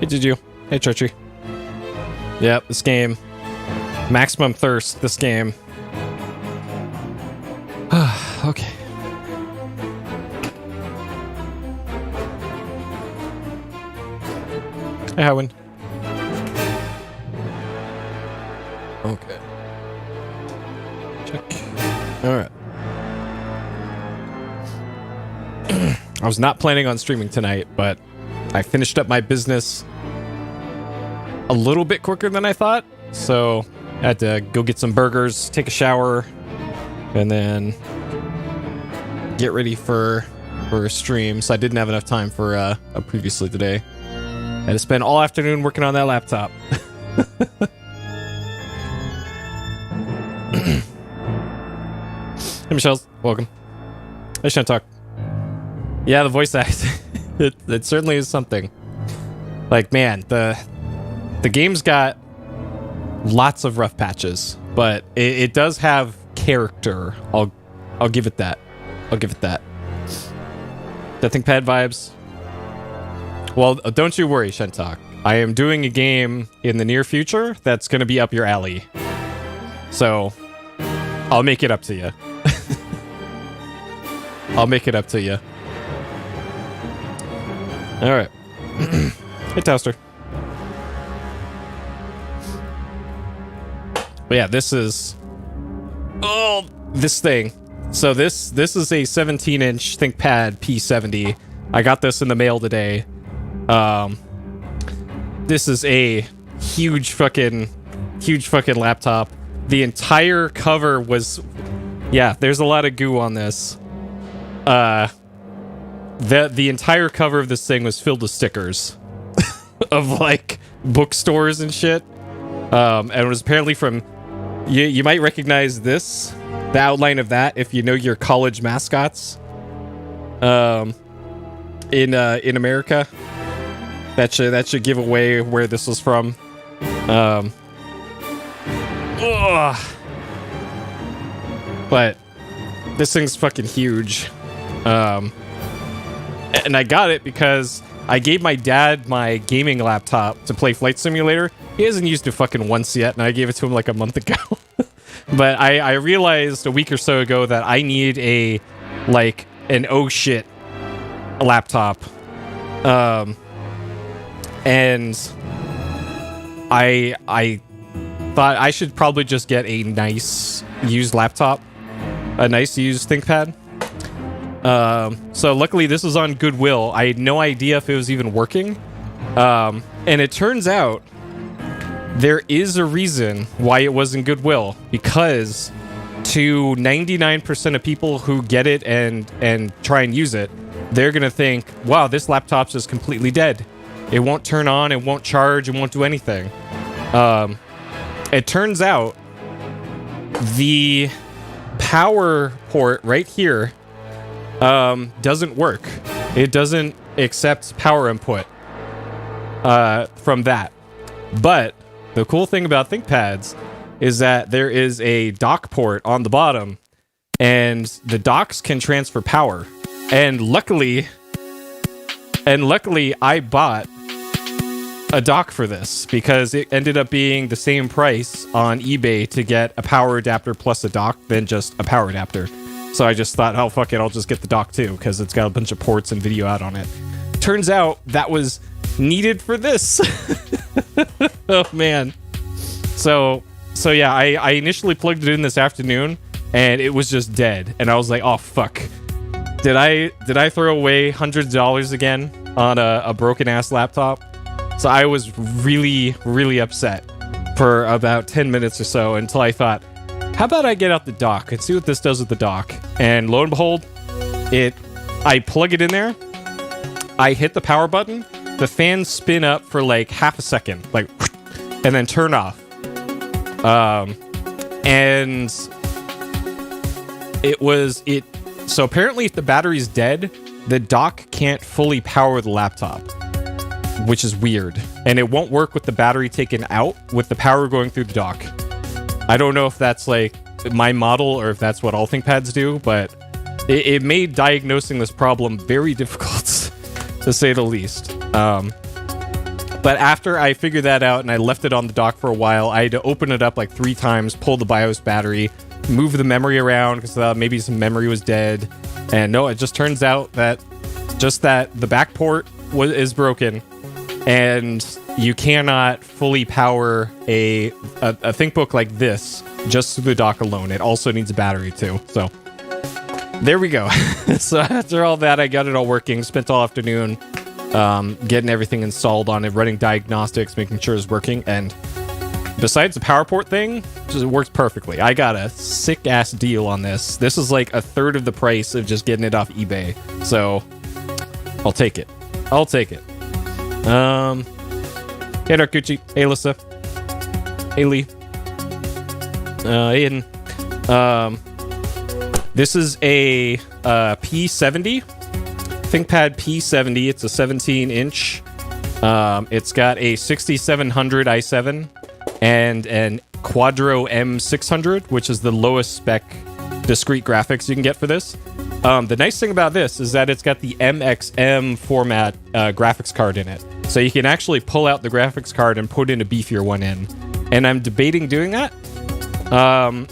Hey, did you? Hey, Churchy. Yep, this game. Maximum thirst, this game. Okay. Hey, Howin. Okay. Check. Alright. I was not planning on streaming tonight, but I finished up my business a little bit quicker than I thought. So I had to go get some burgers, take a shower, and then get ready for a stream. So I didn't have enough time for a previously today. I had to spend all afternoon working on that laptop. Hey, Michelle. Welcome. Hey, Shantok. Yeah, the voice act. it certainly is something. Like, man, the game's got lots of rough patches, but it does have character. I'll give it that. I'll give it that. The ThinkPad vibes. Well, don't you worry, Shantok. I am doing a game in the near future that's going to be up your alley. So, I'll make it up to you. I'll make it up to you. Alright. Hey, Toaster. But yeah, this is... Oh, this thing. So this is a 17-inch ThinkPad P70. I got this in the mail today. This is a huge fucking laptop. The entire cover was... Yeah, there's a lot of goo on this. The entire cover of this thing was filled with stickers of like bookstores and shit. And it was apparently from... You might recognize this, the outline of that, if you know your college mascots. In America, that should give away where this was from. But this thing's fucking huge. And I got it because I gave my dad my gaming laptop to play Flight Simulator. He hasn't used it fucking once yet, and I gave it to him like a month ago. But I realized a week or so ago that I need an oh shit laptop. And I thought I should probably just get a nice used laptop. A nice used ThinkPad. So luckily this was on Goodwill. I had no idea if it was even working. And it turns out there is a reason why it was in Goodwill, because to 99% of people who get it and try and use it, they're gonna think, wow, this laptop's just completely dead. It won't turn on, it won't charge, it won't do anything. It turns out the power port right here doesn't work. It doesn't accept power input from that. But the cool thing about ThinkPads is that there is a dock port on the bottom, and the docks can transfer power. And luckily I bought a dock for this, because it ended up being the same price on eBay to get a power adapter plus a dock than just a power adapter. So I just thought, oh, fuck it, I'll just get the dock too, because it's got a bunch of ports and video out on it. Turns out that was needed for this. Oh, man. So yeah, I initially plugged it in this afternoon, and it was just dead. And I was like, oh, fuck. Did I throw away hundreds of dollars again on a broken-ass laptop? So I was really, really upset for about 10 minutes or so until I thought, how about I get out the dock and see what this does with the dock? And lo and behold, I plug it in there, I hit the power button, the fans spin up for like half a second, like, and then turn off. And so apparently if the battery's dead, the dock can't fully power the laptop, which is weird. And it won't work with the battery taken out with the power going through the dock. I don't know if that's like my model or if that's what all ThinkPads do, but it made diagnosing this problem very difficult, to say the least. But But after I figured that out and I left it on the dock for a while, I had to open it up like 3 times, pull the BIOS battery, move the memory around because maybe some memory was dead. And no, it just turns out that the back port is broken, and you cannot fully power a ThinkBook like this just through the dock alone. It also needs a battery too. So there we go. So after all that, I got it all working. Spent all afternoon getting everything installed on it, running diagnostics, making sure it's working. And besides the power port thing, it works perfectly. I got a sick ass deal on this. This is like a third of the price of just getting it off eBay. So I'll take it. Hey Darkuchi. Hey Alyssa. Hey Lee. Aiden. This is a P70. ThinkPad P70. It's a 17-inch. It's got a 6700 i7 and an Quadro M600, which is the lowest spec discrete graphics you can get for this. The nice thing about this is that it's got the MXM format graphics card in it. So you can actually pull out the graphics card and put in a beefier one in. And I'm debating doing that.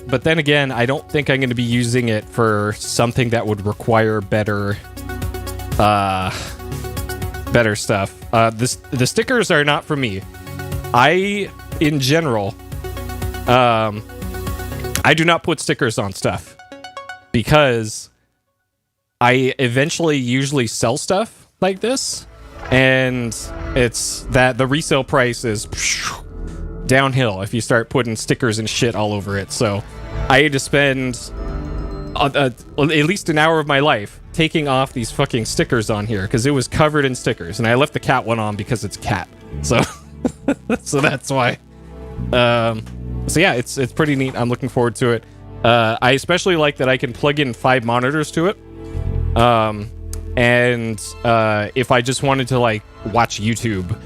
But then again, I don't think I'm going to be using it for something that would require better stuff. The stickers are not for me. In general, I do not put stickers on stuff because I eventually usually sell stuff like this, and it's that the resale price is downhill if you start putting stickers and shit all over it. So I had to spend at least an hour of my life taking off these fucking stickers on here because it was covered in stickers, and I left the cat one on because it's a cat. So so that's why. So yeah, it's pretty neat. I'm looking forward to it. I especially like that I can plug in 5 monitors to it. And if I just wanted to like watch YouTube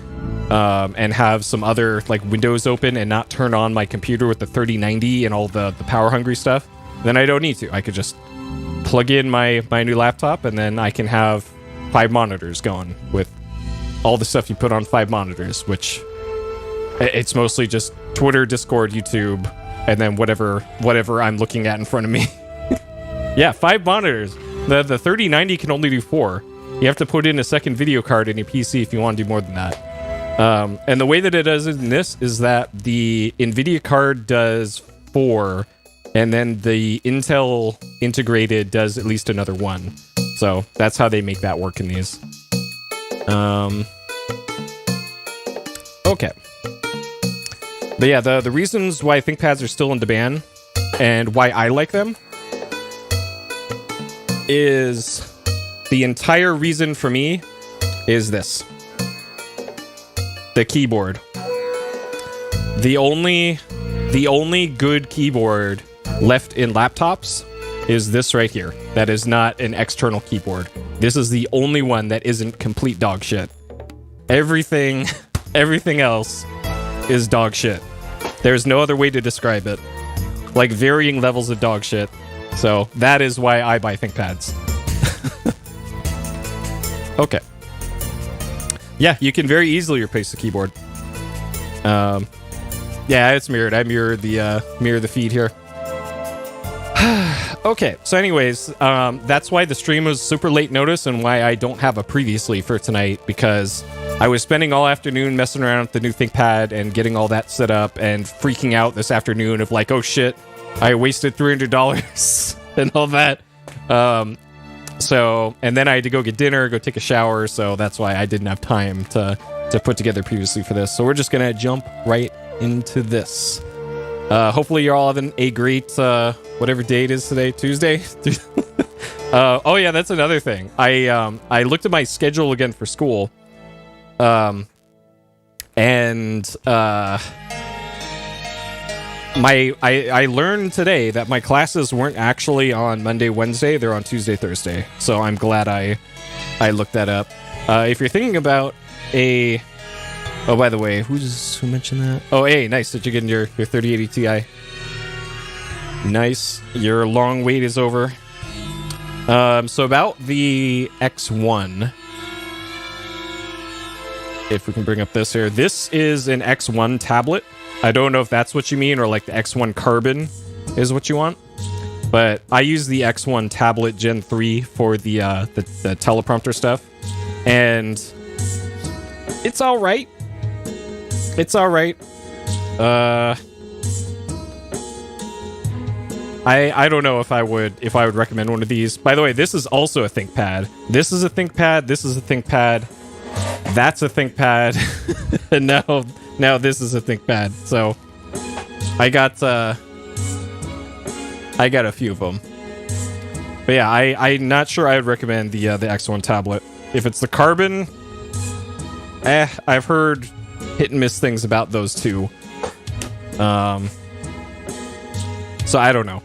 and have some other like windows open and not turn on my computer with the 3090 and all the power hungry stuff, then I don't need to. I could just plug in my new laptop, and then I can have 5 monitors going with all the stuff you put on 5 monitors, which it's mostly just Twitter, Discord, YouTube, and then whatever I'm looking at in front of me. Yeah, 5 monitors. The 3090 can only do 4. You have to put in a second video card in your PC if you want to do more than that. And the way that it does it in this is that the NVIDIA card does 4, and then the Intel integrated does at least another 1. So that's how they make that work in these. Okay. But yeah, the reasons why ThinkPads are still in demand and why I like them is the entire reason for me is this. The keyboard. The only good keyboard left in laptops is this right here. That is not an external keyboard. This is the only one that isn't complete dog shit. Everything else is dog shit. There's no other way to describe it. Like varying levels of dog shit. So that is why I buy ThinkPads. Okay. Yeah, you can very easily replace the keyboard. Yeah, it's mirrored. I mirror the feed here. Okay, so anyways, that's why the stream was super late notice and why I don't have a previously for tonight, because I was spending all afternoon messing around with the new ThinkPad and getting all that set up and freaking out this afternoon of like, oh shit, I wasted $300 and all that. So, and then I had to go get dinner, go take a shower, so that's why I didn't have time to put together previously for this. So we're just gonna jump right into this. Hopefully you're all having a great, whatever day it is today, Tuesday? Oh yeah, that's another thing. I looked at my schedule again for school, and I learned today that my classes weren't actually on Monday, Wednesday, they're on Tuesday, Thursday. So I'm glad I looked that up. If you're thinking about a... Oh, by the way, who mentioned that? Oh, hey, nice that you're getting your 3080 Ti. Nice. Your long wait is over. So about the X1. if we can bring up this here. This is an X1 tablet. I don't know if that's what you mean, or like the X1 Carbon is what you want. But I use the X1 tablet Gen 3 for the teleprompter stuff. And it's all right. It's all right. I don't know if I would recommend one of these. By the way, this is also a ThinkPad. This is a ThinkPad. This is a ThinkPad. That's a ThinkPad. And now this is a ThinkPad. So I got a few of them. But yeah, I'm not sure I would recommend the X1 tablet. If it's the Carbon, I've heard hit and miss things about those two. So I don't know.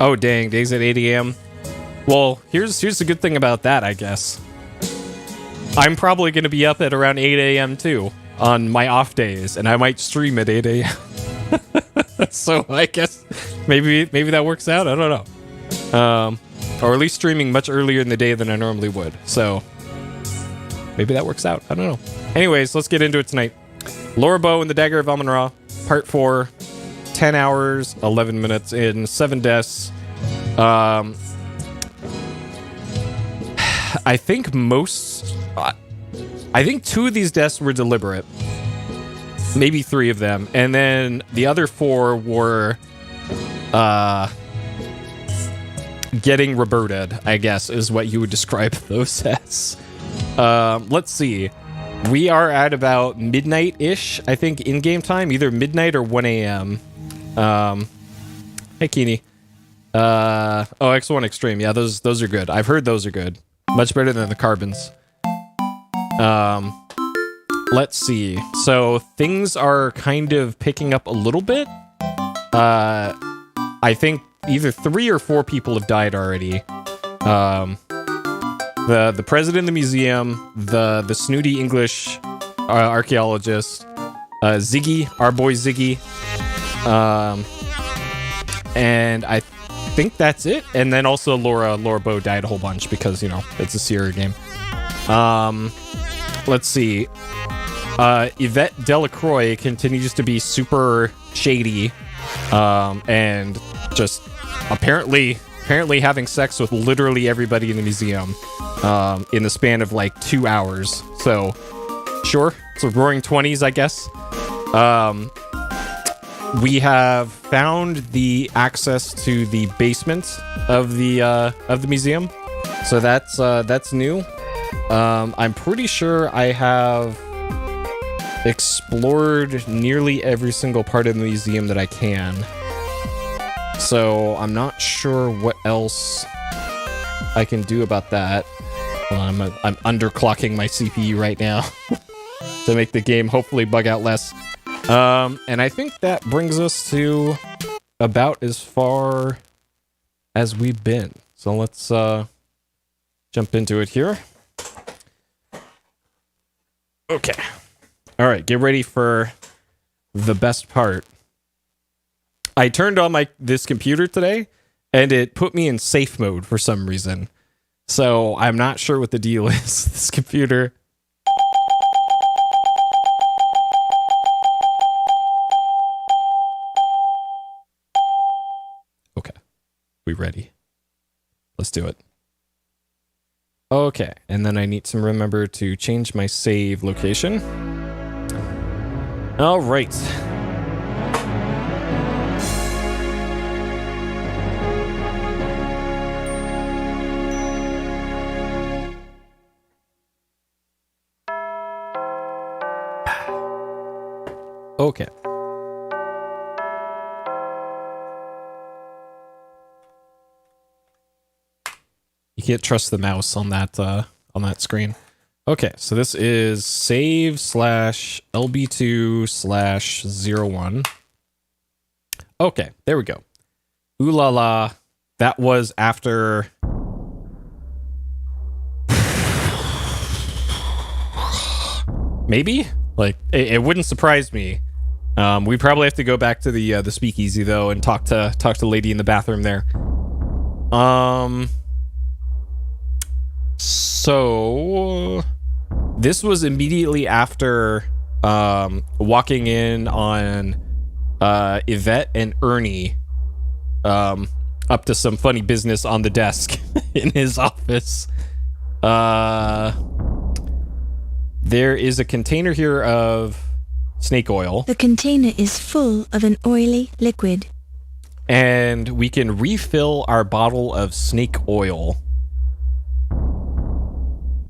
Oh dang, days at 8 a.m. Well, here's the good thing about that, I guess. I'm probably going to be up at around 8 a.m. too on my off days, and I might stream at 8 a.m. So I guess maybe that works out. I don't know. Or at least streaming much earlier in the day than I normally would. So maybe that works out. I don't know. Anyways, let's get into it tonight. Laura Bow and the Dagger of Amon-Ra, Part 4, 10 hours, 11 minutes in, 7 deaths. I think 2 of these deaths were deliberate. Maybe 3 of them. And then the other 4 were getting rebirted, I guess, is what you would describe those as. Let's see. We are at about midnight-ish, I think, in-game time. Either midnight or 1 a.m. Hey, Keeney. X1 Extreme. Yeah, those are good. I've heard those are good. Much better than the Carbons. Let's see. So things are kind of picking up a little bit. I think either 3 or 4 people have died already. The president of the museum, the snooty English archaeologist, Ziggy, our boy Ziggy, and I think that's it. And then also Laura Bow died a whole bunch because, you know, it's a Sierra game. Let's see. Yvette Delacroix continues to be super shady, and just apparently having sex with literally everybody in the museum, in the span of like 2 hours. So, sure, it's a roaring 20s, I guess. We have found the access to the basement of the museum, so that's new. I'm pretty sure I have explored nearly every single part of the museum that I can. So I'm not sure what else I can do about that. Well, I'm underclocking my CPU right now to make the game hopefully bug out less. And I think that brings us to about as far as we've been. So let's jump into it here. Okay. All right, get ready for the best part. I turned on this computer today, and it put me in safe mode for some reason. So I'm not sure what the deal is. This computer. Okay, we ready? Let's do it. Okay, and then I need to remember to change my save location. All right. Okay. You can't trust the mouse on that screen. Okay, so this is save/LB2/01. Okay, there we go. Ooh la la. That was after... Maybe? Like, it wouldn't surprise me. We probably have to go back to the speakeasy, though, and talk to Lady in the bathroom there. So this was immediately after walking in on Yvette and Ernie up to some funny business on the desk in his office. There is a container here of snake oil. The container is full of an oily liquid. And we can refill our bottle of snake oil.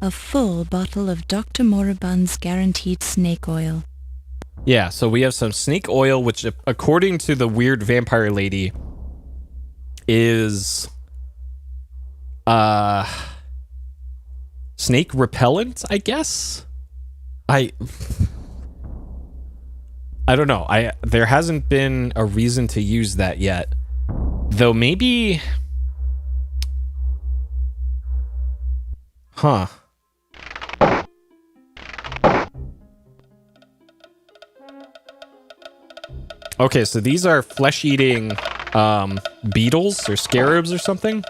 A full bottle of Dr. Moribund's guaranteed snake oil. Yeah, so we have some snake oil, which according to the weird vampire lady is snake repellent, I guess. I don't know. There hasn't been a reason to use that yet. Though maybe... Huh. Okay, so these are flesh-eating beetles or scarabs or something.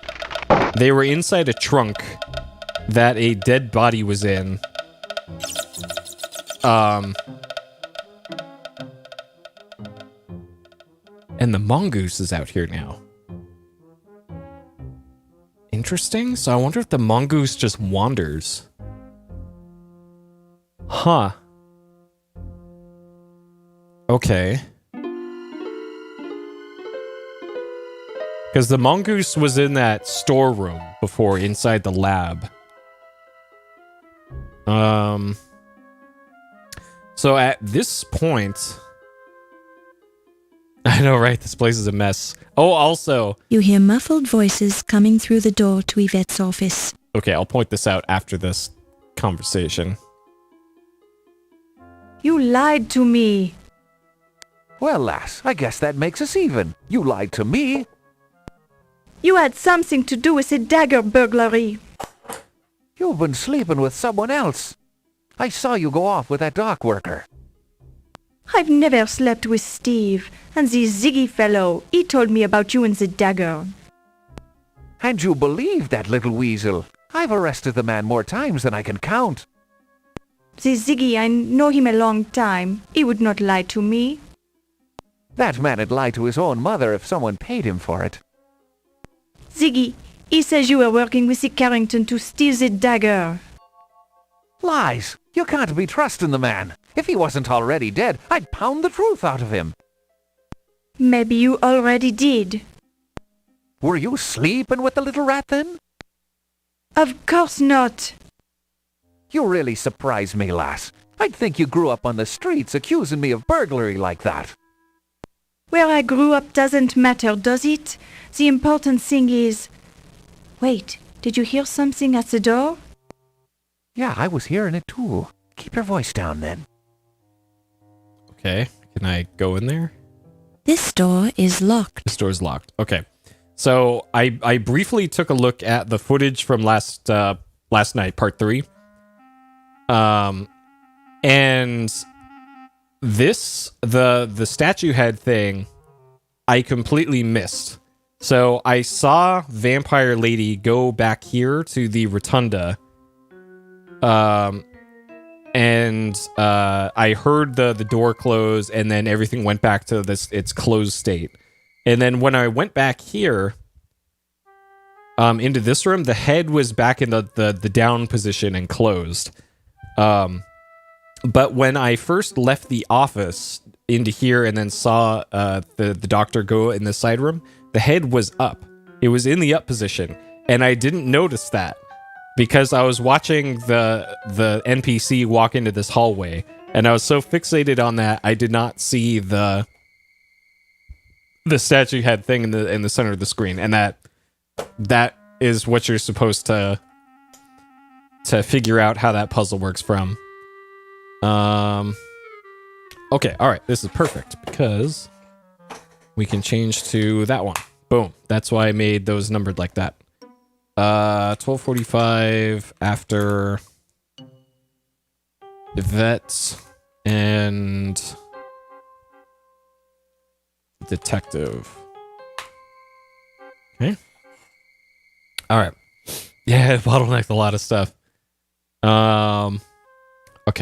They were inside a trunk that a dead body was in. And the mongoose is out here now. Interesting. So I wonder if the mongoose just wanders. Huh. Okay. Because the mongoose was in that storeroom before, inside the lab. So at this point... I know, right? This place is a mess. Oh, also... You hear muffled voices coming through the door to Yvette's office. Okay, I'll point this out after this conversation. You lied to me. Well, lass, I guess that makes us even. You lied to me. You had something to do with the Dagger burglary. You've been sleeping with someone else. I saw you go off with that dock worker. I've never slept with Steve, and the Ziggy fellow, he told me about you and the Dagger. And you believe that little weasel. I've arrested the man more times than I can count. The Ziggy, I know him a long time. He would not lie to me. That man'd lie to his own mother if someone paid him for it. Ziggy, he says you were working with the Carrington to steal the Dagger. Lies! You can't be trusting the man. If he wasn't already dead, I'd pound the truth out of him. Maybe you already did. Were you sleeping with the little rat then? Of course not. You really surprise me, lass. I'd think you grew up on the streets accusing me of burglary like that. Where I grew up doesn't matter, does it? The important thing is... Wait, did you hear something at the door? Yeah, I was hearing it too. Keep your voice down then. Okay, can I go in there? This door is locked. This door's locked. Okay. So I briefly took a look at the footage from last night, part 3. And this, the statue head thing, I completely missed. So I saw Vampire Lady go back here to the rotunda. And I heard the door close, and then everything went back to its closed state. And then when I went back here, into this room, the head was back in the down position and closed. But when I first left the office into here and then saw the doctor go in the side room, the head was up. It was in the up position, and I didn't notice that. Because I was watching the NPC walk into this hallway, and I was so fixated on that, I did not see the statue head thing in the center of the screen, and that is what you're supposed to figure out how that puzzle works from. Okay, all right, this is perfect because we can change to that one. Boom. That's why I made those numbered like that. 12:45 after Yvette and detective. Okay. All right. Yeah, it bottlenecked a lot of stuff. Okay,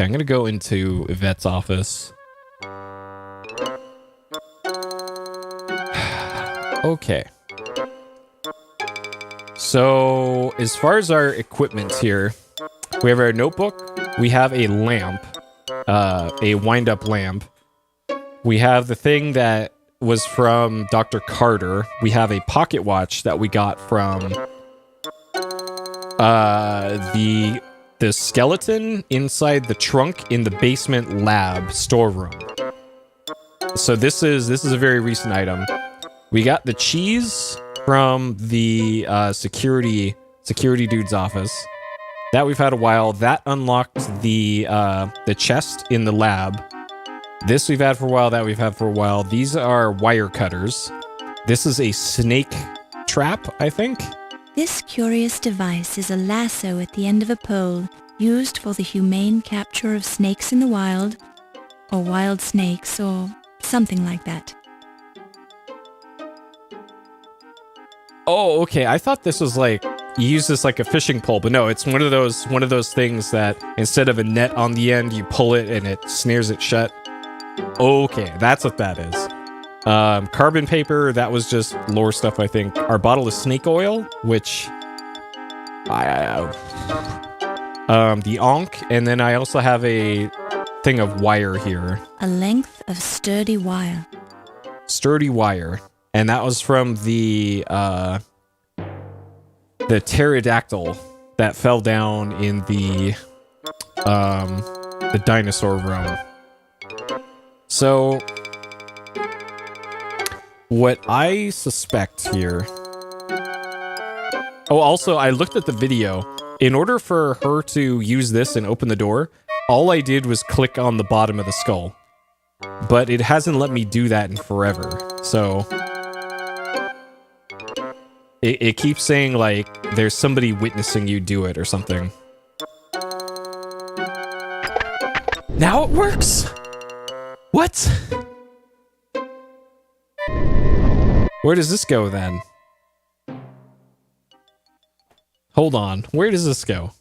I'm gonna go into Yvette's office. Okay. So, as far as our equipment here, we have our notebook, we have a lamp, a wind-up lamp. We have the thing that was from Dr. Carter. We have a pocket watch that we got from the skeleton inside the trunk in the basement lab storeroom. So this is a very recent item. We got the cheese from the security dude's office. That we've had a while. That unlocked the chest in the lab. This we've had for a while. That we've had for a while. These are wire cutters. This is a snake trap, I think. This curious device is a lasso at the end of a pole used for the humane capture of snakes in the wild, or wild snakes, or something like that. Oh, okay. I thought this was like you use this like a fishing pole, but no, it's one of those things that instead of a net on the end, you pull it and it snares it shut. Okay, that's what that is. Carbon paper, that was just lore stuff, I think. Our bottle of snake oil, which the Ankh, and then I also have a thing of wire here. A length of sturdy wire. Sturdy wire. And that was from the pterodactyl that fell down in the dinosaur room. So, what I suspect here... Oh, also, I looked at the video. In order for her to use this and open the door, all I did was click on the bottom of the skull. But it hasn't let me do that in forever. So... It keeps saying, like, there's somebody witnessing you do it or something. Now it works! What? Where does this go, then? Hold on. Where does this go?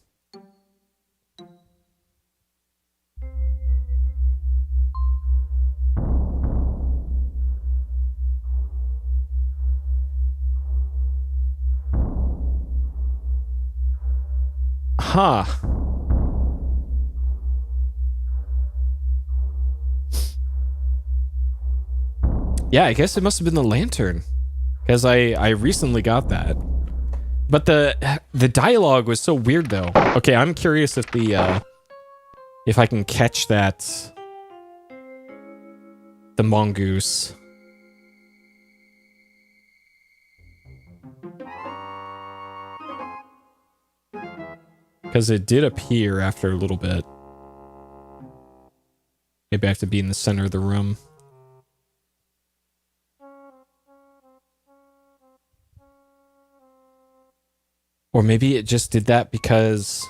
Huh. Yeah, I guess it must have been the lantern. Because I recently got that. But the dialogue was so weird, though. Okay, I'm curious if I can catch that... the mongoose. Because it did appear after a little bit. Maybe I have to be in the center of the room. Or maybe it just did that because...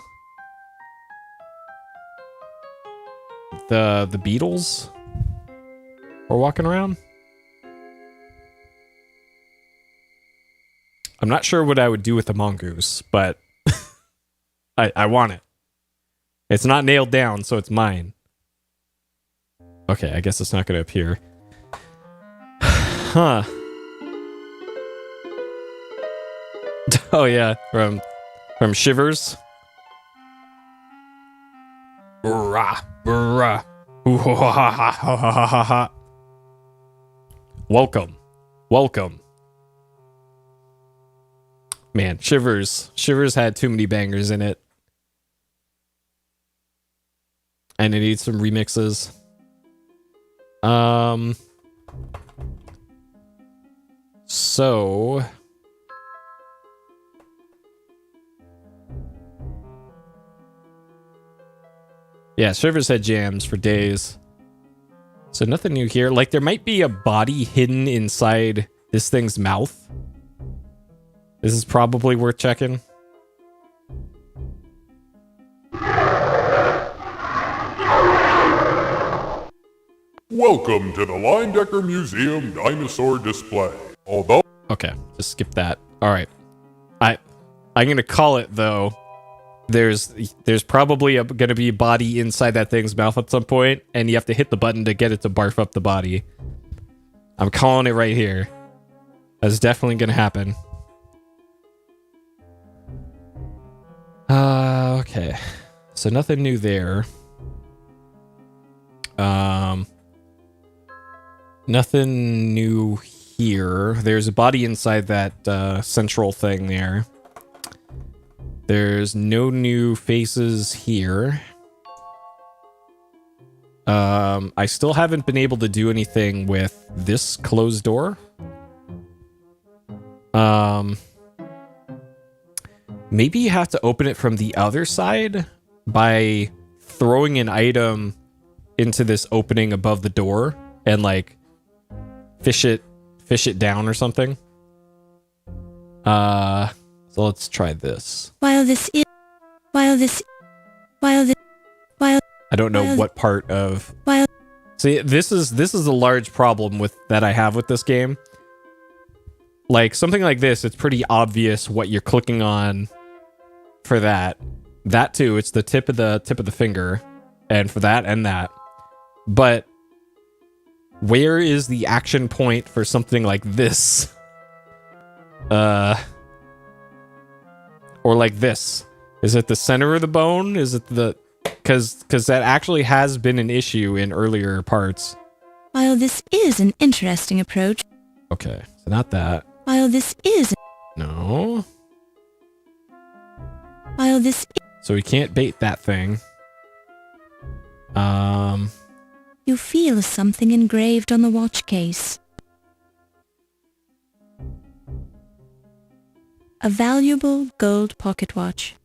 the beetles were walking around? I'm not sure what I would do with the mongoose, but... I want it. It's not nailed down, so it's mine. Okay, I guess it's not going to appear. Huh. Oh yeah, from Shivers. Brah, brah. Ooh, ha, ha, ha, ha, ha, ha. Welcome. Welcome. Man, Shivers had too many bangers in it. And it needs some remixes. So... yeah, Shivers had jams for days. So nothing new here. Like, there might be a body hidden inside this thing's mouth. This is probably worth checking. Welcome to the Linedecker Museum Dinosaur Display. Although... okay, just skip that. Alright. I I'm gonna call it though. There's probably gonna be a body inside that thing's mouth at some point, and you have to hit the button to get it to barf up the body. I'm calling it right here. That's definitely gonna happen. Okay. So nothing new there. Nothing new here. There's a body inside that central thing there. There's no new faces here. I still haven't been able to do anything with this closed door. Maybe you have to open it from the other side by throwing an item into this opening above the door and like fish it down or something. So let's try this. I don't know what part of. See, this is a large problem that I have with this game. Like something like this, it's pretty obvious what you're clicking on for that. That too, it's the tip of the finger, and for that and that. But where is the action point for something like this? Or like this? Is it the center of the bone? Is it the... Because that actually has been an issue in earlier parts. While this is an interesting approach... Okay, so not that. While this is... No. While this... So we can't bait that thing. You feel something engraved on the watch case. A valuable gold pocket watch.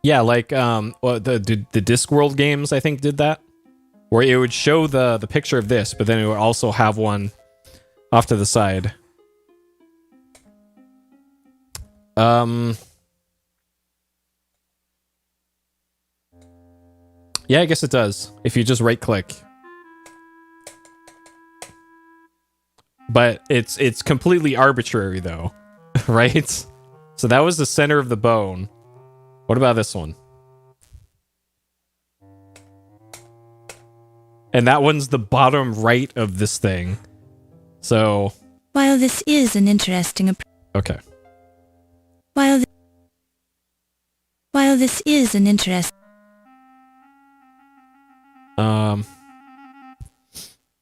Yeah, like the Discworld games, I think, did that. Where it would show the picture of this, but then it would also have one off to the side. Yeah, I guess it does. If you just right click. But it's completely arbitrary though, right? So that was the center of the bone. What about this one? And that one's the bottom right of this thing. So... While this is an interesting... Okay. While this is an interest...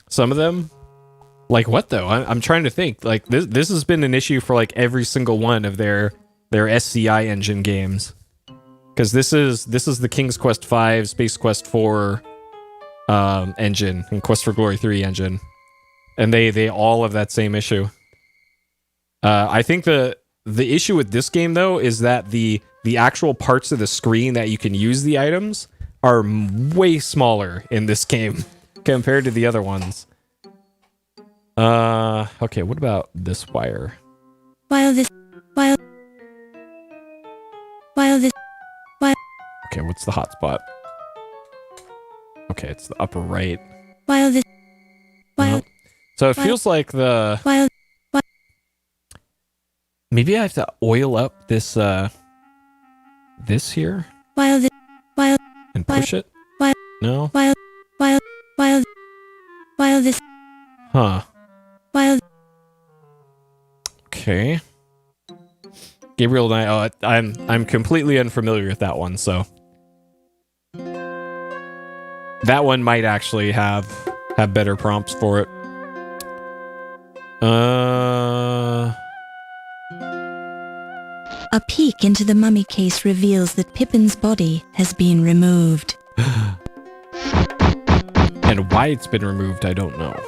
Some of them... Like what though? I'm trying to think. Like this has been an issue for like every single one of their SCI engine games. Because this is the King's Quest V, Space Quest 4 engine, and Quest for Glory 3 engine. And they all have that same issue. I think the issue with this game though is that the actual parts of the screen that you can use the items are way smaller in this game compared to the other ones. Okay, what about this wire? Okay, what's the hotspot? Okay, it's the upper right. Nope. So it feels like the... Maybe I have to oil up this here? And push it? No? Huh. Okay. Gabriel and I'm completely unfamiliar with that one, so that one might actually have better prompts for it. A peek into the mummy case reveals that Pippin's body has been removed. And why it's been removed, I don't know.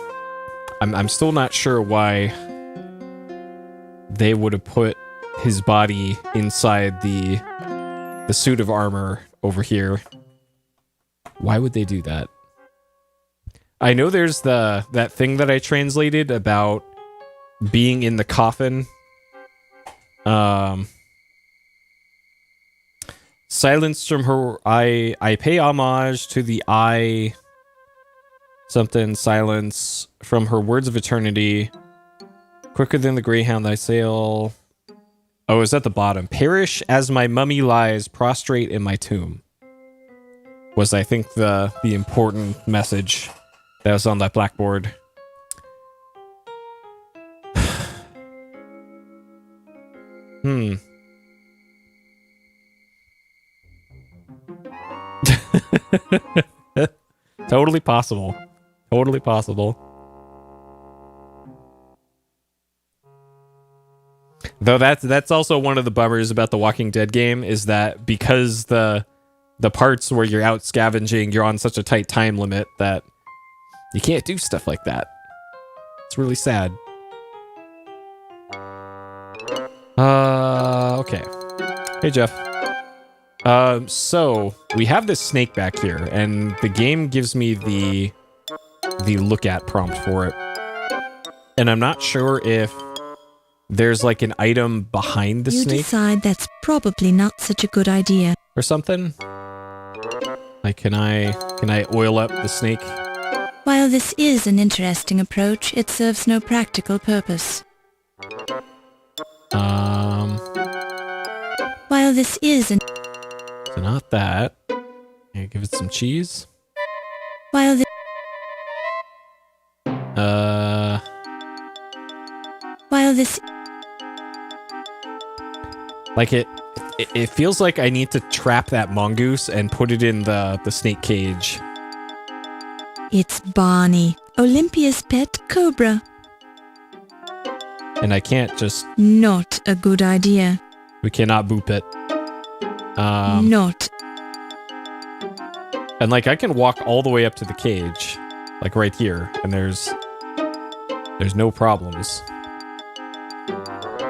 I'm still not sure why they would have put his body inside the suit of armor over here. Why would they do that? I know there's that thing that I translated about being in the coffin. Silenced from her... I pay homage to the eye... Something, silence from her words of eternity. Quicker than the greyhound I sail. Oh, it's at the bottom. Perish as my mummy lies prostrate in my tomb. Was, I think, the important message that was on that blackboard. Totally possible. Totally possible. Though that's also one of the bummers about the Walking Dead game, is that because the parts where you're out scavenging, you're on such a tight time limit that you can't do stuff like that. It's really sad. Okay. Hey, Jeff. So we have this snake back here, and the game gives me the look at prompt for it. And I'm not sure if there's like an item behind the snake. You decide that's probably not such a good idea. Or something. Like, can I oil up the snake? While this is an interesting approach, it serves no practical purpose. While this is an... So not that. Okay, give it some cheese. While this... While this... Like it feels like I need to trap that mongoose and put it in the snake cage. It's Barney, Olympia's pet cobra. And I can't just... Not a good idea. We cannot boop it. Not. And like I can walk all the way up to the cage. Like right here. And there's no problems.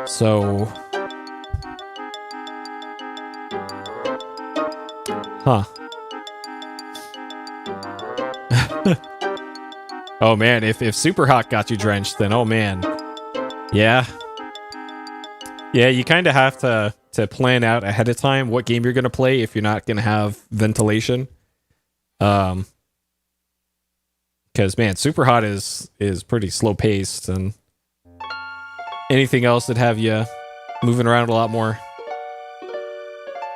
So... Huh. Oh man, if Super Hot got you drenched, then oh man. Yeah. Yeah, you kind of have to plan out ahead of time what game you're going to play if you're not going to have ventilation. Because man, Super Hot is pretty slow paced, and anything else that have you moving around a lot more.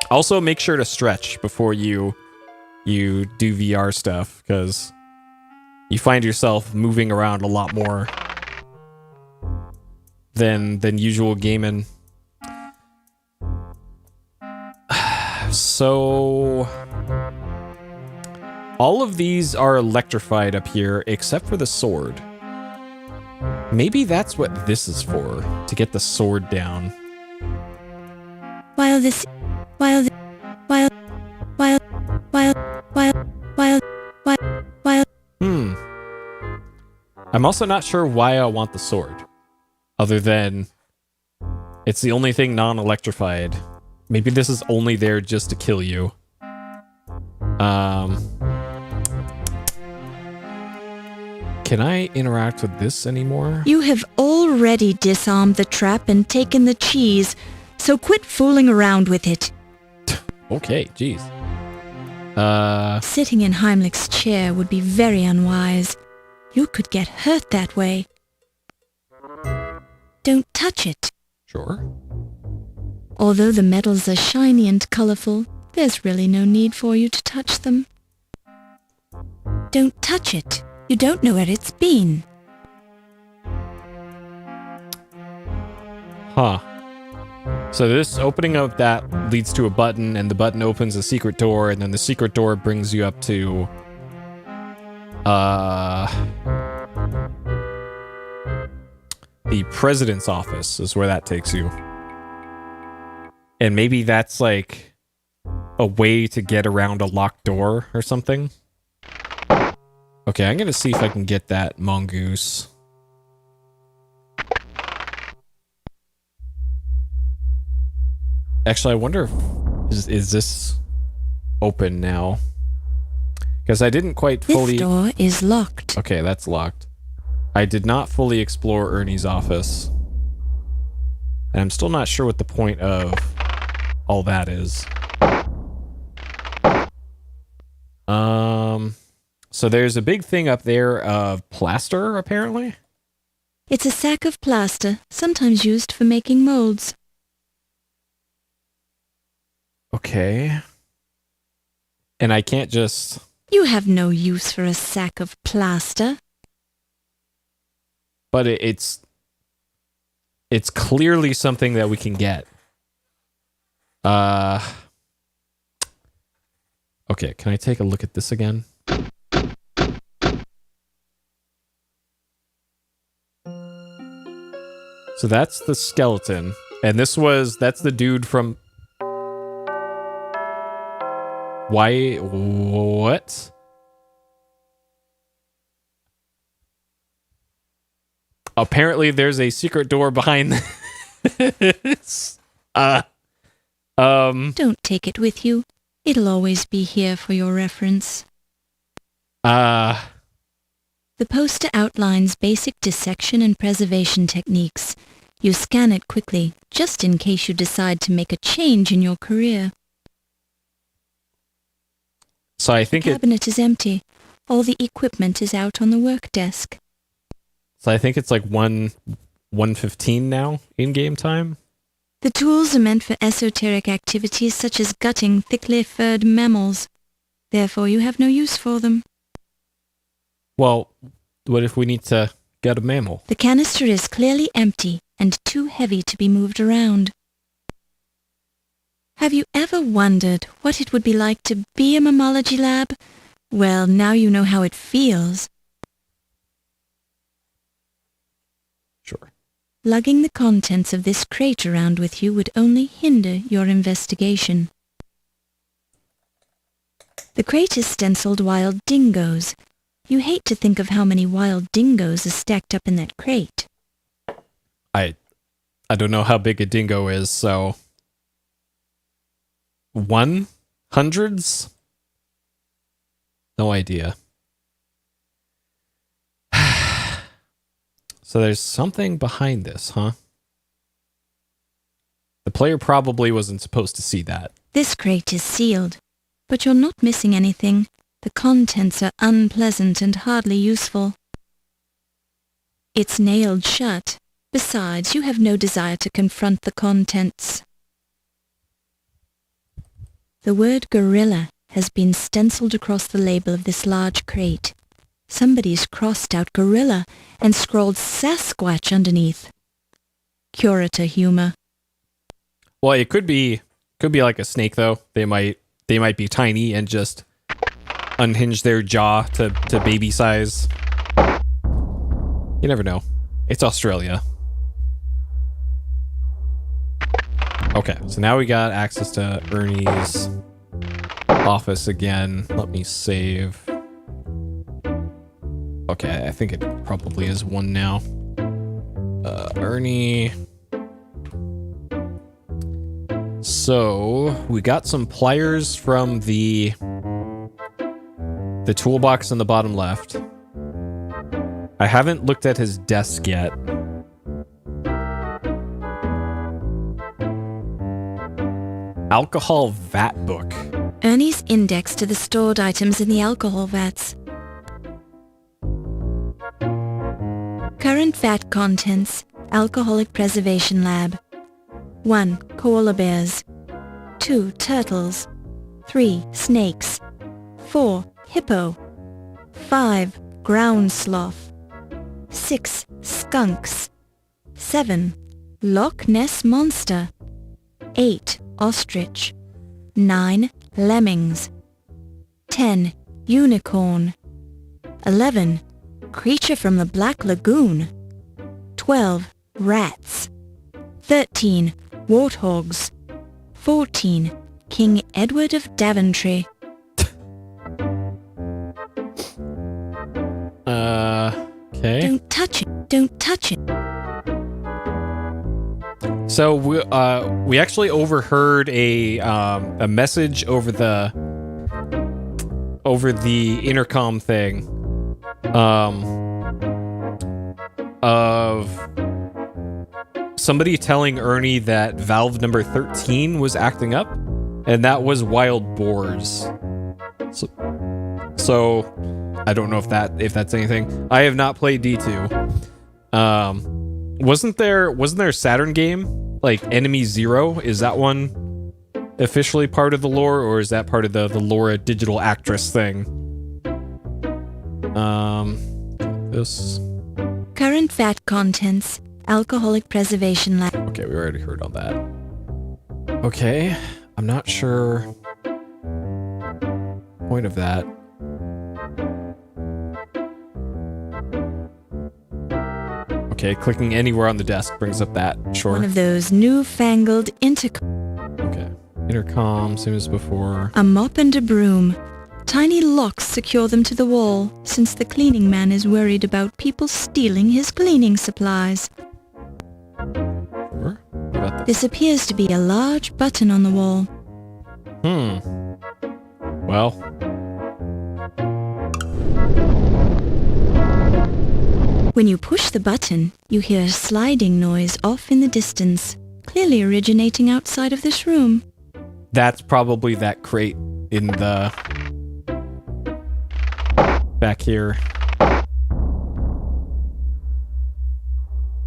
Also, make sure to stretch before you do VR stuff, because you find yourself moving around a lot more than usual gaming. So all of these are electrified up here except for the sword. Maybe that's what this is for, to get the sword down. While this... While... While... While... While... While... While... While... While... I'm also not sure why I want the sword. Other than it's the only thing non-electrified. Maybe this is only there just to kill you. Can I interact with this anymore? You have already disarmed the trap and taken the cheese, so quit fooling around with it. Okay, jeez. Sitting in Heimlich's chair would be very unwise. You could get hurt that way. Don't touch it. Sure. Although the medals are shiny and colorful, there's really no need for you to touch them. Don't touch it. You don't know where it's been. Huh. So this opening of that leads to a button, and the button opens a secret door, and then the secret door brings you up to... the president's office is where that takes you. And maybe that's like a way to get around a locked door or something. Okay, I'm gonna see if I can get that mongoose. Actually, I wonder if is this open now? Because I didn't quite fully... This door is locked. Okay, that's locked. I did not fully explore Ernie's office. And I'm still not sure what the point of all that is. So there's a big thing up there of plaster, apparently? It's a sack of plaster, sometimes used for making molds. Okay. And I can't just... You have no use for a sack of plaster. But it's clearly something that we can get. Okay, can I take a look at this again? So that's the skeleton. And that's the dude from... Why? What? Apparently there's a secret door behind this. Don't take it with you. It'll always be here for your reference. The poster outlines basic dissection and preservation techniques. You scan it quickly, just in case you decide to make a change in your career. So I think The cabinet is empty. All the equipment is out on the work desk. So I think it's like 1:15 now in game time. The tools are meant for esoteric activities such as gutting thickly furred mammals. Therefore, you have no use for them. Well, what if we need to get a mammal? The canister is clearly empty and too heavy to be moved around. Have you ever wondered what it would be like to be a mammalogy lab? Well, now you know how it feels. Sure. Lugging the contents of this crate around with you would only hinder your investigation. The crate is stenciled wild dingoes. You hate to think of how many wild dingoes are stacked up in that crate. I don't know how big a dingo is, so... Hundreds? No idea. So there's something behind this, huh? The player probably wasn't supposed to see that. This crate is sealed, but you're not missing anything. The contents are unpleasant and hardly useful. It's nailed shut. Besides, you have no desire to confront the contents. The word gorilla has been stenciled across the label of this large crate. Somebody's crossed out gorilla and scrawled Sasquatch underneath. Curator humor. Well, it could be like a snake though. They might be tiny and just unhinge their jaw to baby size. You never know. It's Australia. Okay, so now we got access to Ernie's office again. Let me save. Okay, I think it probably is one now. Ernie. So, we got some pliers from the toolbox in the bottom left. I haven't looked at his desk yet. Alcohol vat book. Ernie's index to the stored items in the alcohol vats. Current vat contents, Alcoholic Preservation Lab. 1. Koala bears. 2. Turtles. 3. Snakes. 4. Hippo. 5. Ground sloth. 6. Skunks. 7. Loch Ness Monster. 8. Ostrich. 9. Lemmings. 10. Unicorn. 11. Creature from the Black Lagoon. 12. Rats. 13. Warthogs. 14. King Edward of Daventry. Okay. Don't touch it. Don't touch it. So we actually overheard a message over the intercom thing of somebody telling Ernie that valve number 13 was acting up, and that was wild boars. So I don't know if that's anything. I have not played D2. Wasn't there a Saturn game like Enemy Zero? Is that one officially part of the lore, or is that part of the Laura digital actress thing? This. Current VAT contents, alcoholic preservation lab. Okay, we already heard all that. Okay, I'm not sure point of that. Okay, clicking anywhere on the desk brings up that. Sure. One of those newfangled Okay. Intercom, same as before. a mop and a broom. Tiny locks secure them to the wall, since the cleaning man is worried about people stealing his cleaning supplies. Sure. What about this? This appears to be a large button on the wall. Well. When you push the button, you hear a sliding noise off in the distance, clearly originating outside of this room. That's probably that crate in the... back here.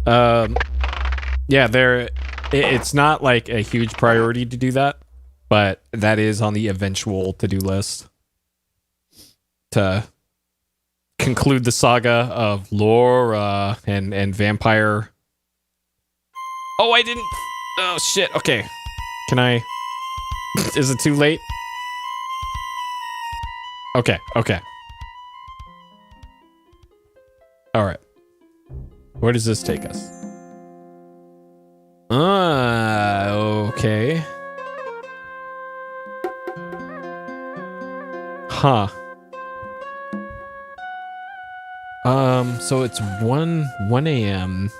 Yeah, it's not like a huge priority to do that, but that is on the eventual to-do list to conclude the saga of Laura and vampire. Oh, I didn't. Oh shit. Okay, can I? Is it too late? Okay. All right. Where does this take us? Okay. Huh. So it's 1 a.m.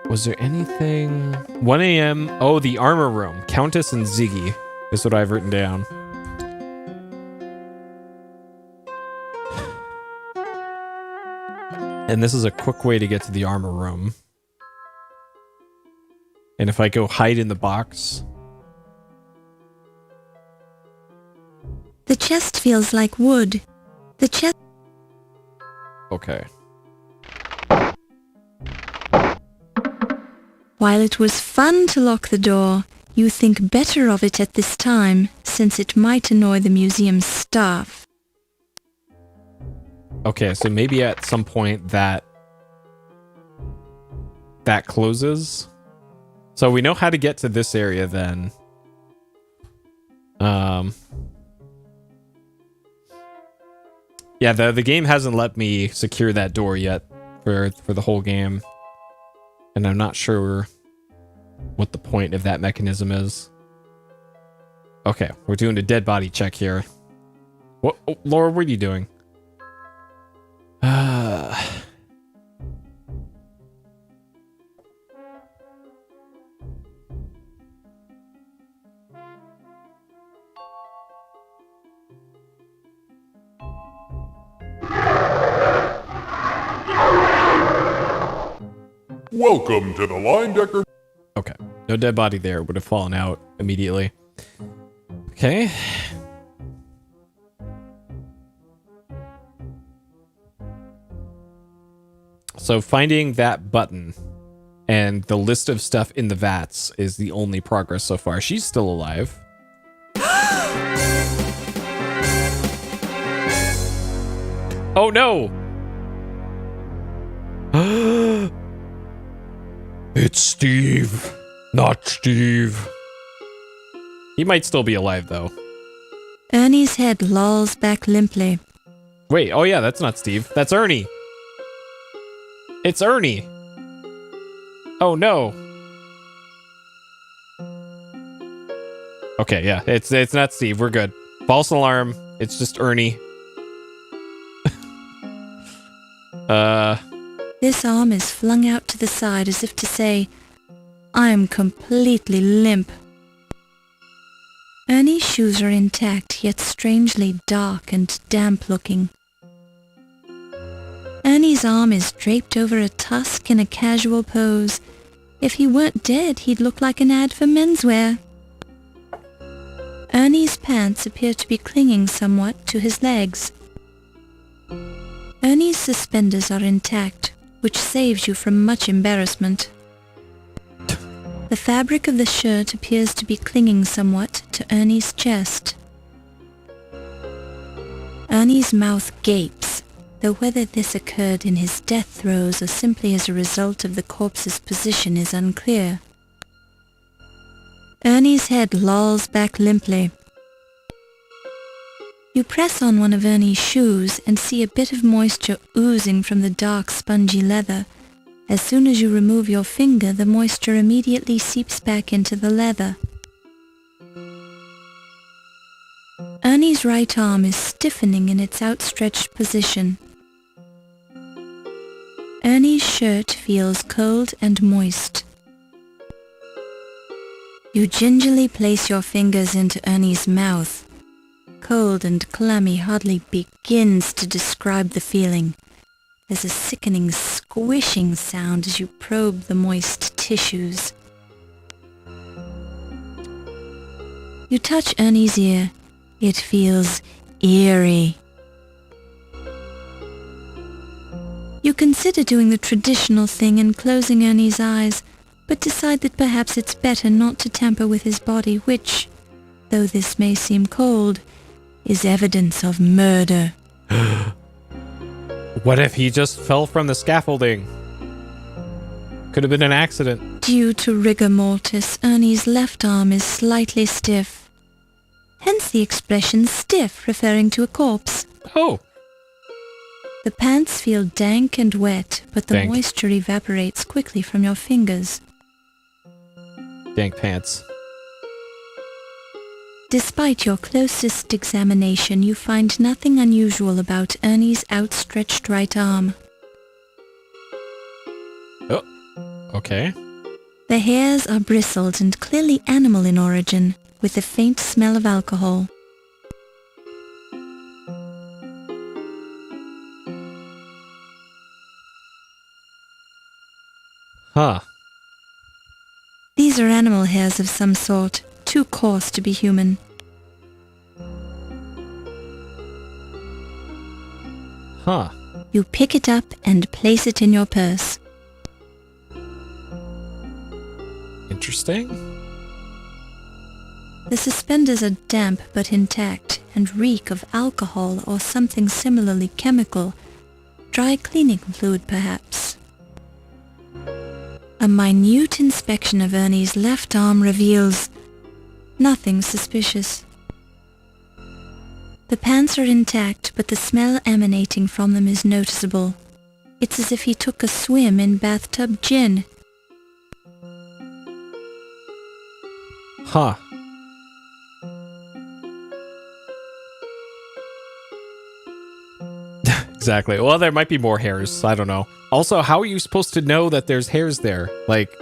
Was there anything? 1 a.m. Oh, the armor room. Countess and Ziggy is what I've written down. And this is a quick way to get to the armor room. And if I go hide in the box... The chest feels like wood. The chest... Okay. While it was fun to lock the door, you think better of it at this time, since it might annoy the museum's staff. Okay, so maybe at some point that closes. So we know how to get to this area then. Yeah, the game hasn't let me secure that door yet for the whole game. And I'm not sure what the point of that mechanism is. Okay, we're doing a dead body check here. What, oh, Laura, what are you doing? Welcome to the Line Decker. Okay, no dead body there. Would have fallen out immediately. Okay. So finding that button and the list of stuff in the vats is the only progress so far. She's still alive. Oh no! It's Steve, not Steve. He might still be alive though. Ernie's head lolls back limply. Wait, oh yeah, that's not Steve. That's Ernie. It's Ernie. Oh no. Okay, yeah, it's not Steve. We're good. False alarm. It's just Ernie. This arm is flung out to the side as if to say, I'm completely limp. Ernie's shoes are intact, yet strangely dark and damp-looking. Ernie's arm is draped over a tusk in a casual pose. If he weren't dead, he'd look like an ad for menswear. Ernie's pants appear to be clinging somewhat to his legs. Ernie's suspenders are intact, which saves you from much embarrassment. The fabric of the shirt appears to be clinging somewhat to Ernie's chest. Ernie's mouth gapes, though whether this occurred in his death throes or simply as a result of the corpse's position is unclear. Ernie's head lolls back limply. You press on one of Ernie's shoes and see a bit of moisture oozing from the dark, spongy leather. As soon as you remove your finger, the moisture immediately seeps back into the leather. Ernie's right arm is stiffening in its outstretched position. Ernie's shirt feels cold and moist. You gingerly place your fingers into Ernie's mouth. Cold and clammy hardly begins to describe the feeling. There's a sickening squishing sound as you probe the moist tissues. You touch Ernie's ear. It feels eerie. You consider doing the traditional thing and closing Ernie's eyes, but decide that perhaps it's better not to tamper with his body, which, though this may seem cold, is evidence of murder. What if he just fell from the scaffolding? Could have been an accident. Due to rigor mortis, Ernie's left arm is slightly stiff. Hence the expression stiff, referring to a corpse. Oh. The pants feel dank and wet, but the Dank. moisture evaporates quickly from your fingers. Dank pants. Despite your closest examination, you find nothing unusual about Ernie's outstretched right arm. Oh. Okay. The hairs are bristled and clearly animal in origin, with a faint smell of alcohol. Huh. These are animal hairs of some sort, too coarse to be human. Huh. You pick it up and place it in your purse. Interesting. The suspenders are damp but intact and reek of alcohol or something similarly chemical. Dry cleaning fluid, perhaps. A minute inspection of Ernie's left arm reveals nothing suspicious. The pants are intact, but the smell emanating from them is noticeable. It's as if he took a swim in bathtub gin. Huh. Exactly. Well, there might be more hairs. I don't know. Also, how are you supposed to know that there's hairs there? Like,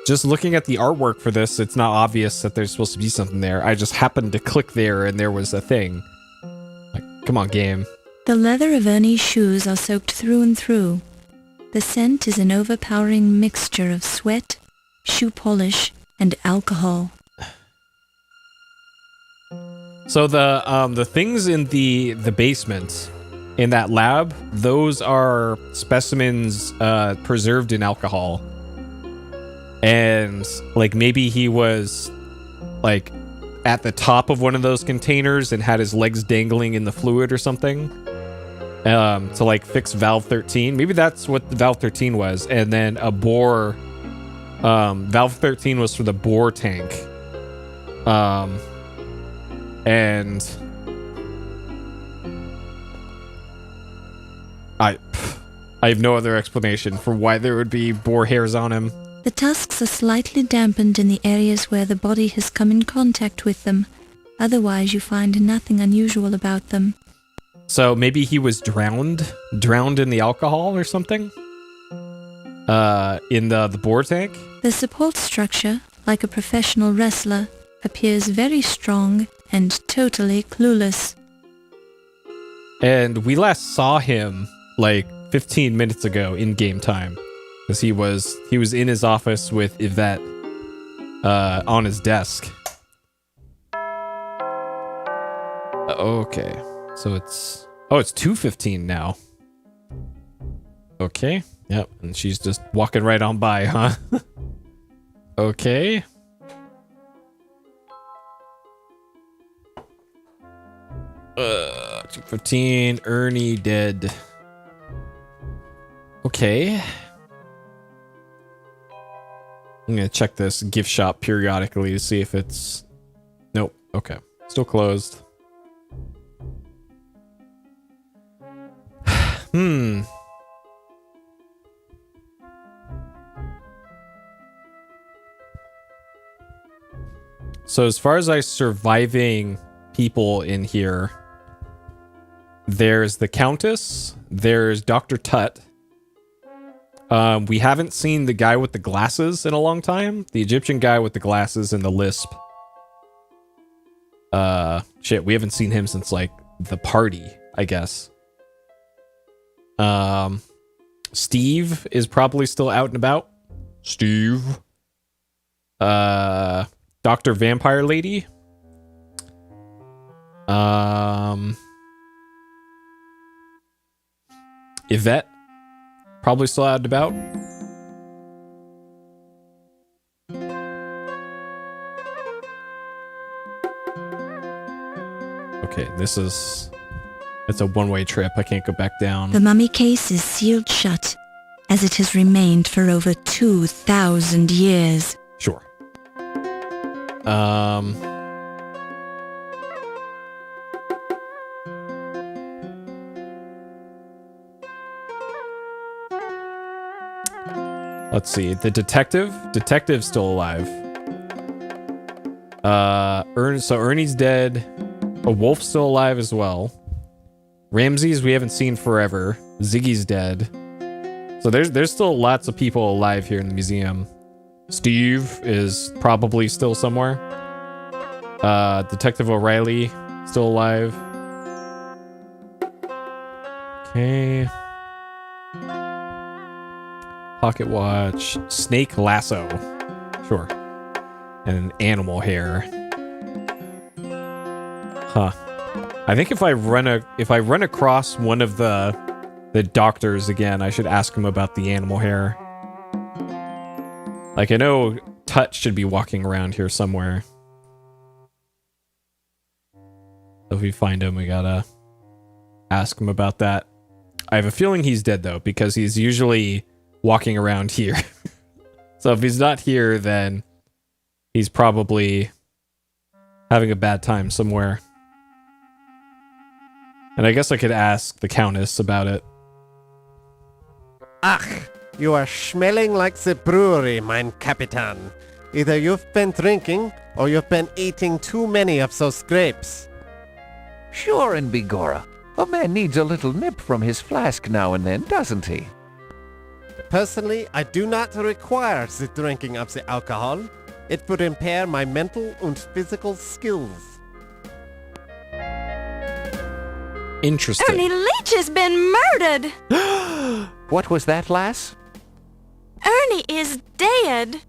just looking at the artwork for this, it's not obvious that there's supposed to be something there. I just happened to click there and there was a thing. Like, come on, game. The leather of Ernie's shoes are soaked through and through. The scent is an overpowering mixture of sweat, shoe polish, and alcohol. So the things in the basement, in that lab, those are specimens preserved in alcohol. And like maybe he was like at the top of one of those containers and had his legs dangling in the fluid or something. To like fix valve 13. Maybe that's what the valve 13 was. And then a bore, valve 13 was for the bore tank. And I have no other explanation for why there would be boar hairs on him. The tusks are slightly dampened in the areas where the body has come in contact with them. Otherwise, you find nothing unusual about them. So maybe he was drowned in the alcohol or something? In the boar tank? The support structure, like a professional wrestler, appears very strong and totally clueless. And we last saw him like 15 minutes ago in game time. Because he was in his office with Yvette on his desk. Okay. So it's 2:15 now. Okay. Yep. And she's just walking right on by, huh? Okay. Uh, 215. Ernie dead. Okay. I'm gonna check this gift shop periodically to see if it's... Nope. Okay. Still closed. So as far as surviving people in here, there's the Countess, there's Dr. Tut. We haven't seen the guy with the glasses in a long time. The Egyptian guy with the glasses and the lisp. Shit, we haven't seen him since, like, the party, I guess. Steve is probably still out and about. Steve. Dr. Vampire Lady. Yvette. Probably still out and about. Okay, it's a one-way trip. I can't go back down. The mummy case is sealed shut, as it has remained for over 2,000 years. Sure. Let's see. The detective's still alive. So Ernie's dead. A wolf's still alive as well. Ramses we haven't seen forever. Ziggy's dead. So there's still lots of people alive here in the museum. Steve is probably still somewhere. Detective O'Reilly still alive. Okay. Pocket watch. Snake lasso. Sure. And animal hair. Huh. I think if I run across one of the doctors again, I should ask him about the animal hair. Like, I know Tut should be walking around here somewhere. So if we find him, we gotta ask him about that. I have a feeling he's dead, though, because he's usually walking around here. So if he's not here, then he's probably having a bad time somewhere. And I guess I could ask the Countess about it. Ach, you are smelling like the brewery, mein Capitan. Either you've been drinking, or you've been eating too many of those grapes. Sure and begorra. A man needs a little nip from his flask now and then, doesn't he? Personally, I do not require the drinking of the alcohol. It would impair my mental and physical skills. Interesting. Ernie Leach has been murdered! What was that, lass? Ernie is dead!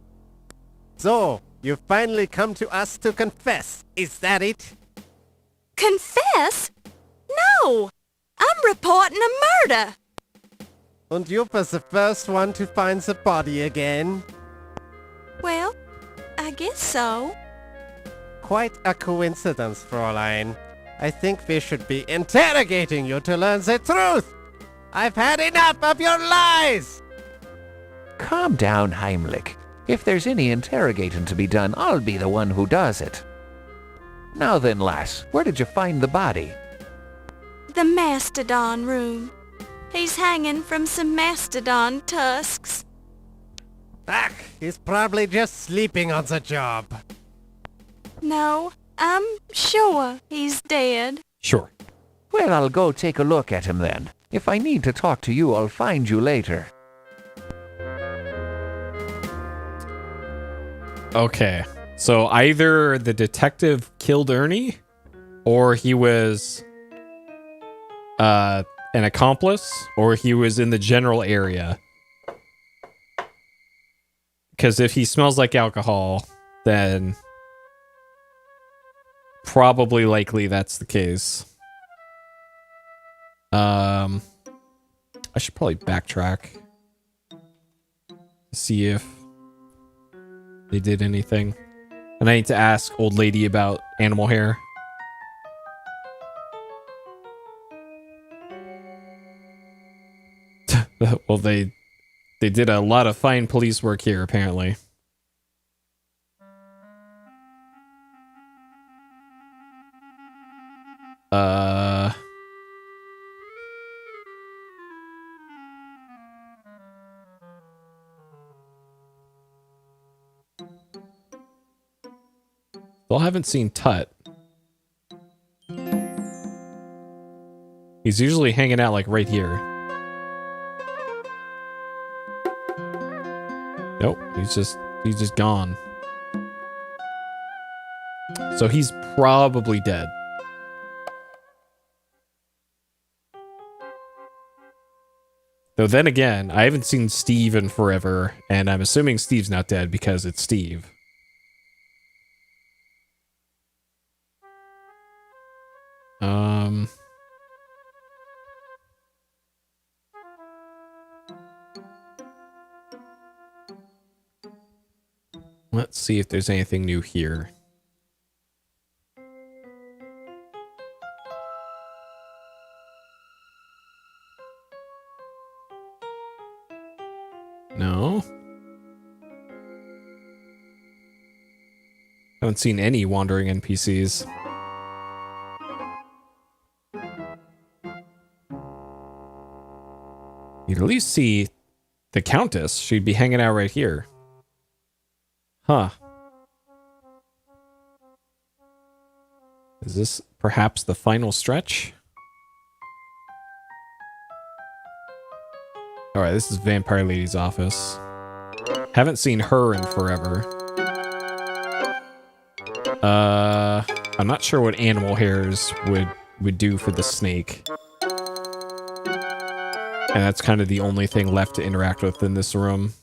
So, you finally come to us to confess, is that it? Confess? No! I'm reporting a murder! And you was the first one to find the body again? Well, I guess so. Quite a coincidence, Fräulein. I think we should be interrogating you to learn the truth! I've had enough of your lies! Calm down, Heimlich. If there's any interrogating to be done, I'll be the one who does it. Now then, lass, where did you find the body? The mastodon room. He's hanging from some mastodon tusks. Ach, he's probably just sleeping on the job. No, I'm sure he's dead. Sure. Well, I'll go take a look at him then. If I need to talk to you, I'll find you later. Okay. So either the detective killed Ernie, or he was an accomplice, or he was in the general area. Because if he smells like alcohol, then probably likely that's the case. I should probably backtrack. See if they did anything. And I need to ask old lady about animal hair. Well, they did a lot of fine police work here, apparently. Still haven't seen Tut. He's usually hanging out like right here. Nope, he's just gone. So he's probably dead. Though then again, I haven't seen Steve in forever, and I'm assuming Steve's not dead because it's Steve. Let's see if there's anything new here. No. Haven't seen any wandering NPCs. You'd at least see the Countess. She'd be hanging out right here. Huh. Is this perhaps the final stretch? Alright, this is Vampire Lady's office. Haven't seen her in forever. I'm not sure what animal hairs would do for the snake. And that's kind of the only thing left to interact with in this room.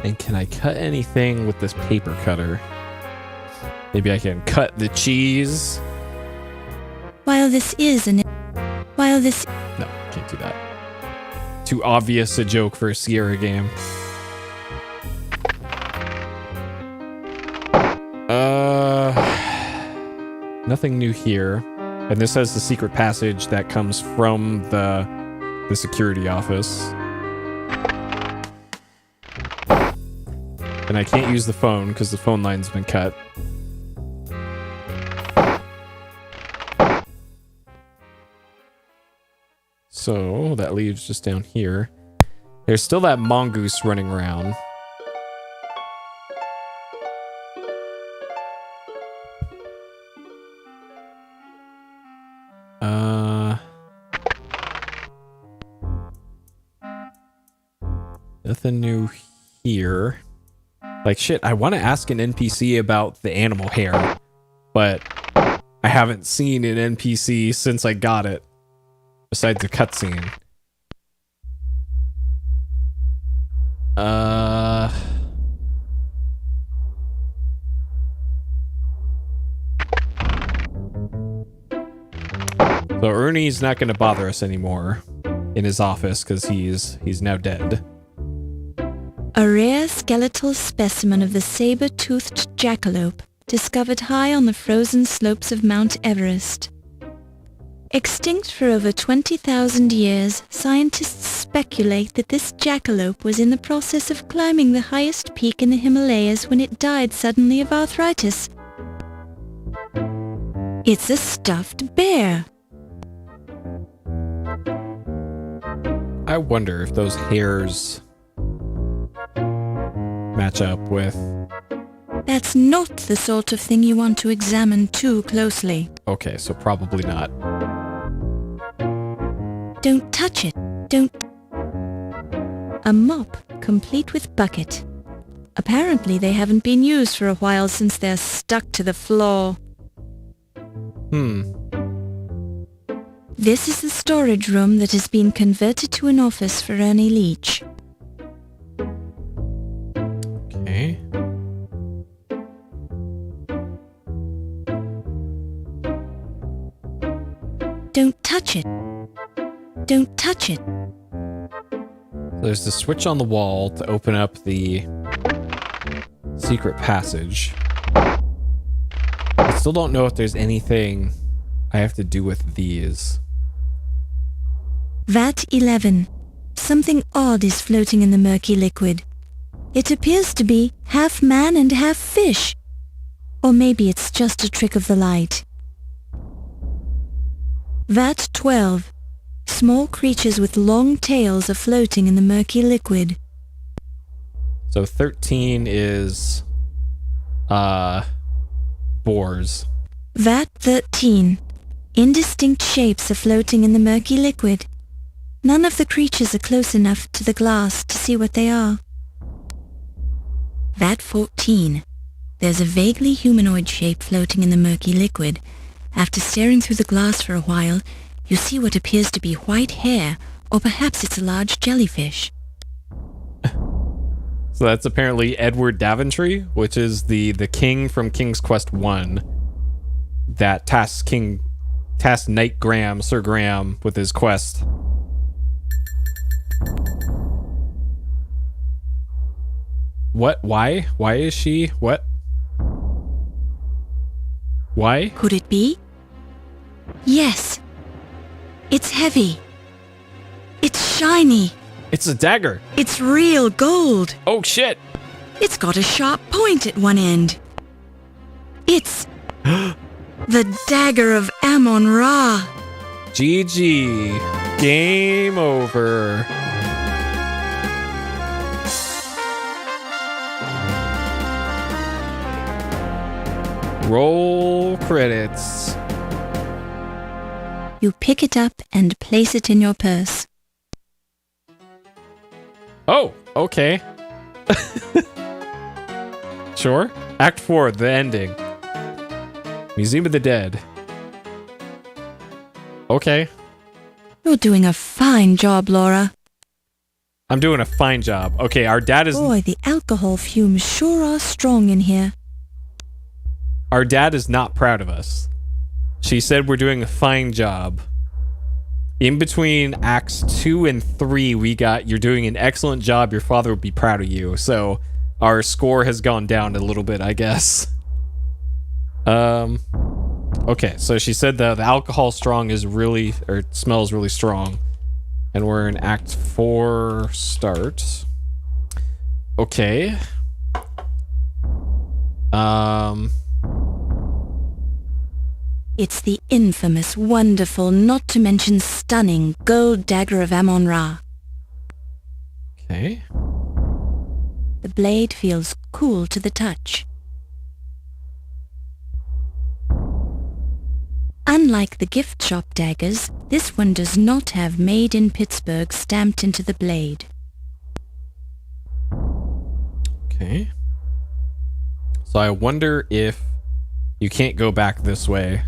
And can I cut anything with this paper cutter? Maybe I can cut the cheese. While this is No, can't do that. Too obvious a joke for a Sierra game. Nothing new here. And this has the secret passage that comes from the security office. And I can't use the phone because the phone line's been cut. So that leaves just down here. There's still that mongoose running around. Nothing new here. Like, shit, I want to ask an NPC about the animal hair, but I haven't seen an NPC since I got it, besides a cutscene. So Ernie's not going to bother us anymore in his office because he's now dead. A rare skeletal specimen of the saber-toothed jackalope discovered high on the frozen slopes of Mount Everest. Extinct for over 20,000 years, scientists speculate that this jackalope was in the process of climbing the highest peak in the Himalayas when it died suddenly of arthritis. It's a stuffed bear. I wonder if those hairs match up with... That's not the sort of thing you want to examine too closely. Okay, so probably not. Don't touch it. Don't... A mop, complete with bucket. Apparently they haven't been used for a while since they're stuck to the floor. This is the storage room that has been converted to an office for Ernie Leach. Don't touch it. Don't touch it. There's the switch on the wall to open up the secret passage. I still don't know if there's anything I have to do with these. VAT 11. Something odd is floating in the murky liquid. It appears to be half man and half fish. Or maybe it's just a trick of the light. VAT 12. Small creatures with long tails are floating in the murky liquid. So 13 is boars. VAT 13. Indistinct shapes are floating in the murky liquid. None of the creatures are close enough to the glass to see what they are. VAT 14. There's a vaguely humanoid shape floating in the murky liquid. After staring through the glass for a while, you see what appears to be white hair, or perhaps it's a large jellyfish. So that's apparently Edward Daventry, which is the king from King's Quest 1 that tasked Knight Graham, Sir Graham, with his quest. What? Why? Why is she? What? Why? Could it be? Yes. It's heavy. It's shiny. It's a dagger. It's real gold. Oh shit. It's got a sharp point at one end. It's the Dagger of Amon Ra. GG. Game over. Roll credits. You pick it up and place it in your purse. Oh, okay. Sure. Act 4, the ending. Museum of the Dead. Okay. You're doing a fine job, Laura. I'm doing a fine job. Okay, our dad is... Boy, the alcohol fumes sure are strong in here. Our dad is not proud of us. She said we're doing a fine job. In between acts 2 and 3, we got, you're doing an excellent job, your father would be proud of you. So our score has gone down a little bit, I guess. Okay, so she said the alcohol strong is really, or smells really strong. And we're in act 4 start. Okay. It's the infamous, wonderful, not to mention stunning gold dagger of Amon Ra. Okay. The blade feels cool to the touch. Unlike the gift shop daggers, this one does not have Made in Pittsburgh stamped into the blade. Okay. So I wonder if you can't go back this way.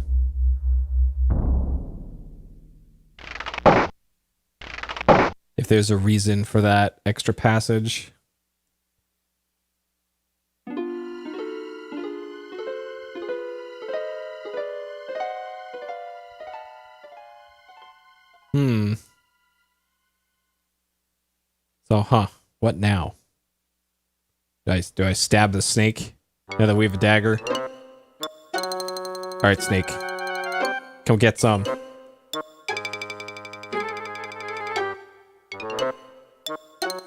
If there's a reason for that extra passage. So, what now? Do I stab the snake now that we have a dagger? Alright, snake. Come get some.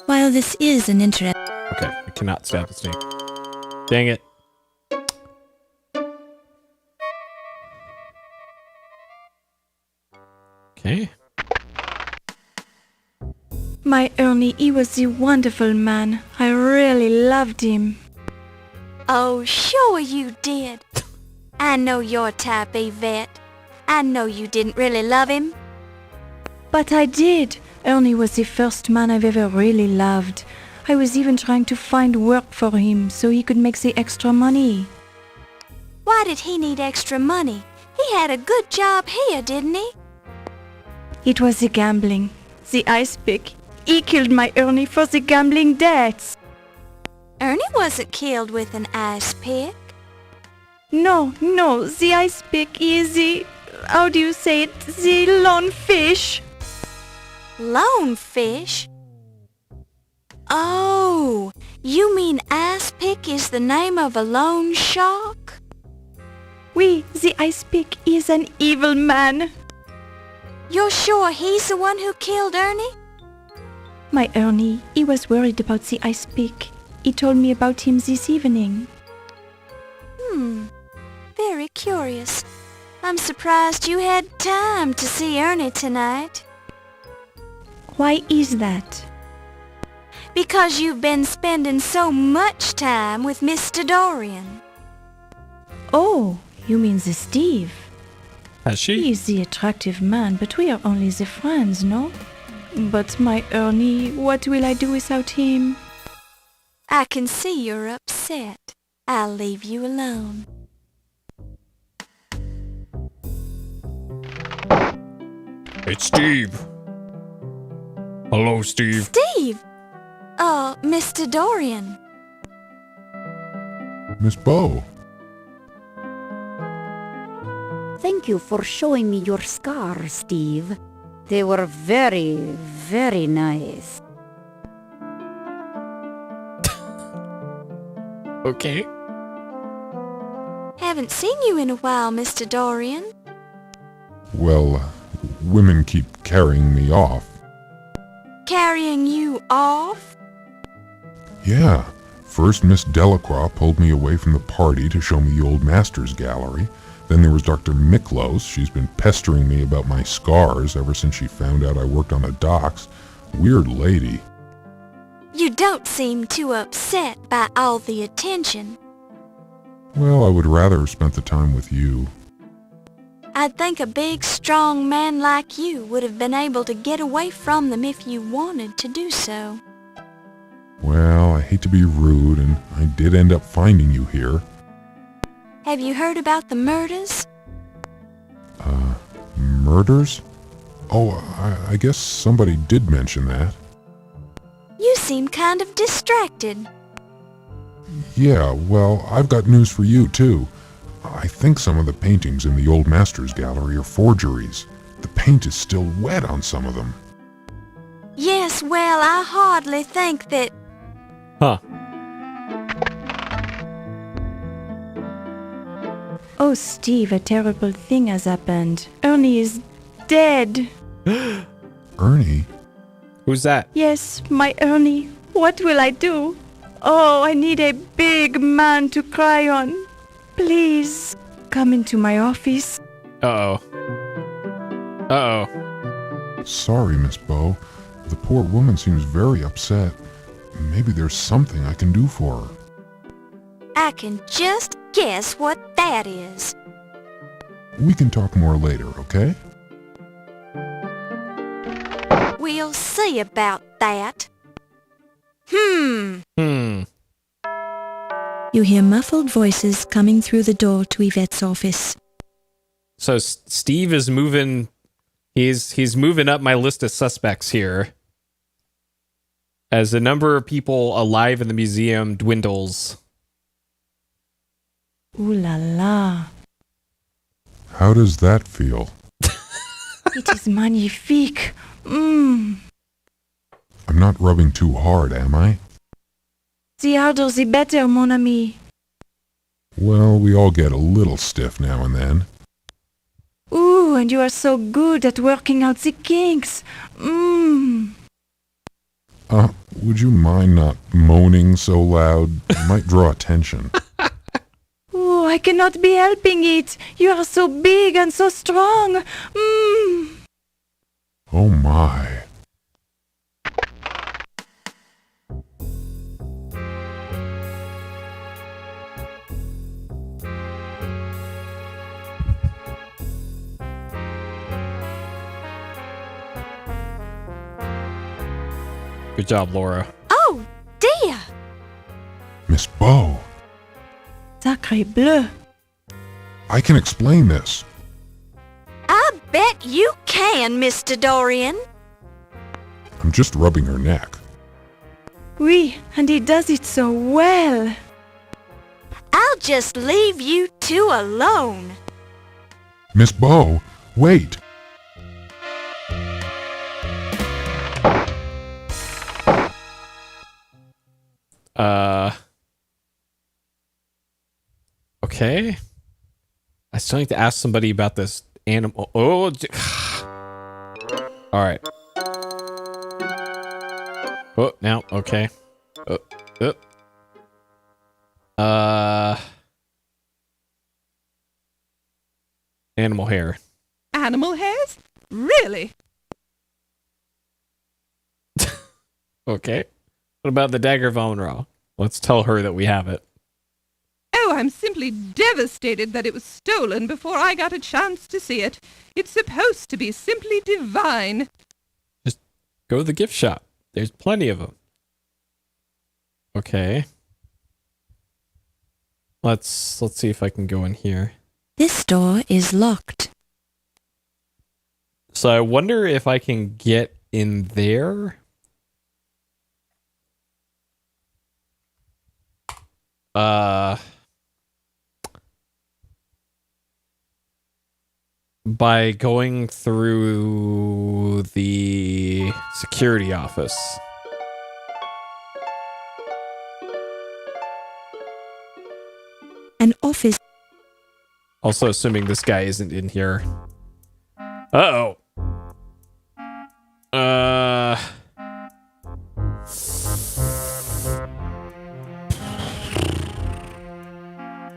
While this is an interest... Okay, I cannot stab the snake. Dang it. Okay. My Ernie, he was a wonderful man. I really loved him. Oh, sure you did. I know your type, Yvette. I know you didn't really love him. But I did. Ernie was the first man I've ever really loved. I was even trying to find work for him so he could make the extra money. Why did he need extra money? He had a good job here, didn't he? It was the gambling. The ice pick. He killed my Ernie for the gambling debts. Ernie wasn't killed with an ice pick. No, the ice pick is the... how do you say it? The lone fish. Lone fish? Oh, you mean Icepick is the name of a lone shark? Oui, the ice pick is an evil man. You're sure he's the one who killed Ernie? My Ernie, he was worried about the ice pick. He told me about him this evening. Very curious. I'm surprised you had time to see Ernie tonight. Why is that? Because you've been spending so much time with Mr. Dorian. Oh, you mean the Steve? Has she? He is the attractive man, but we are only the friends, no? But my Ernie, what will I do without him? I can see you're upset. I'll leave you alone. It's Steve. Hello, Steve. Steve! Mr. Dorian. Miss Bo. Thank you for showing me your scars, Steve. They were very, very nice. Okay. Haven't seen you in a while, Mr. Dorian. Well, women keep carrying me off. Carrying you off? Yeah. First, Miss Delacroix pulled me away from the party to show me the old master's gallery. Then there was Dr. Miklos. She's been pestering me about my scars ever since she found out I worked on the docks. Weird lady. You don't seem too upset by all the attention. Well, I would rather have spent the time with you. I'd think a big, strong man like you would have been able to get away from them if you wanted to do so. Well, I hate to be rude, and I did end up finding you here. Have you heard about the murders? Murders? Oh, I guess somebody did mention that. You seem kind of distracted. Yeah, well, I've got news for you, too. I think some of the paintings in the old master's gallery are forgeries. The paint is still wet on some of them. Yes, well, I hardly think that... Huh. Oh, Steve, a terrible thing has happened. Ernie is dead. Ernie? Who's that? Yes, my Ernie. What will I do? Oh, I need a big man to cry on. Please, come into my office. Uh-oh. Uh-oh. Sorry, Miss Bo. The poor woman seems very upset. Maybe there's something I can do for her. I can just guess what that is. We can talk more later, okay? We'll see about that. Hmm. You hear muffled voices coming through the door to Yvette's office. So Steve is moving... He's moving up my list of suspects here. As the number of people alive in the museum dwindles. Ooh la la. How does that feel? It is magnifique. Mmm. I'm not rubbing too hard, am I? The harder the better, mon ami. Well, we all get a little stiff now and then. Ooh, and you are so good at working out the kinks. Mmm. Would you mind not moaning so loud? It might draw attention. Ooh, I cannot be helping it. You are so big and so strong. Mmm. Oh my. Good job, Laura. Oh, dear! Miss Bo, Sacré bleu. I can explain this. I bet you can, Mr. Dorian. I'm just rubbing her neck. Oui, and he does it so well. I'll just leave you two alone. Miss Bow, wait! Okay. I still need to ask somebody about this animal. Oh, all right. Oh, now, okay. Animal hair. Animal hairs? Really? Okay. What about the dagger of Amon? Let's tell her that we have it. Oh, I'm simply devastated that it was stolen before I got a chance to see it. It's supposed to be simply divine. Just go to the gift shop. There's plenty of them. Okay. Let's see if I can go in here. This door is locked. So I wonder if I can get in there. By going through the security office. An office. Also assuming this guy isn't in here. Uh-oh.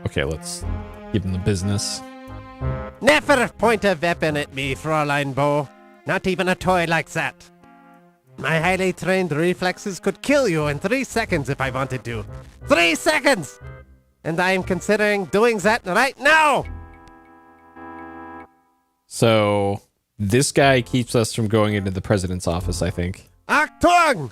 Okay, let's give him the business. Never point a weapon at me, Fräulein Bow. Not even a toy like that. My highly trained reflexes could kill you in 3 seconds if I wanted to. 3 seconds! And I am considering doing that right now! So, this guy keeps us from going into the president's office, I think. Achtung!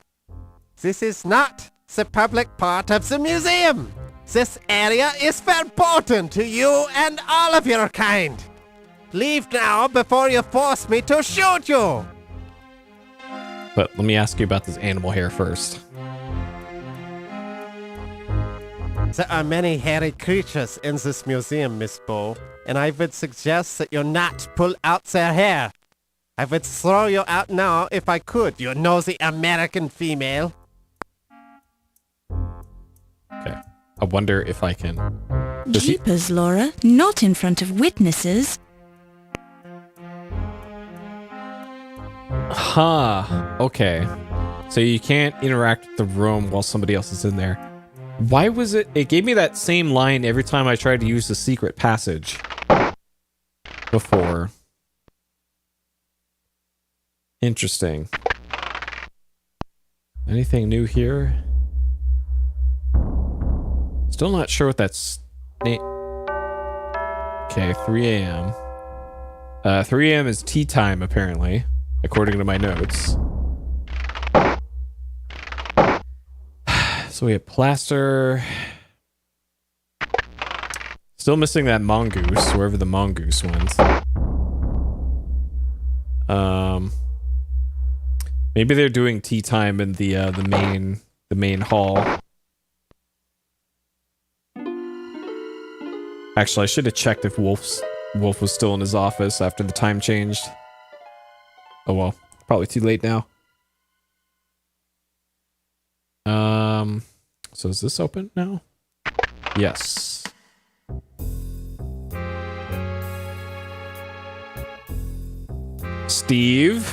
This is not the public part of the museum. This area is verboten to you and all of your kind. Leave now before you force me to shoot you! But let me ask you about this animal hair first. There are many hairy creatures in this museum, Miss Bow, and I would suggest that you not pull out their hair. I would throw you out now if I could, you nosy American female. Okay. I wonder if I can... Does he- Jeepers, Laura. Not in front of witnesses. Huh. Okay. So you can't interact with the room while somebody else is in there. Why was it... It gave me that same line every time I tried to use the secret passage. Before. Interesting. Anything new here? Still not sure what that's... Okay, 3 a.m. 3 a.m. is tea time, apparently. According to my notes. So we have plaster. Still missing that mongoose, wherever the mongoose went. Maybe they're doing tea time in the main hall. Actually, I should have checked if Wolf was still in his office after the time changed. Oh well, probably too late now. So is this open now? Yes. Steve?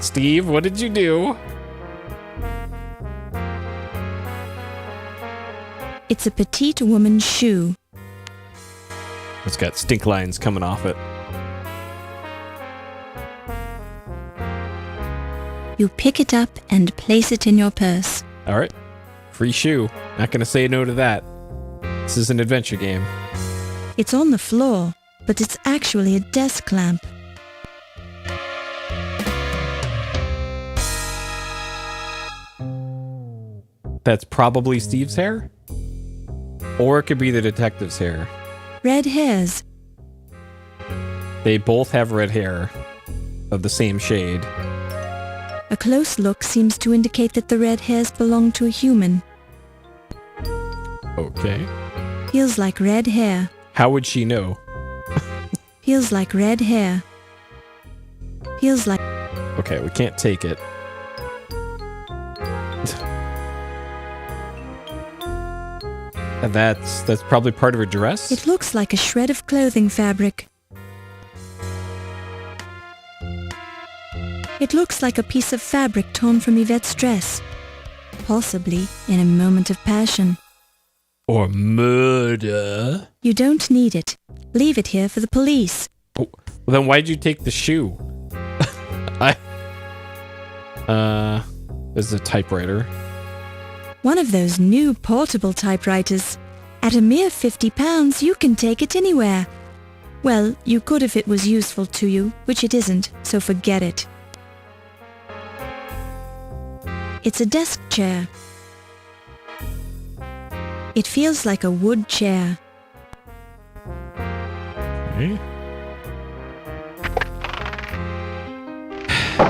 Steve, what did you do? It's a petite woman's shoe. It's got stink lines coming off it. You pick it up and place it in your purse. All right. Free shoe. Not going to say no to that. This is an adventure game. It's on the floor, but it's actually a desk lamp. That's probably Steve's hair? Or it could be the detective's hair. Red hairs. They both have red hair of the same shade. A close look seems to indicate that the red hairs belong to a human. Okay. Feels like red hair. How would she know? Feels like red hair. Feels like... Okay, we can't take it. And that's probably part of her dress? It looks like a shred of clothing fabric. It looks like a piece of fabric torn from Yvette's dress. Possibly in a moment of passion. Or murder. You don't need it. Leave it here for the police. Oh, well then why'd you take the shoe? There's a typewriter. One of those new portable typewriters. At a mere £50, you can take it anywhere. Well, you could if it was useful to you, which it isn't, so forget it. It's a desk chair. It feels like a wood chair. Okay.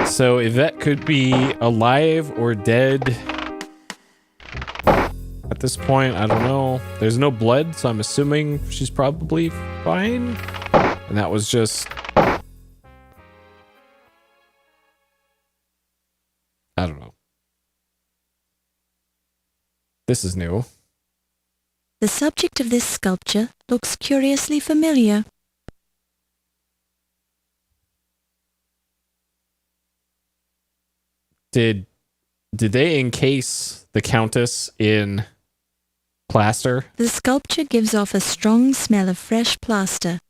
So Yvette could be alive or dead. At this point, I don't know. There's no blood, so I'm assuming she's probably fine. And that was just... I don't know. This is new. The subject of this sculpture looks curiously familiar. Did they encase the Countess in plaster? The sculpture gives off a strong smell of fresh plaster.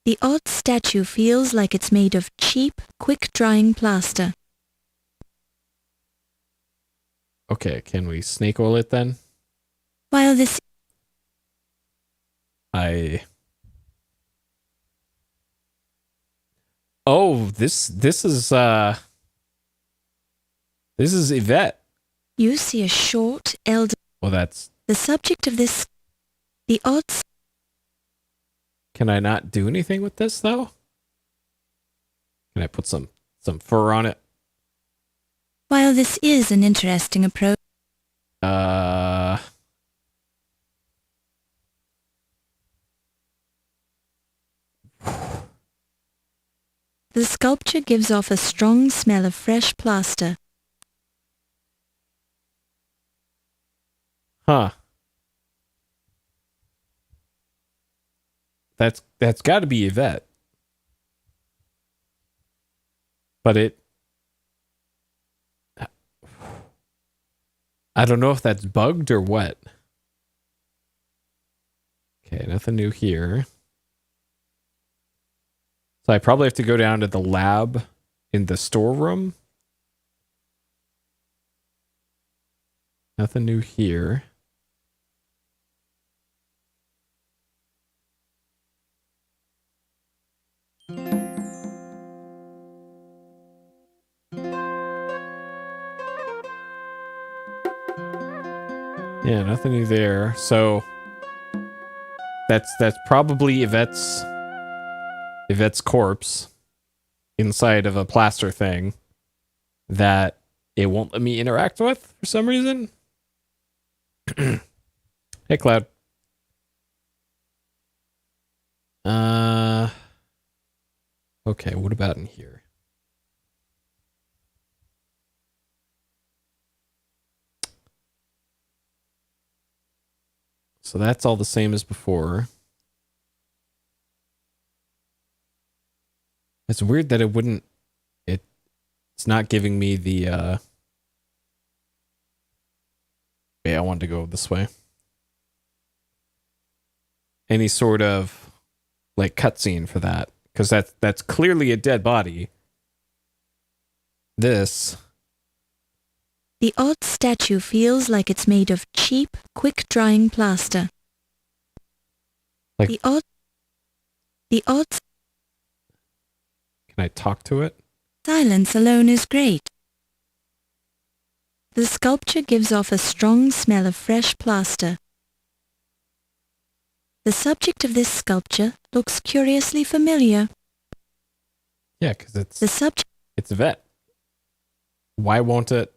The odd statue feels like it's made of cheap, quick-drying plaster. Okay, can we snake oil it then? While this... Oh, this is Yvette. You see a short, elder... Well, that's... The subject of this... The odd... Can I not do anything with this, though? Can I put some fur on it? While this is an interesting approach... The sculpture gives off a strong smell of fresh plaster. Huh. That's got to be Yvette. But I don't know if that's bugged or what. Okay, nothing new here. So I probably have to go down to the lab in the storeroom. Nothing new here. Yeah, nothing new there. So that's probably Yvette's corpse inside of a plaster thing that it won't let me interact with for some reason. Hey, Cloud. Okay, what about in here? So that's all the same as before. It's weird that it wouldn't... It's not giving me the... Yeah, I wanted to go this way. Any sort of, like, cutscene for that. Because that's clearly a dead body. This... The odd statue feels like it's made of cheap, quick-drying plaster. Like... The odd... Can I talk to it? Silence alone is great. The sculpture gives off a strong smell of fresh plaster. The subject of this sculpture looks curiously familiar. Yeah, because it's... The subject... It's Yvette. Why won't it...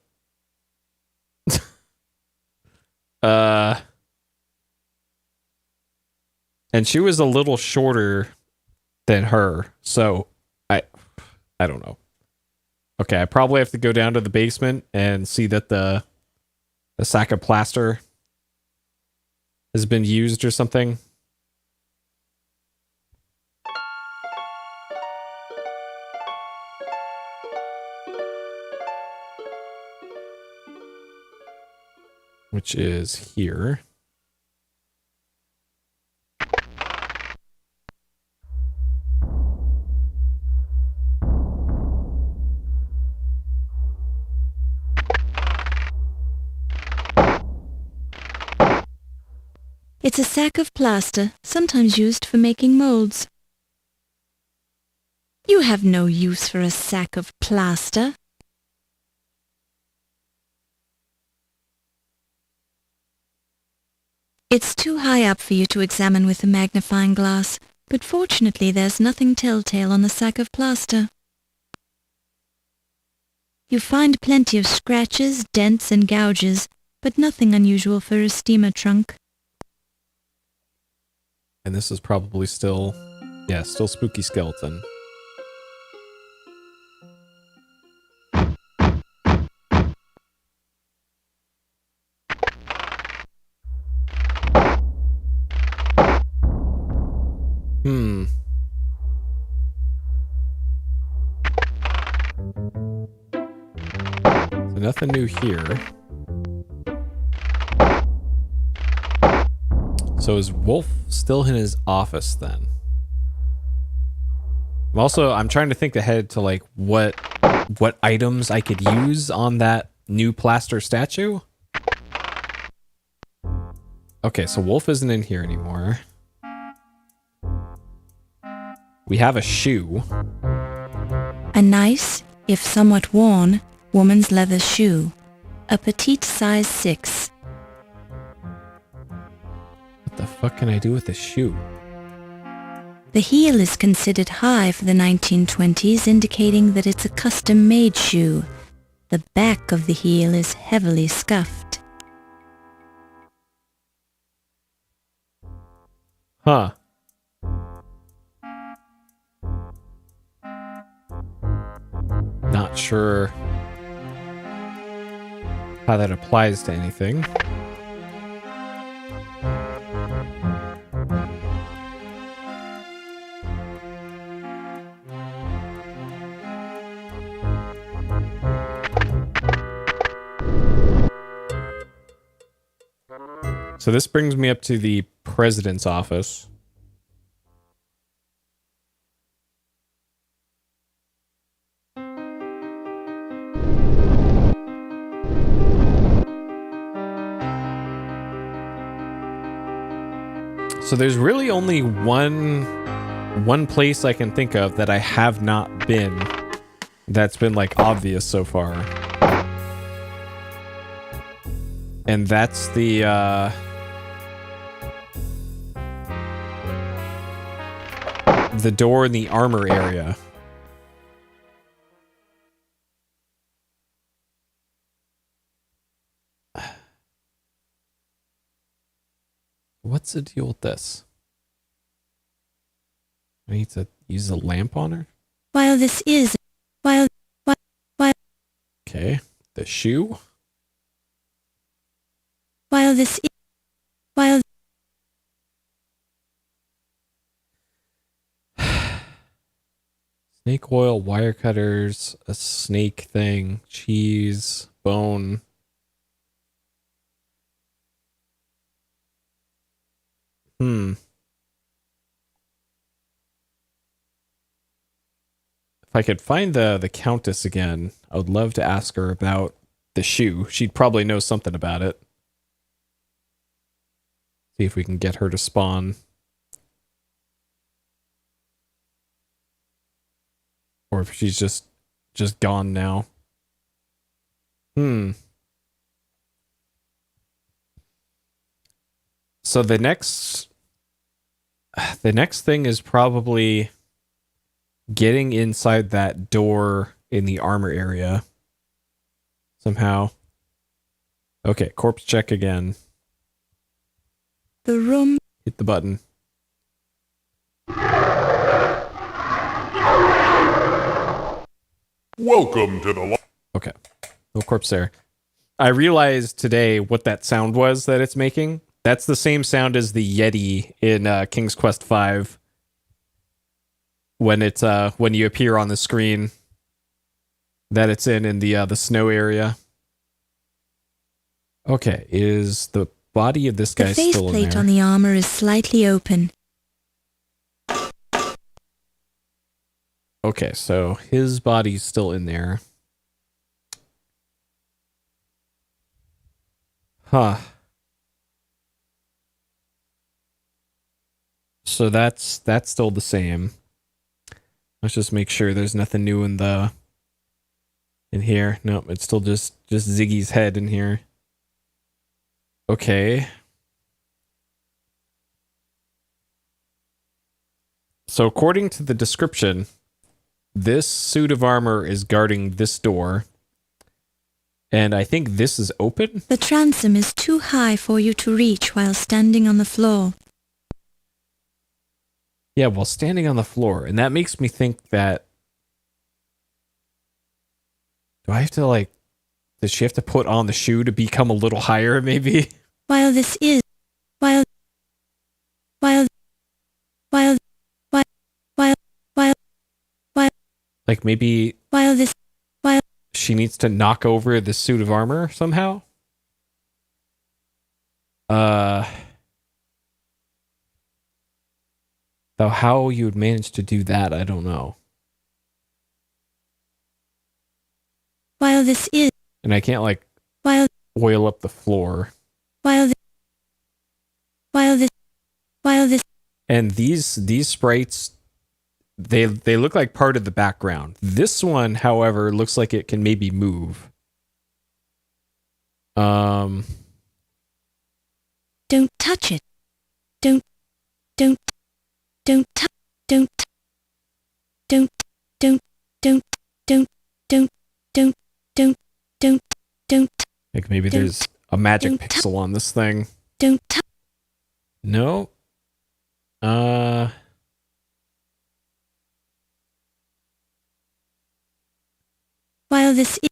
And she was a little shorter than her, so I don't know. Okay, I probably have to go down to the basement and see that the sack of plaster has been used or something. Which is here. It's a sack of plaster, sometimes used for making molds. You have no use for a sack of plaster. It's too high up for you to examine with a magnifying glass, but fortunately there's nothing telltale on the sack of plaster. You find plenty of scratches, dents, and gouges, but nothing unusual for a steamer trunk. And this is probably still spooky skeleton. So nothing new here. So is Wolf still in his office then? I'm trying to think ahead to like what items I could use on that new plaster statue. Okay, so Wolf isn't in here anymore. We have a shoe. A nice, if somewhat worn, woman's leather shoe. A petite size 6. What the fuck can I do with this shoe? The heel is considered high for the 1920s, indicating that it's a custom-made shoe. The back of the heel is heavily scuffed. Huh. Not sure how that applies to anything. So this brings me up to the president's office. So there's really only one place I can think of that I have not been that's been like obvious so far. And that's the door in the armor area. What's the deal with this? I need to use a lamp on her? While this is... Okay. The shoe? While this is... While... Snake oil, wire cutters, a snake thing, cheese, bone. If I could find the Countess again, I would love to ask her about the shoe. She'd probably know something about it. See if we can get her to spawn. Or if she's just gone now. So the next thing is probably getting inside that door in the armor area. Somehow. Okay, corpse check again. The room... Hit the button. Welcome to the... Okay. No corpse there. I realized today what that sound was that it's making. That's the same sound as the Yeti in King's Quest V. When it's when you appear on the screen that it's in the snow area. Okay, is the body of this guy still in there? The faceplate on the armor is slightly open. Okay, so his body's still in there. Huh. So that's still the same. Let's just make sure there's nothing new in here. Nope, it's still just Ziggy's head in here. Okay. So according to the description, this suit of armor is guarding this door. And I think this is open? The transom is too high for you to reach while standing on the floor. Yeah, while standing on the floor. And that makes me think that... Do I have to, like... Does she have to put on the shoe to become a little higher, maybe? While this is... Like, maybe... She needs to knock over the suit of armor somehow? Though how you would manage to do that, I don't know. While this is... And I can't, like, oil up the floor. And these sprites, they look like part of the background. This one, however, looks like it can maybe move. Don't touch it. Don't Like maybe there's a magic pixel on this thing. No. While this is...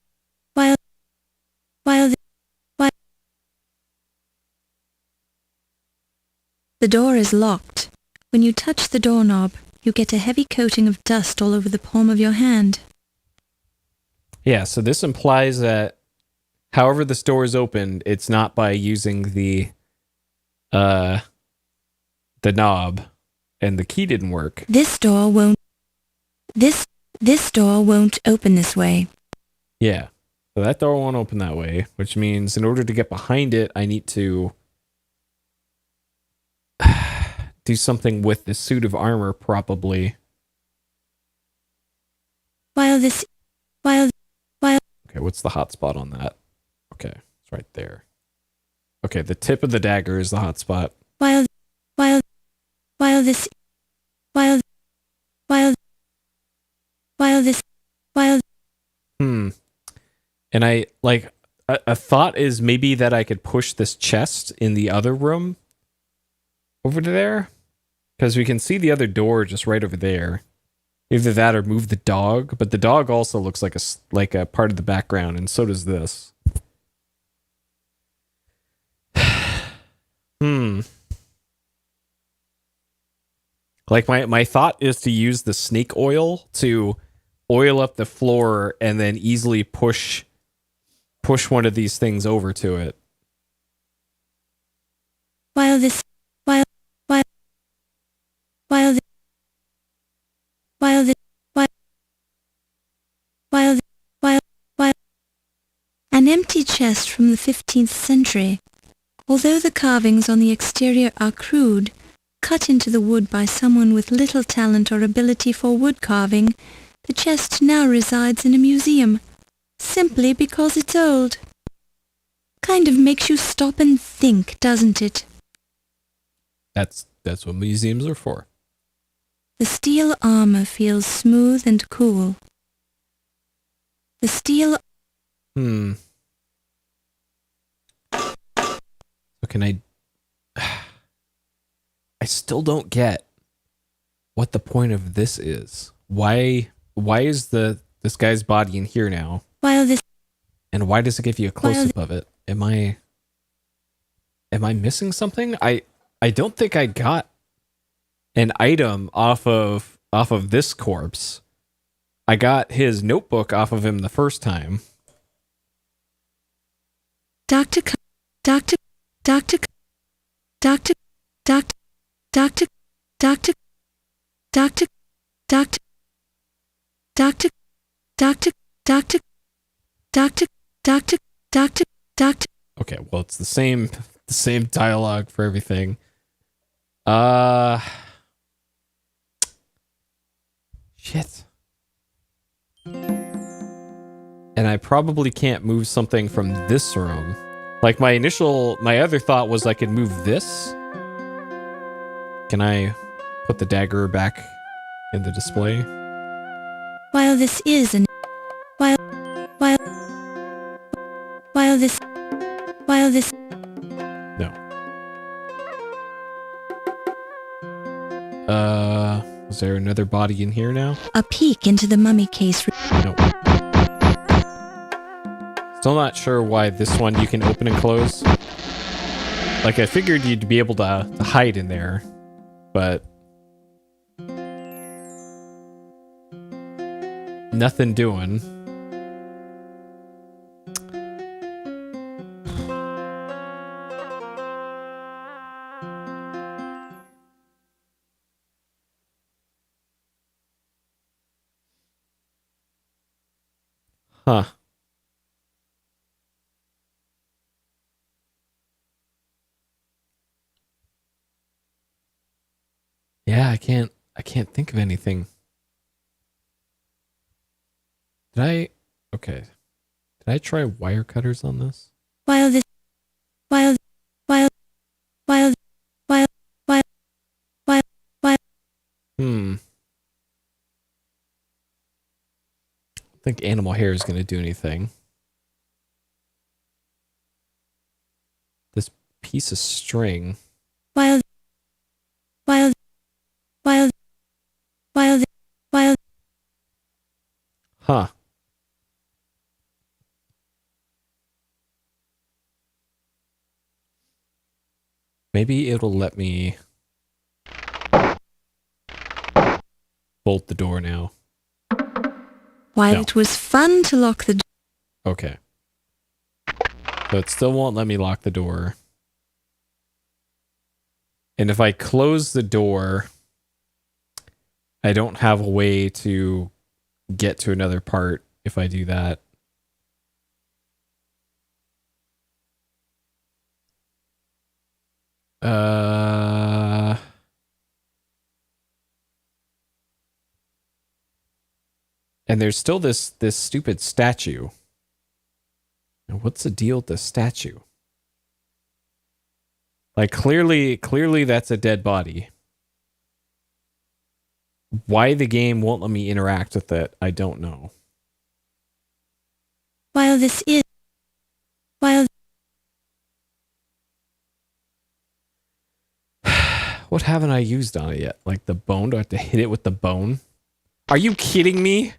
The door is locked. When you touch the doorknob, you get a heavy coating of dust all over the palm of your hand. Yeah, so this implies that however this door is opened, it's not by using the knob, and the key didn't work. This door won't open this way. Yeah. So that door won't open that way, which means in order to get behind it, I need to do something with the suit of armor, probably. Okay, what's the hotspot on that? Okay, it's right there. Okay, the tip of the dagger is the hotspot. And I, like, a thought is maybe that I could push this chest in the other room over to there. Because we can see the other door just right over there. Either that or move the dog. But the dog also looks like a part of the background, and so does this. Like, my thought is to use the snake oil to oil up the floor and then easily push one of these things over to it. An empty chest from the 15th century. Although the carvings on the exterior are crude, cut into the wood by someone with little talent or ability for wood carving, the chest now resides in a museum, simply because it's old. Kind of makes you stop and think, doesn't it? That's what museums are for. The steel armor feels smooth and cool. The steel... So can I still don't get what the point of this is. Why is the this guy's body in here now. While this And why does it give you a close-up of it? Am I missing something? I don't think I got an item off of this corpse. I got his notebook off of him the first time. Doctor, Doctor, Doctor, Doctor, Doctor, Doctor, Doctor, Doctor, Doctor, Doctor, Doctor, Doctor, Doctor, Doctor, Doctor, Doctor. Okay, well, it's the same dialogue for everything. Shit. And I probably can't move something from this room. Like my other thought was I could move this. Can I put the dagger back in the display? While this is an while this No. Was there another body in here now? a peek into the mummy case. No. Still not sure why this one you can open and close. Like, I figured you'd be able to hide in there, but nothing doing. Huh. Yeah, I can't think of anything. Okay. Did I try wire cutters on this? While this I think animal hair is going to do anything. This piece of string. while Huh. Maybe it'll let me bolt the door now. while No. it was fun to lock the door. Okay. So it still won't let me lock the door. And if I close the door, I don't have a way to get to another part if I do that. And there's still this stupid statue. Now, what's the deal with the statue? Like, clearly that's a dead body. Why the game won't let me interact with it, I don't know. While this is What haven't I used on it yet? Like the bone? Do I have to hit it with the bone? Are you kidding me?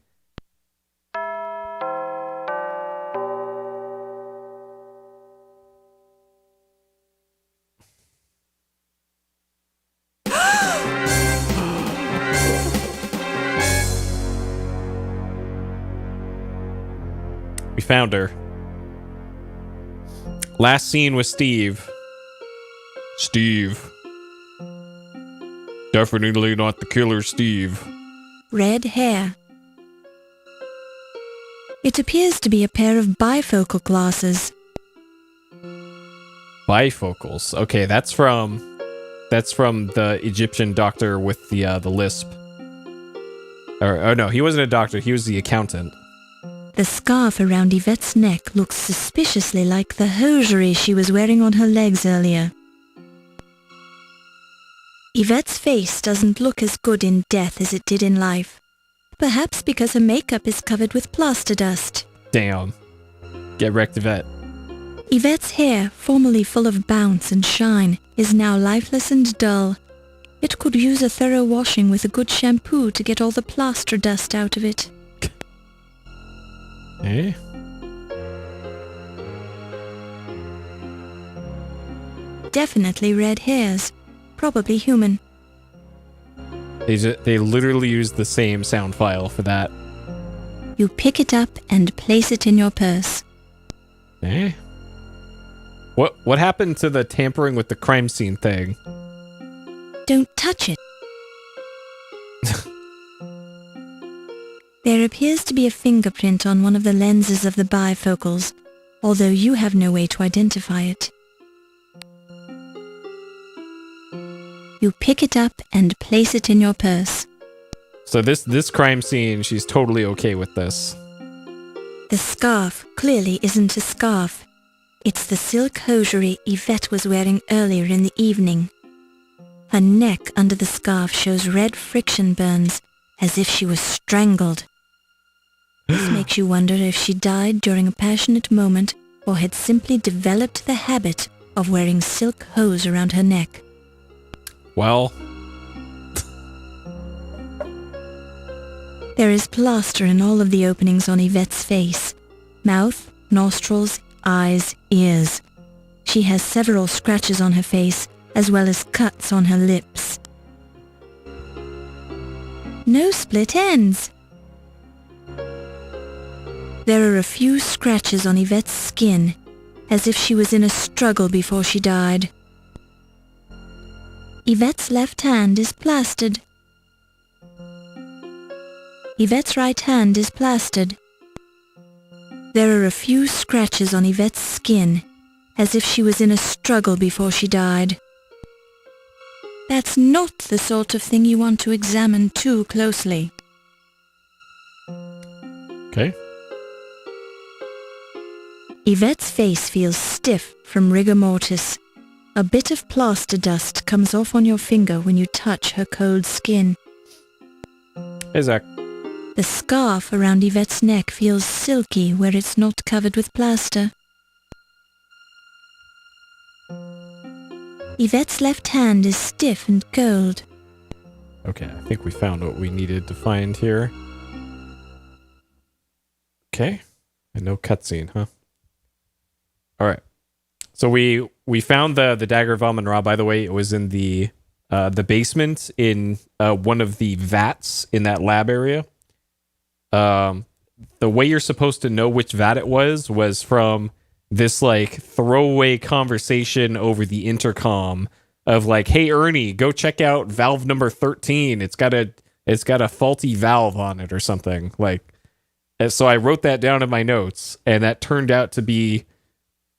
We found her. Last scene with Steve. Steve. Definitely not the killer, Steve. red hair. It appears to be a pair of bifocal glasses. Bifocals. Okay, that's from the Egyptian doctor with the lisp. Oh no, he wasn't a doctor. He was the accountant. The scarf around Yvette's neck looks suspiciously like the hosiery she was wearing on her legs earlier. Yvette's face doesn't look as good in death as it did in life. Perhaps because her makeup is covered with plaster dust. Damn. Get wrecked, Yvette. Yvette's hair, formerly full of bounce and shine, is now lifeless and dull. It could use a thorough washing with a good shampoo to get all the plaster dust out of it. Eh? Definitely red hairs. Probably human. They literally use the same sound file for that. You pick it up and place it in your purse. Eh? What happened to the tampering with the crime scene thing? Don't touch it. There appears to be a fingerprint on one of the lenses of the bifocals, although you have no way to identify it. You pick it up and place it in your purse. So this crime scene, she's totally okay with this. The scarf clearly isn't a scarf. It's the silk hosiery Yvette was wearing earlier in the evening. Her neck under the scarf shows red friction burns, as if she was strangled. This makes you wonder if she died during a passionate moment or had simply developed the habit of wearing silk hose around her neck. Well, there is plaster in all of the openings on Yvette's face. Mouth, nostrils, eyes, ears. She has several scratches on her face, as well as cuts on her lips. No split ends. There are a few scratches on Yvette's skin, as if she was in a struggle before she died. Yvette's left hand is plastered. Yvette's right hand is plastered. There are a few scratches on Yvette's skin, as if she was in a struggle before she died. That's not the sort of thing you want to examine too closely. okay. Yvette's face feels stiff from rigor mortis. A bit of plaster dust comes off on your finger when you touch her cold skin. Hey, Zach. The scarf around Yvette's neck feels silky where it's not covered with plaster. Yvette's left hand is stiff and cold. Okay, I think we found what we needed to find here. Okay. And no cutscene, huh? All right. So we found the dagger of Amon-Ra. By the way, it was in the basement in one of the vats in that lab area. The way you're supposed to know which vat it was from this like throwaway conversation over the intercom of like, "Hey Ernie, go check out valve number 13. It's got a faulty valve on it or something." Like, so I wrote that down in my notes, and that turned out to be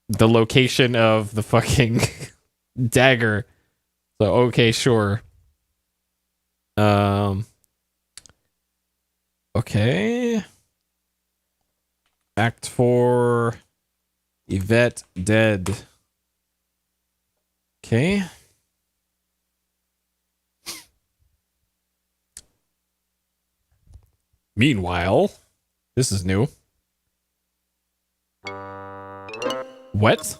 the location of the fucking dagger. So okay, sure. Okay. Act 4. Yvette dead. Okay. Meanwhile, this is new. What?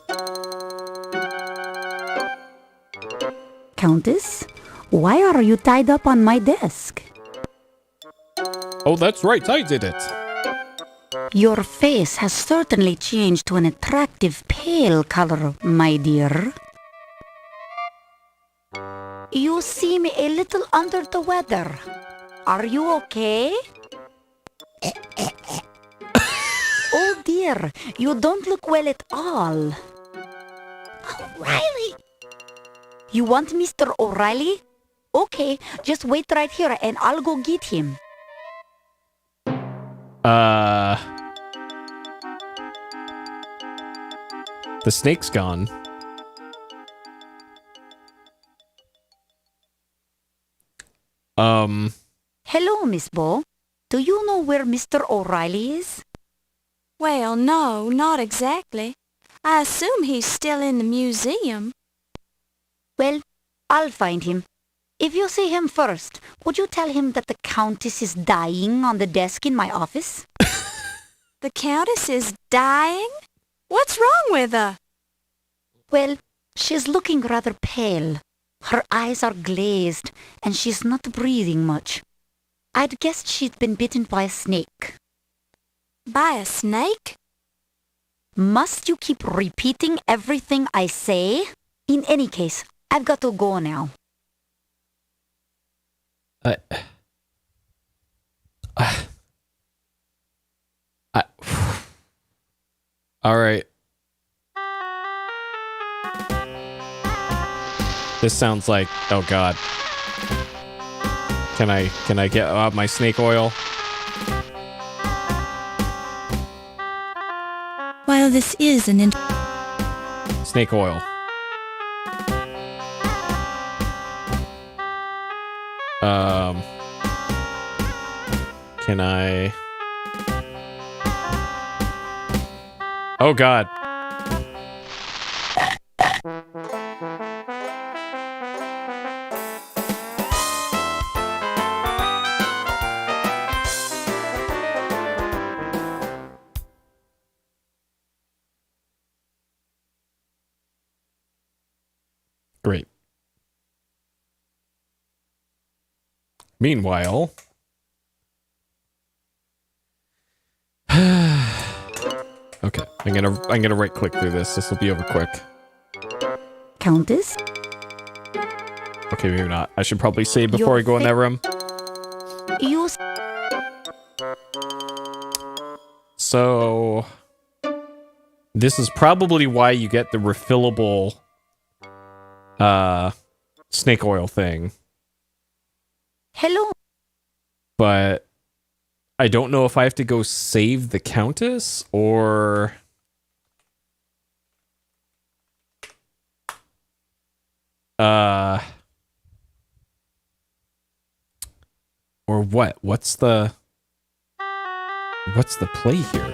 Countess, why are you tied up on my desk? Oh, that's right, I did it. Your face has certainly changed to an attractive pale color, my dear. You seem a little under the weather. Are you okay? Oh dear, you don't look well at all. O'Reilly! You want Mr. O'Reilly? Okay, just wait right here and I'll go get him. The snake's gone. Hello, Miss Bo. Do you know where Mr. O'Reilly is? Well, no, not exactly. I assume he's still in the museum. Well, I'll find him. If you see him first, would you tell him that the Countess is dying on the desk in my office? The Countess is dying? What's wrong with her? Well, she's looking rather pale. Her eyes are glazed, and she's not breathing much. I'd guessed she'd been bitten by a snake. By a snake? Must you keep repeating everything I say? In any case, I've got to go now. All right. This sounds like, oh god. Can I get out my snake oil? While this is an Snake oil. Can I? Oh god. Great. Meanwhile, okay, I'm gonna right click through this. This will be over quick. Countess? Okay, maybe not. I should probably save before I go in that room. You... So, this is probably why you get the refillable snake oil thing. Hello? But I don't know if I have to go save the Countess or... or what? What's the play here?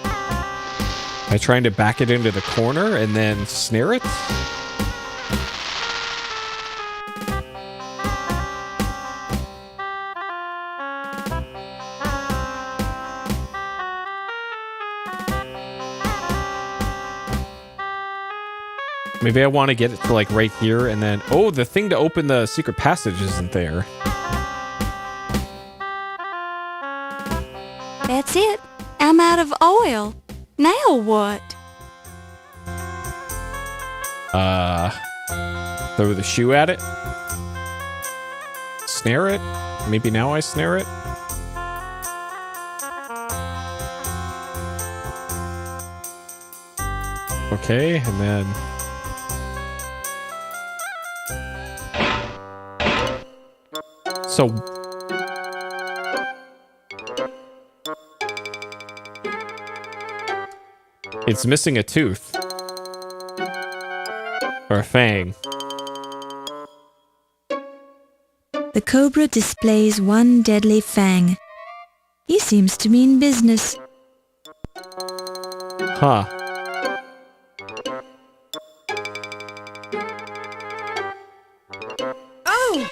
Am I trying to back it into the corner and then snare it? Maybe I want to get it to like right here and then... Oh, the thing to open the secret passage isn't there. That's it. I'm out of oil. Now what? Throw the shoe at it. Snare it. Maybe now I snare it. Okay, and then... So... It's missing a tooth. Or a fang. The cobra displays one deadly fang. He seems to mean business. Huh. Oh!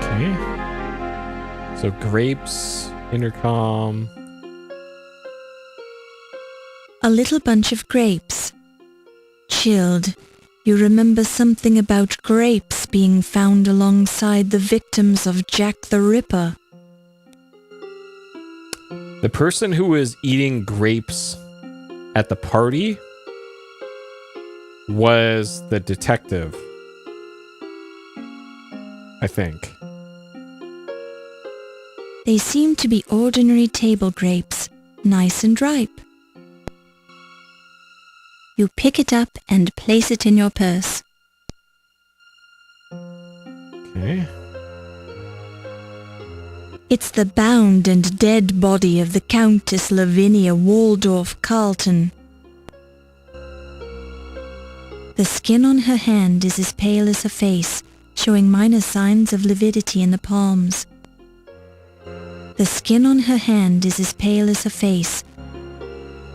Okay. So grapes, intercom. A little bunch of grapes. Chilled. You remember something about grapes being found alongside the victims of Jack the Ripper. The person who was eating grapes at the party was the detective. I think. They seem to be ordinary table grapes, nice and ripe. You pick it up and place it in your purse. Okay. It's the bound and dead body of the Countess Lavinia Waldorf Carlton. The skin on her hand is as pale as her face, showing minor signs of lividity in the palms. The skin on her hand is as pale as her face.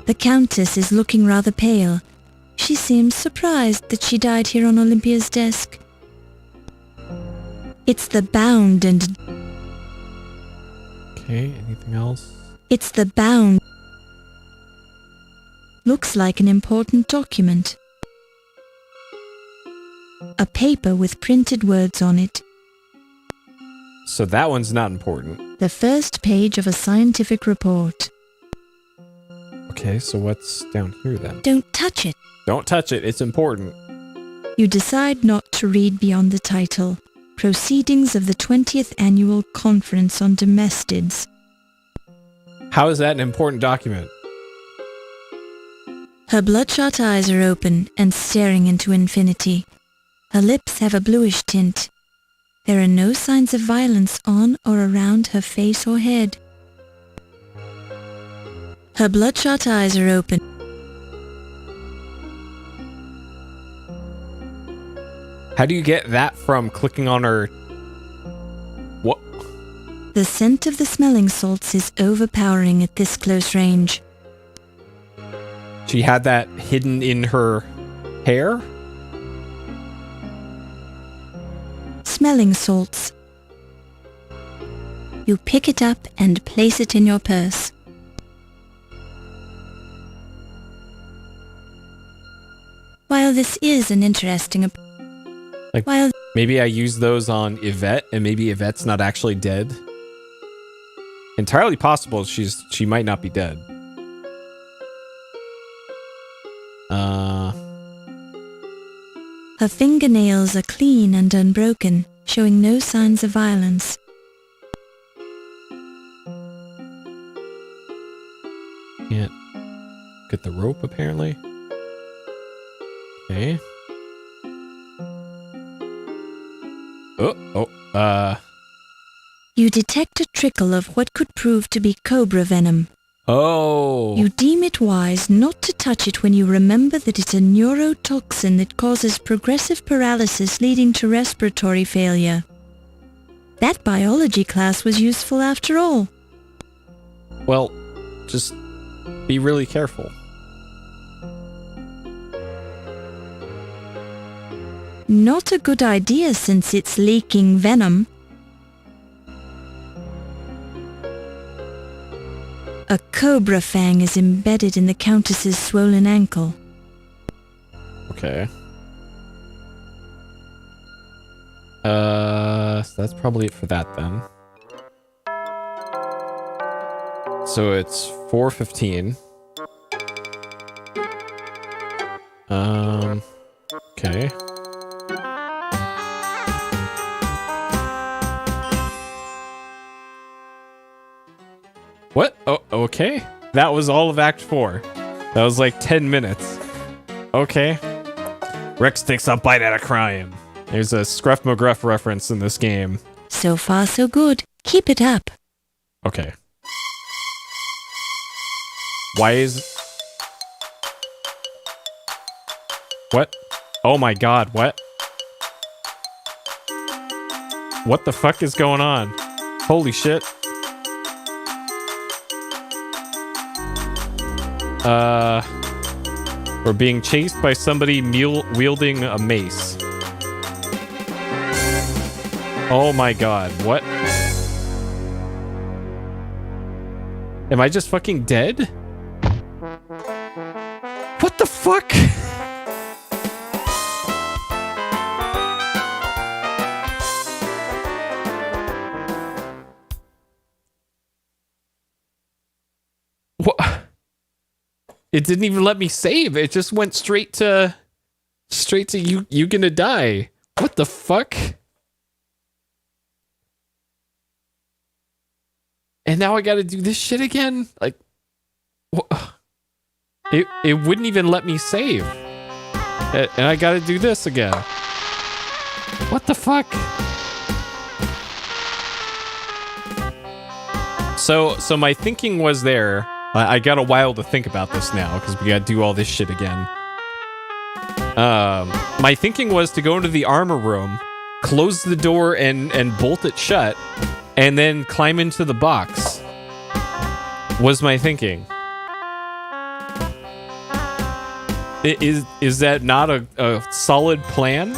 The Countess is looking rather pale. She seems surprised that she died here on Olympia's desk. It's the bound and... Okay, anything else? It's the bound... Looks like an important document. A paper with printed words on it. So that one's not important. The first page of a scientific report. Okay, so what's down here then? Don't touch it. Don't touch it. It's important. You decide not to read beyond the title. Proceedings of the 20th Annual Conference on Domestids. How is that an important document? Her bloodshot eyes are open and staring into infinity. Her lips have a bluish tint. There are no signs of violence on or around her face or head. Her bloodshot eyes are open. How do you get that from clicking on her? What? The scent of the smelling salts is overpowering at this close range. She had that hidden in her hair? Smelling salts. You pick it up and place it in your purse. While this is an interesting Maybe I use those on Yvette, and maybe Yvette's not actually dead. Entirely possible she might not be dead. Her fingernails are clean and unbroken, showing no signs of violence. Can't get the rope, apparently. Okay. You detect a trickle of what could prove to be cobra venom. Oh. You deem it wise not to touch it when you remember that it's a neurotoxin that causes progressive paralysis leading to respiratory failure. That biology class was useful after all. Well, just be really careful. Not a good idea since it's leaking venom. A cobra fang is embedded in the Countess's swollen ankle. Okay. So that's probably it for that then. So it's 4:15. Okay. What? Oh, okay. That was all of Act 4. That was like 10 minutes. Okay. Rex takes a bite out of crime. There's a Scruff McGruff reference in this game. So far, so good. Keep it up. Okay. Why is... What? Oh my god, what? What the fuck is going on? Holy shit. We're being chased by somebody wielding a mace. Oh my god, what? Am I just fucking dead? What the fuck? What? It didn't even let me save. It just went straight to you gonna die. What the fuck? And now I gotta do this shit again? Like, it wouldn't even let me save. And I gotta do this again. What the fuck? So my thinking was there. I got a while to think about this now because we gotta do all this shit again. My thinking was to go into the armor room, close the door and bolt it shut, and then climb into the box. Was my thinking. Is that not a solid plan?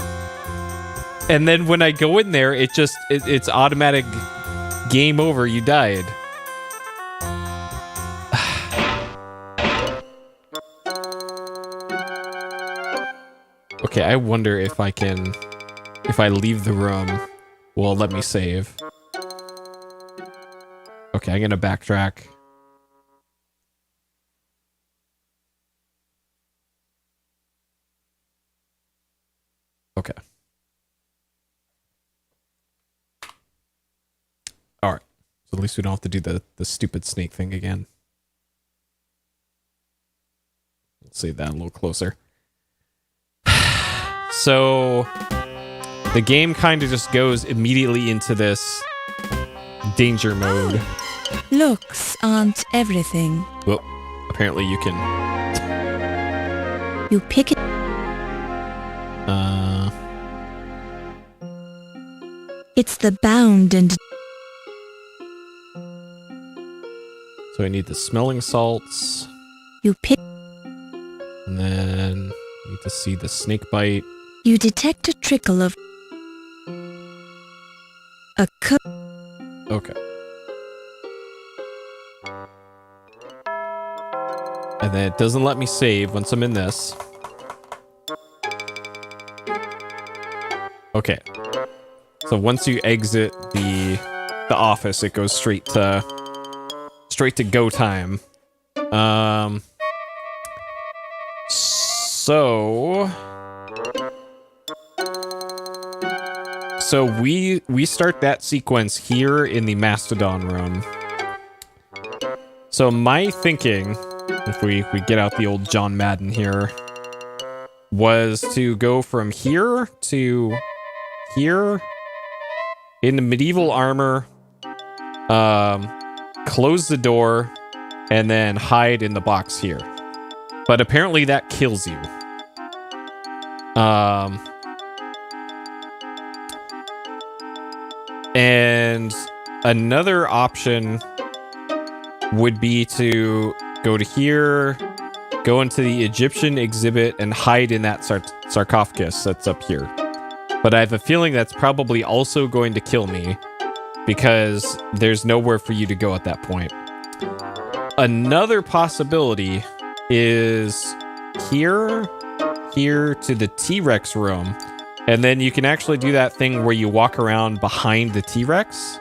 And then when I go in there, it's automatic game over, you died. Okay, I wonder if I leave the room, will it let me save? Okay, I'm going to backtrack. Okay. All right. So at least we don't have to do the stupid snake thing again. Let's see that a little closer. So the game kind of just goes immediately into this danger mode. Looks aren't everything. Well, apparently you can. You pick it. It's the bound and... So I need the smelling salts. You pick... And then I need to see the snake bite. You detect a trickle of... Okay. And then it doesn't let me save once I'm in this. Okay. So once you exit the office, it goes straight to go time. So we start that sequence here in the Mastodon room. So my thinking, if we get out the old John Madden here, was to go from here to here in the medieval armor, close the door, and then hide in the box here. But apparently that kills you. And another option would be to go to here, go into the Egyptian exhibit, and hide in that sarcophagus that's up here. But I have a feeling that's probably also going to kill me because there's nowhere for you to go at that point. Another possibility is here to the T-Rex room. And then you can actually do that thing where you walk around behind the T-Rex.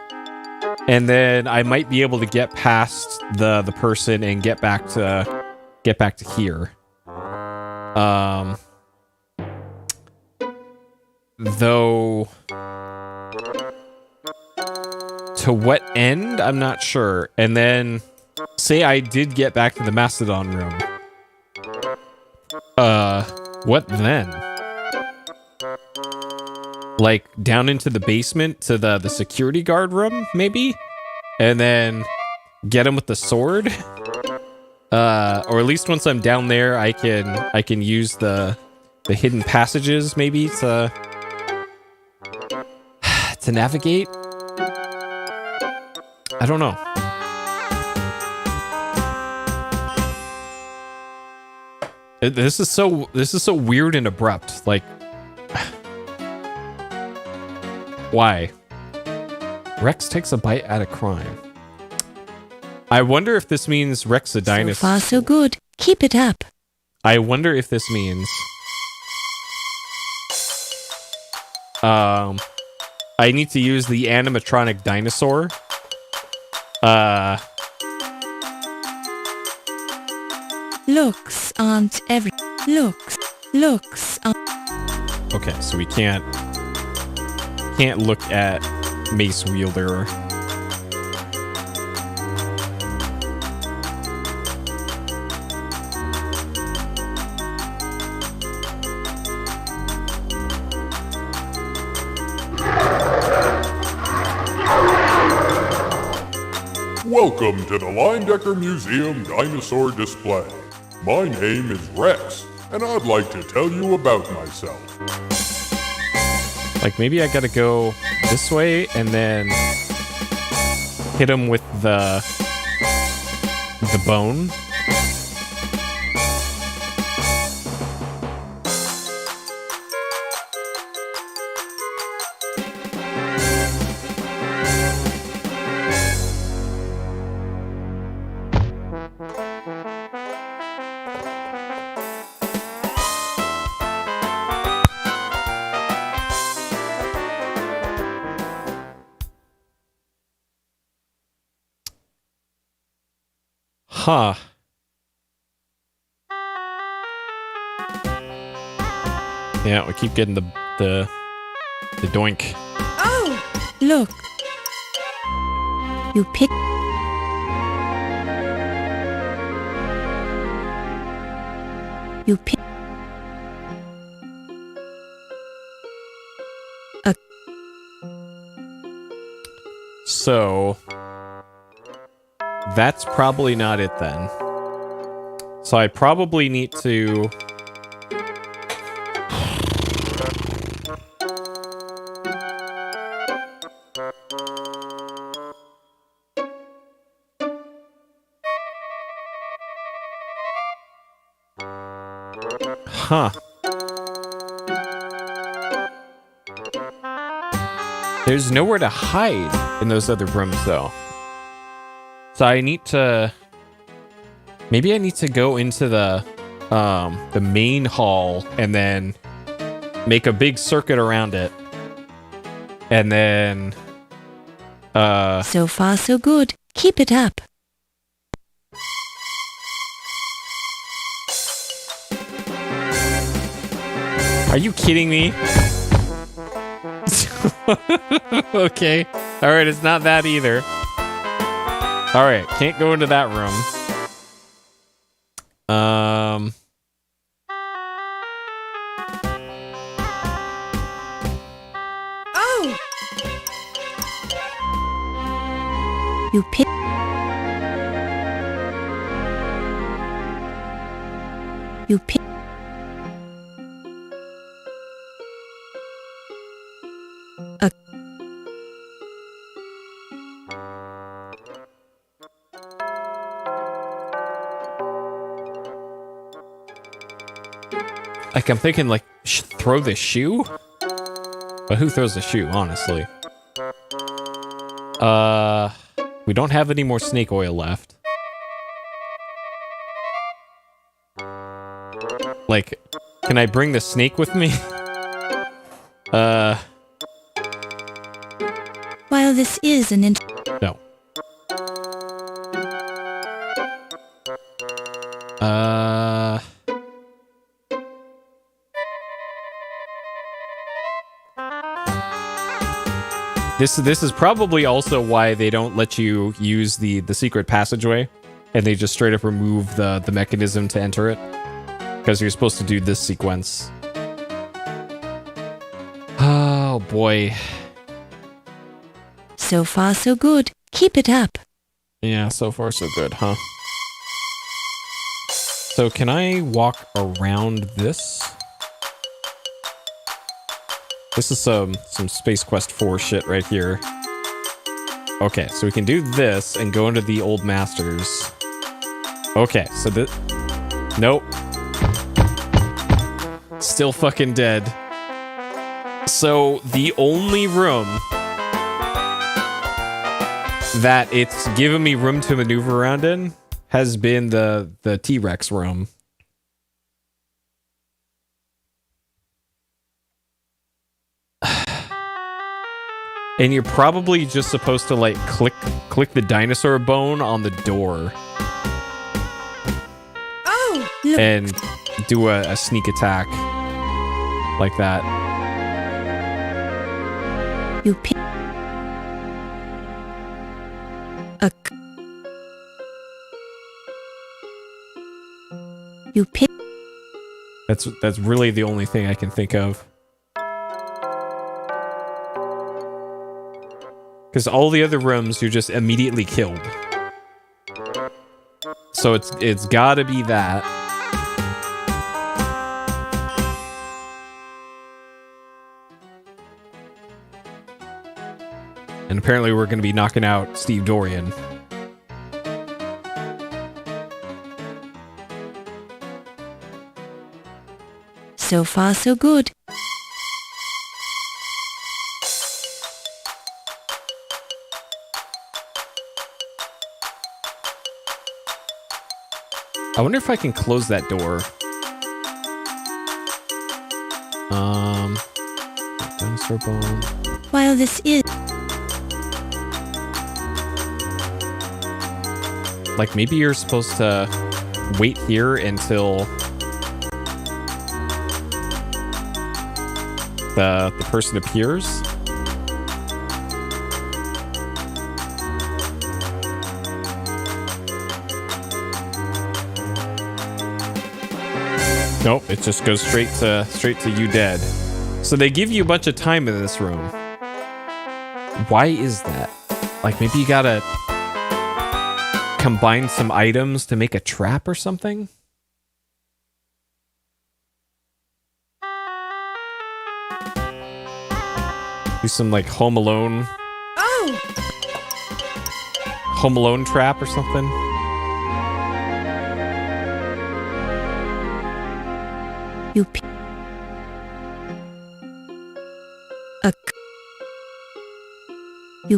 And then I might be able to get past the person and get back to here. Though to what end, I'm not sure. And then say I did get back to the Mastodon room. What then? Like down into the basement to the security guard room, maybe? And then get him with the sword? Or at least once I'm down there, I can use the hidden passages maybe to navigate? I don't know. This is so weird and abrupt. Like, why? Rex takes a bite at a crime. I wonder if this means Rex a dinosaur. So far, so good. Keep it up. I wonder if this means I need to use the animatronic dinosaur. Looks aren't every... Looks aren't... Okay, so we can't look at Mace Wielder. Welcome to the Linedecker Museum Dinosaur Display. My name is Rex, and I'd like to tell you about myself. Like, maybe I gotta go this way and then hit him with the bone. Huh. Yeah, we keep getting the doink. Oh! Look. You pick... You pick... So... That's probably not it then. So I probably need to... Huh. There's nowhere to hide in those other rooms, though. So I need to... Maybe I need to go into the main hall and then make a big circuit around it. And then... So far, so good. Keep it up. Are you kidding me? Okay. Alright, it's not that either. Alright, can't go into that room. Oh! You pick... You pick... Like, I'm thinking, like, throw the shoe? But who throws the shoe, honestly? We don't have any more snake oil left. Like, can I bring the snake with me? While this is an No. This is probably also why they don't let you use the secret passageway, and they just straight up remove the mechanism to enter it, because you're supposed to do this sequence. Oh boy. So far, so good. Keep it up. Yeah, so far so good, huh? So can I walk around this? This is some Space Quest 4 shit right here. Okay, so we can do this and go into the old masters. Okay, so nope. Still fucking dead. So the only room that it's given me room to maneuver around in has been the T-Rex room. And you're probably just supposed to, like, click the dinosaur bone on the door. Oh! Look. And do a sneak attack. Like that. You pick... You pick... That's really the only thing I can think of. Because all the other rooms, you're just immediately killed. So it's gotta be that. And apparently we're gonna be knocking out Steve Dorian. So far, so good. I wonder if I can close that door. Dinosaur bone. While this is... Like, maybe you're supposed to wait here until the person appears. Nope, it just goes straight to you dead. So they give you a bunch of time in this room. Why is that? Like, maybe you gotta combine some items to make a trap or something? Do some like Home Alone trap or something? You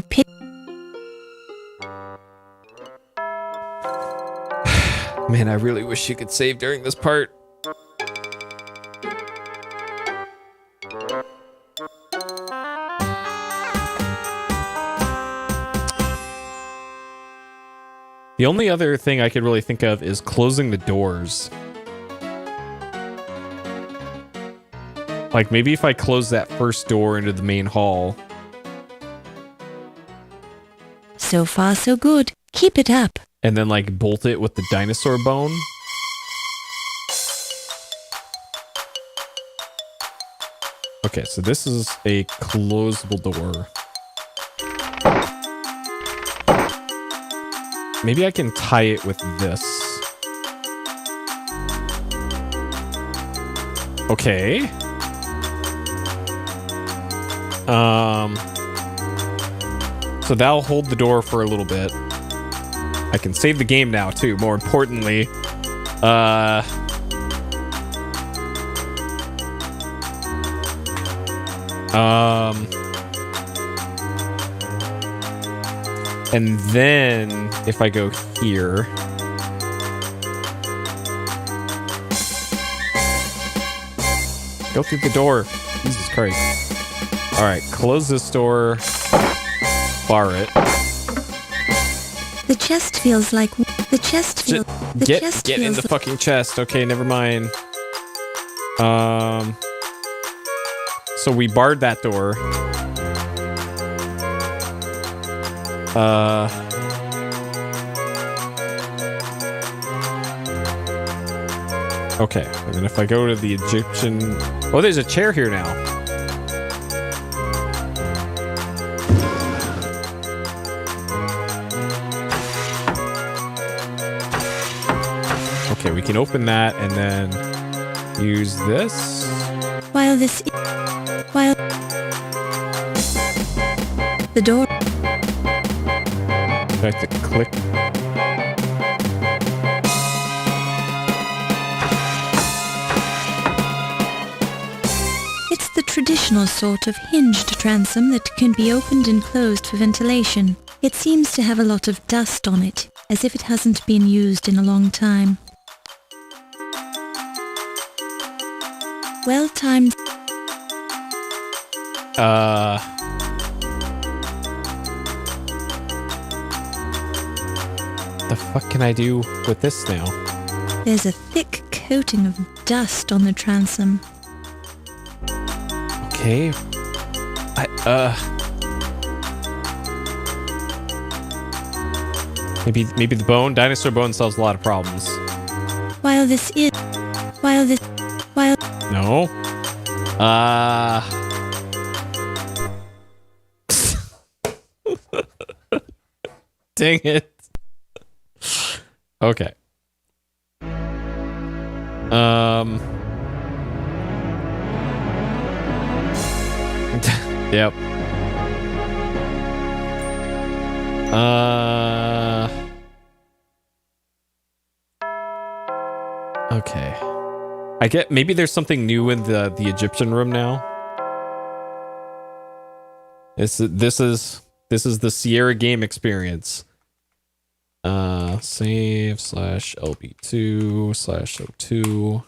pick. Man, I really wish you could save during this part. The only other thing I could really think of is closing the doors. Like, maybe if I close that first door into the main hall. So far, so good. Keep it up. And then, like, bolt it with the dinosaur bone. Okay, so this is a closable door. Maybe I can tie it with this. Okay. So that'll hold the door for a little bit. I can save the game now, too, more importantly. And then, if I go here... Go through the door. Jesus Christ. Alright, close this door. Bar it. The chest feels like... The chest feels... Get in the fucking chest. Okay, never mind. So we barred that door. Okay, and then if I go to the Egyptian... Oh, there's a chair here now. Okay, we can open that and then use this. While the door... I have to click. It's the traditional sort of hinged transom that can be opened and closed for ventilation. It seems to have a lot of dust on it, as if it hasn't been used in a long time. Well-timed... The fuck can I do with this now? There's a thick coating of dust on the transom. Okay. Maybe the bone, dinosaur bone solves a lot of problems. No. Dang it. Okay. Yep. Okay. I get maybe there's something new in the Egyptian room now. This is the Sierra game experience. Save /LB2/02.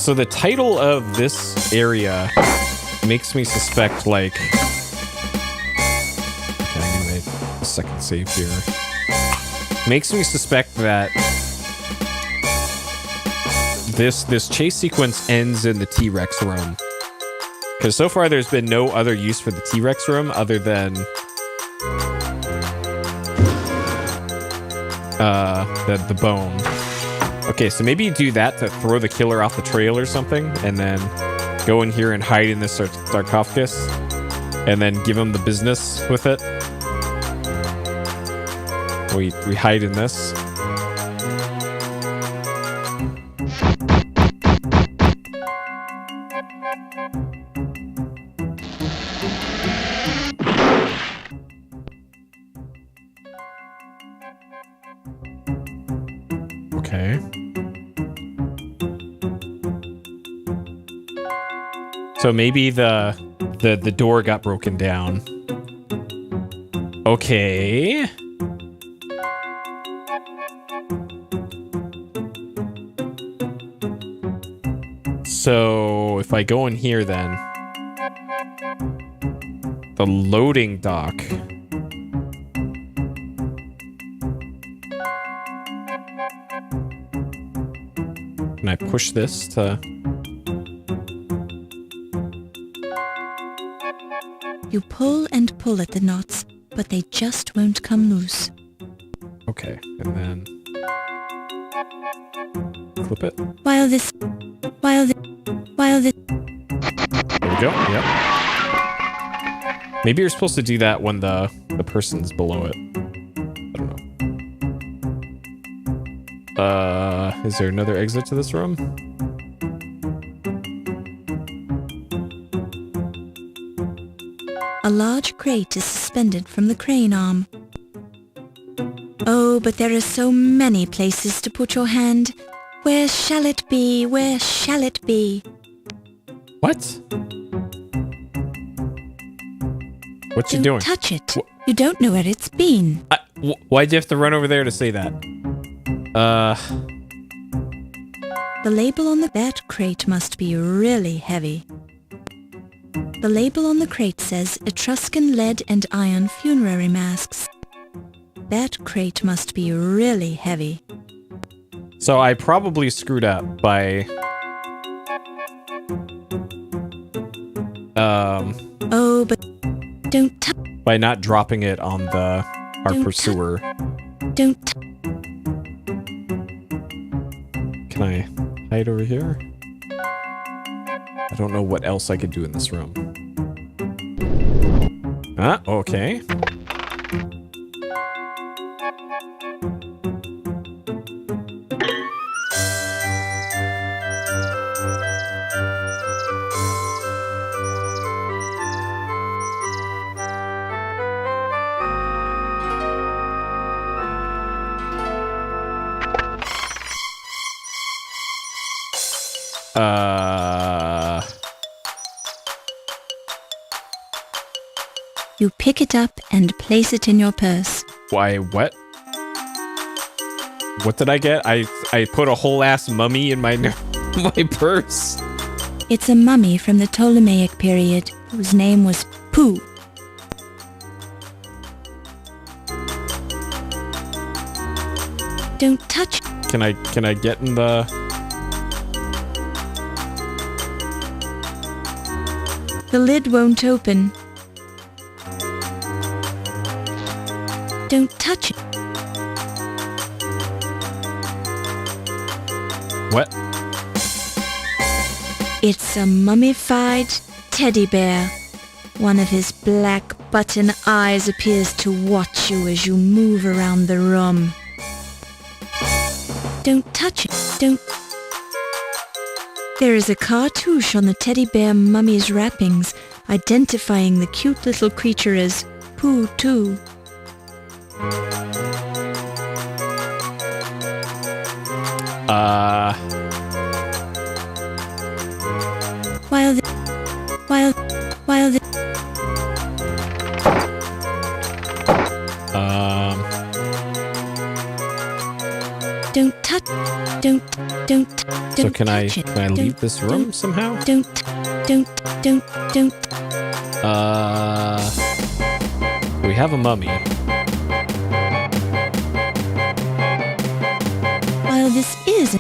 So the title of this area makes me suspect, like... Okay, I'm gonna make a second save here. Makes me suspect that this chase sequence ends in the T-Rex room. Because so far there's been no other use for the T-Rex room other than the bone. Okay, so maybe you do that to throw the killer off the trail or something, and then go in here and hide in this sarcophagus, and then give him the business with it. We hide in this. Okay. So maybe the door got broken down. Okay. So if I go in here then, the loading dock. Can I push this to... You pull and pull at the knots, but they just won't come loose. Okay, and then... Clip it. While this... There we go, yep. Maybe you're supposed to do that when the person's below it. I don't know. Is there another exit to this room? A large crate is suspended from the crane arm. Oh, but there are so many places to put your hand. Where shall it be? Where shall it be? What? What you doing? Don't touch it. You don't know where it's been. Why'd you have to run over there to say that? The label on that crate must be really heavy. The label on the crate says Etruscan lead and iron funerary masks. That crate must be really heavy. So I probably screwed up by... Oh, but don't by not dropping it on our pursuer. Don't Can I hide over here? I don't know what else I could do in this room. Ah, okay. You pick it up and place it in your purse. Why, what? What did I get? I put a whole ass mummy in my my purse. It's a mummy from the Ptolemaic period, whose name was Pooh. Don't touch. Can I get in the... The lid won't open. Don't touch it. What? It's a mummified teddy bear. One of his black button eyes appears to watch you as you move around the room. Don't touch it. Don't... There is a cartouche on the teddy bear mummy's wrappings, identifying the cute little creature as Pooh too. Don't touch. Don't. So can I touch it. leave this room somehow? Don't. We have a mummy. While this is.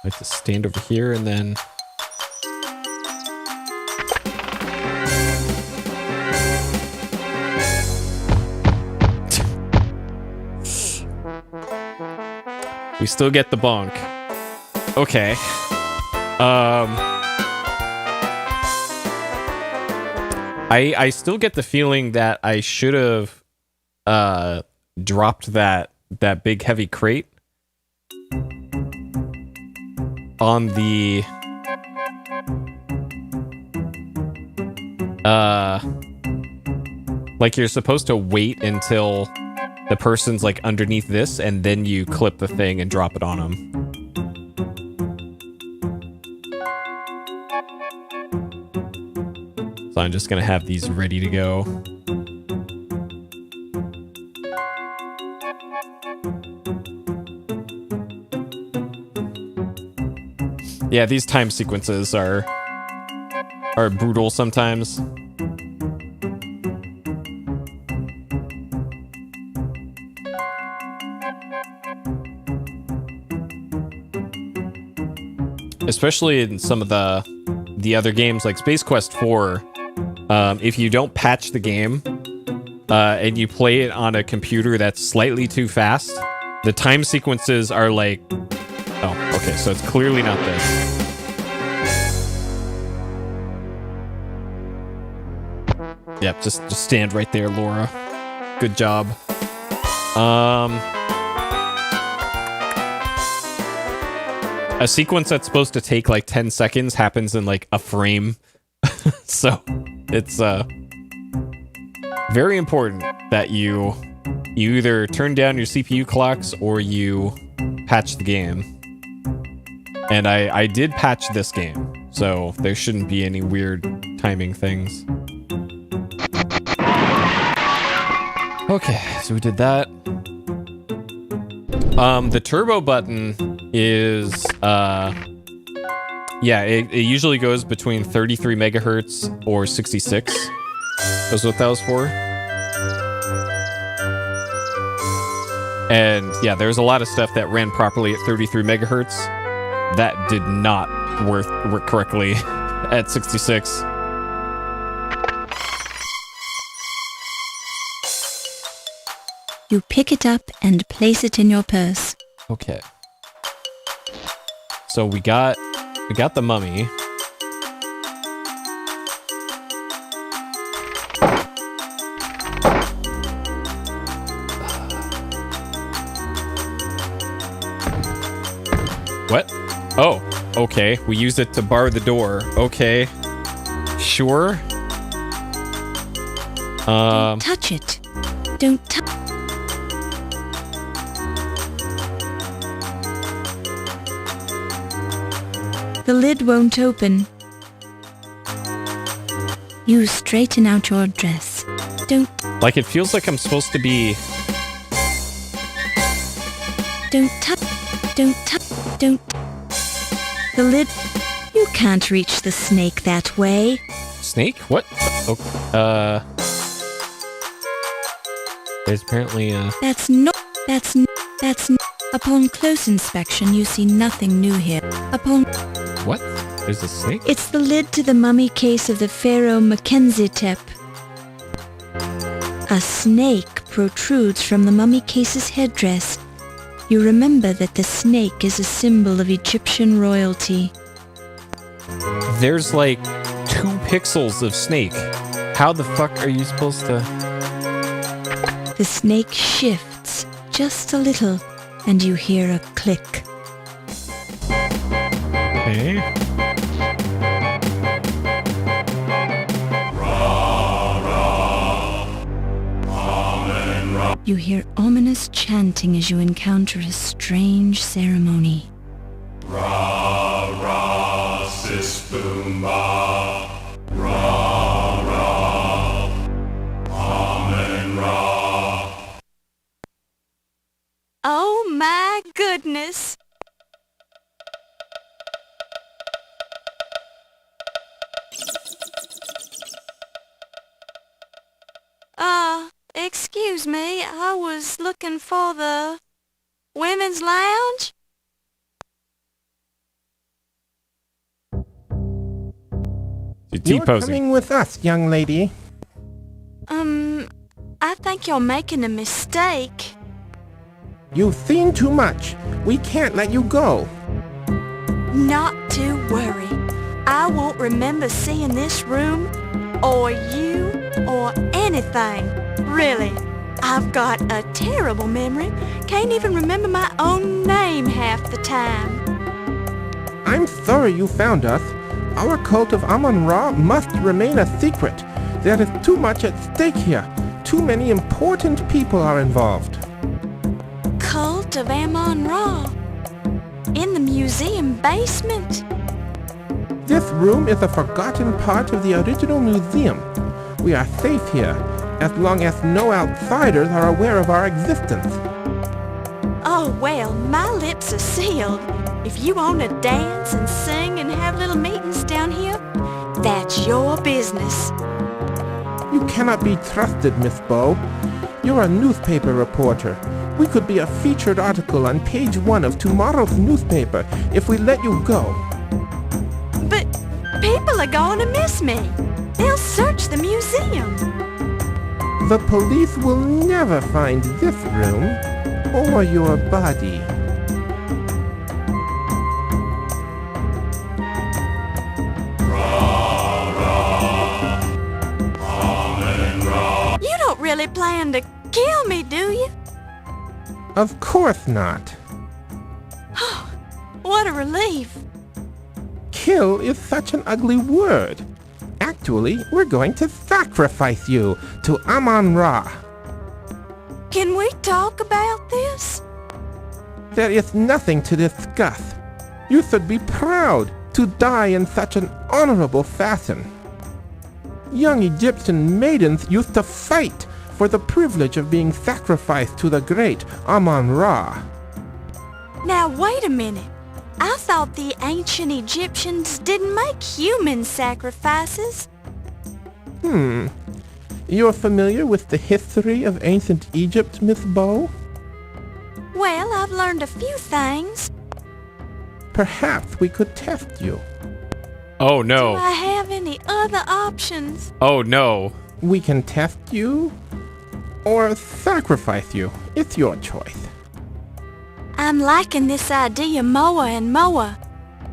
I have to stand over here and then... We still get the bonk. Okay. I still get the feeling that I should have dropped that big heavy crate on the like you're supposed to wait until the person's like underneath this and then you clip the thing and drop it on them. So I'm just gonna have these ready to go. Yeah, these time sequences are brutal sometimes. Especially in some of the other games like Space Quest 4, if you don't patch the game and you play it on a computer that's slightly too fast, the time sequences are like... Oh, okay, so it's clearly not this. Yep, just stand right there, Laura. Good job. A sequence that's supposed to take like 10 seconds happens in like a frame. So it's very important that you either turn down your CPU clocks or you patch the game. And I did patch this game, so there shouldn't be any weird timing things. Okay, so we did that. The turbo button is, yeah, it usually goes between 33 megahertz or 66. That's what that was for. And yeah, there's a lot of stuff that ran properly at 33 megahertz that did not work correctly at 66. You pick it up and place it in your purse. Okay. So we got the mummy. What? Oh, okay. We use it to bar the door. Okay. Sure. Don't touch it. Don't touch. The lid won't open. You straighten out your dress. Don't. Like it feels like I'm supposed to be. Don't touch. Don't touch. Don't. The lid. You can't reach the snake that way. Snake? What? Oh, there's apparently That's not. Upon close inspection, you see nothing new here. Upon. What? There's a snake? It's the lid to the mummy case of the Pharaoh Mackenzie-tep. A snake protrudes from the mummy case's headdress. You remember that the snake is a symbol of Egyptian royalty. There's like 2 pixels of snake. How the fuck are you supposed to... The snake shifts just a little, and you hear a click. Okay. You hear ominous chanting as you encounter a strange ceremony. Oh my goodness. Excuse me, I was looking for the women's lounge? You're You're T-posing. coming with us, young lady. I think you're making a mistake. You've seen too much. We can't let you go. Not to worry. I won't remember seeing this room, or you, or anything. Really. I've got a terrible memory. Can't even remember my own name half the time. I'm sorry you found us. Our cult of Amon Ra must remain a secret. There is too much at stake here. Too many important people are involved. Cult of Amon Ra. In the museum basement. This room is a forgotten part of the original museum. We are safe here, as long as no outsiders are aware of our existence. Oh, well, my lips are sealed. If you want to dance and sing and have little meetings down here, that's your business. You cannot be trusted, Miss Bow. You're a newspaper reporter. We could be a featured article on page 1 of tomorrow's newspaper if we let you go. But people are going to miss me. They'll search the museum. The police will never find this room or your body. You don't really plan to kill me, do you? Of course not. What a relief. Kill is such an ugly word. Actually, we're going to sacrifice you to Amon Ra. Can we talk about this? There is nothing to discuss. You should be proud to die in such an honorable fashion. Young Egyptian maidens used to fight for the privilege of being sacrificed to the great Amon Ra. Now, wait a minute. I thought the ancient Egyptians didn't make human sacrifices. You're familiar with the history of ancient Egypt, Miss Bow? Well, I've learned a few things. Perhaps we could test you. Oh Do no. I have any other options? Oh no. We can test you or sacrifice you. It's your choice. I'm liking this idea more and more.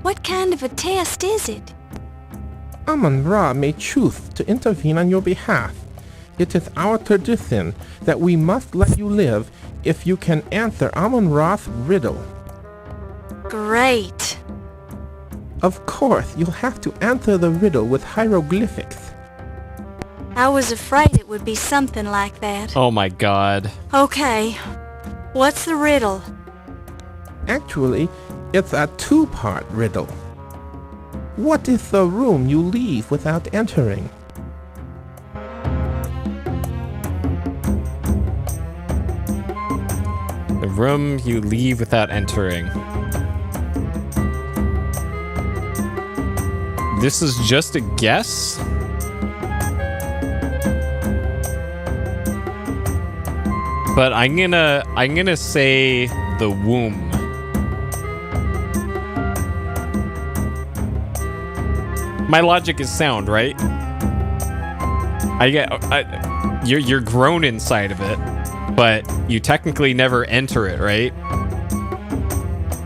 What kind of a test is it? Amon Ra may choose to intervene on your behalf. It is our tradition that we must let you live if you can answer Amon Ra's riddle. Great. Of course, you'll have to answer the riddle with hieroglyphics. I was afraid it would be something like that. Oh my god. Okay. What's the riddle? Actually, it's a two-part riddle. What is the room you leave without entering? The room you leave without entering. This is just a guess? But I'm gonna say the womb. My logic is sound, right? You're grown inside of it, but you technically never enter it, right?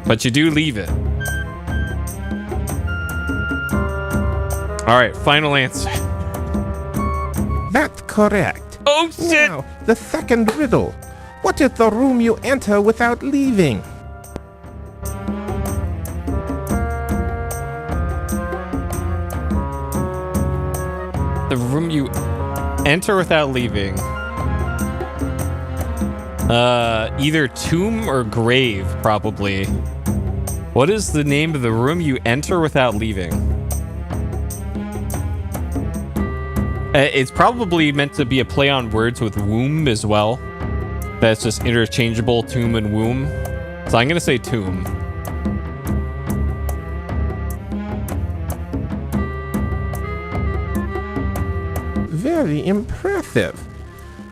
But you do leave it. All right, final answer. That's correct. Oh shit! Now, the second riddle. What is the room you enter without leaving? The room you enter without leaving. Either tomb or grave, probably. What is the name of the room you enter without leaving? It's probably meant to be a play on words with womb as well. That's just interchangeable, tomb and womb. So I'm going to say tomb. Very impressive.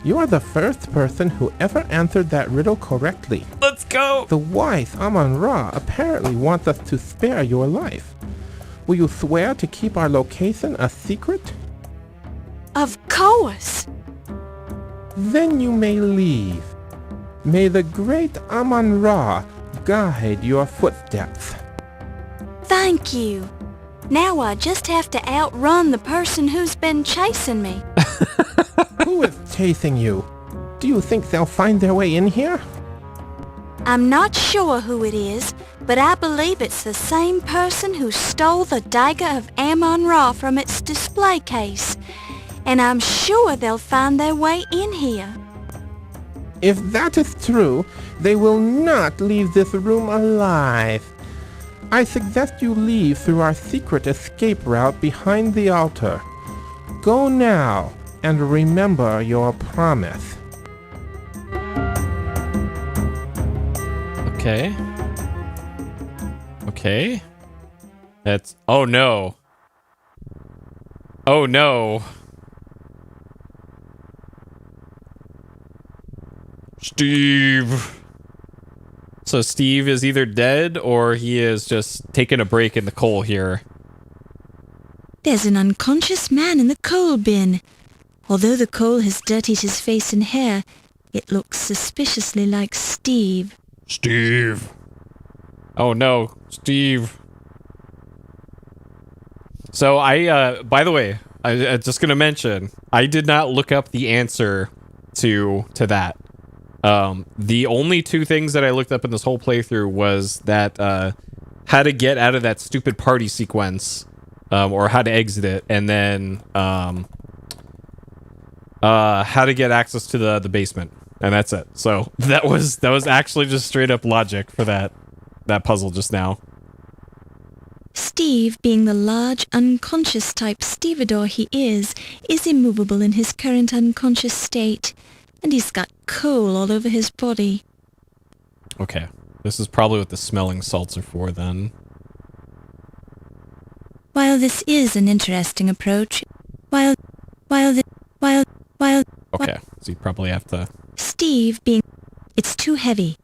You are the first person who ever answered that riddle correctly. Let's go! The wise Amon Ra apparently wants us to spare your life. Will you swear to keep our location a secret? Of course. Then you may leave. May the great Amon Ra guide your footsteps. Thank you. Now I just have to outrun the person who's been chasing me. Who is chasing you? Do you think they'll find their way in here? I'm not sure who it is, but I believe it's the same person who stole the Dagger of Amon Ra from its display case. And I'm sure they'll find their way in here. If that is true, they will not leave this room alive. I suggest you leave through our secret escape route behind the altar. Go now, and remember your promise. Okay. Okay. That's... Oh, no. Oh, no. Steve. So Steve is either dead or he is just taking a break in the coal here. There's an unconscious man in the coal bin. Although the coal has dirtied his face and hair, it looks suspiciously like Steve. Steve. Oh no, Steve. So by the way, I'm just gonna mention, I did not look up the answer to that. The only two things that I looked up in this whole playthrough was that, how to get out of that stupid party sequence, or how to exit it, and then, how to get access to the basement, and that's it. So that was actually just straight up logic for that puzzle just now. Steve, being the large, unconscious type stevedore he is immovable in his current unconscious state, and he's got coal all over his body. Okay, this is probably what the smelling salts are for then. While this is an interesting approach, while Okay, so you probably have to... Steve being... It's too heavy.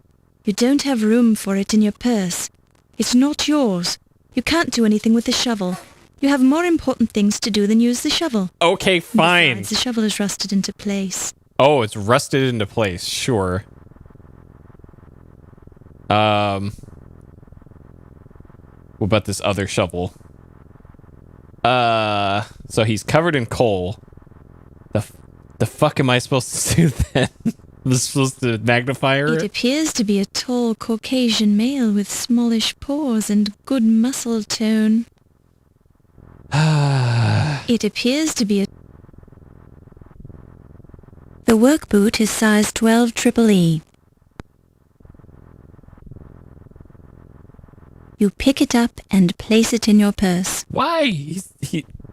You don't have room for it in your purse. It's not yours. You can't do anything with the shovel. You have more important things to do than use the shovel. Okay, fine. Besides, the shovel is rusted into place. Oh, it's rusted into place, sure. What about this other shovel? So he's covered in coal. The fuck am I supposed to do then? I'm supposed to magnify her? It appears to be a tall Caucasian male with smallish pores and good muscle tone. It appears to be a... The work boot is size 12 EEE. You pick it up and place it in your purse. Why?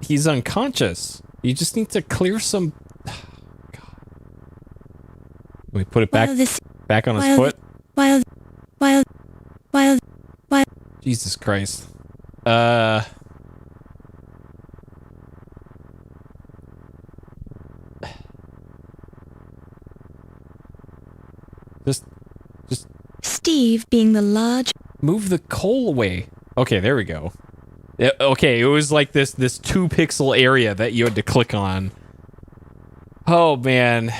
He's unconscious. You just need to clear some... God. We put it back on his foot? While... Jesus Christ. Just... Steve being the large... Move the coal away. Okay, there we go. Okay, it was like this 2 pixel area that you had to click on. Oh, man.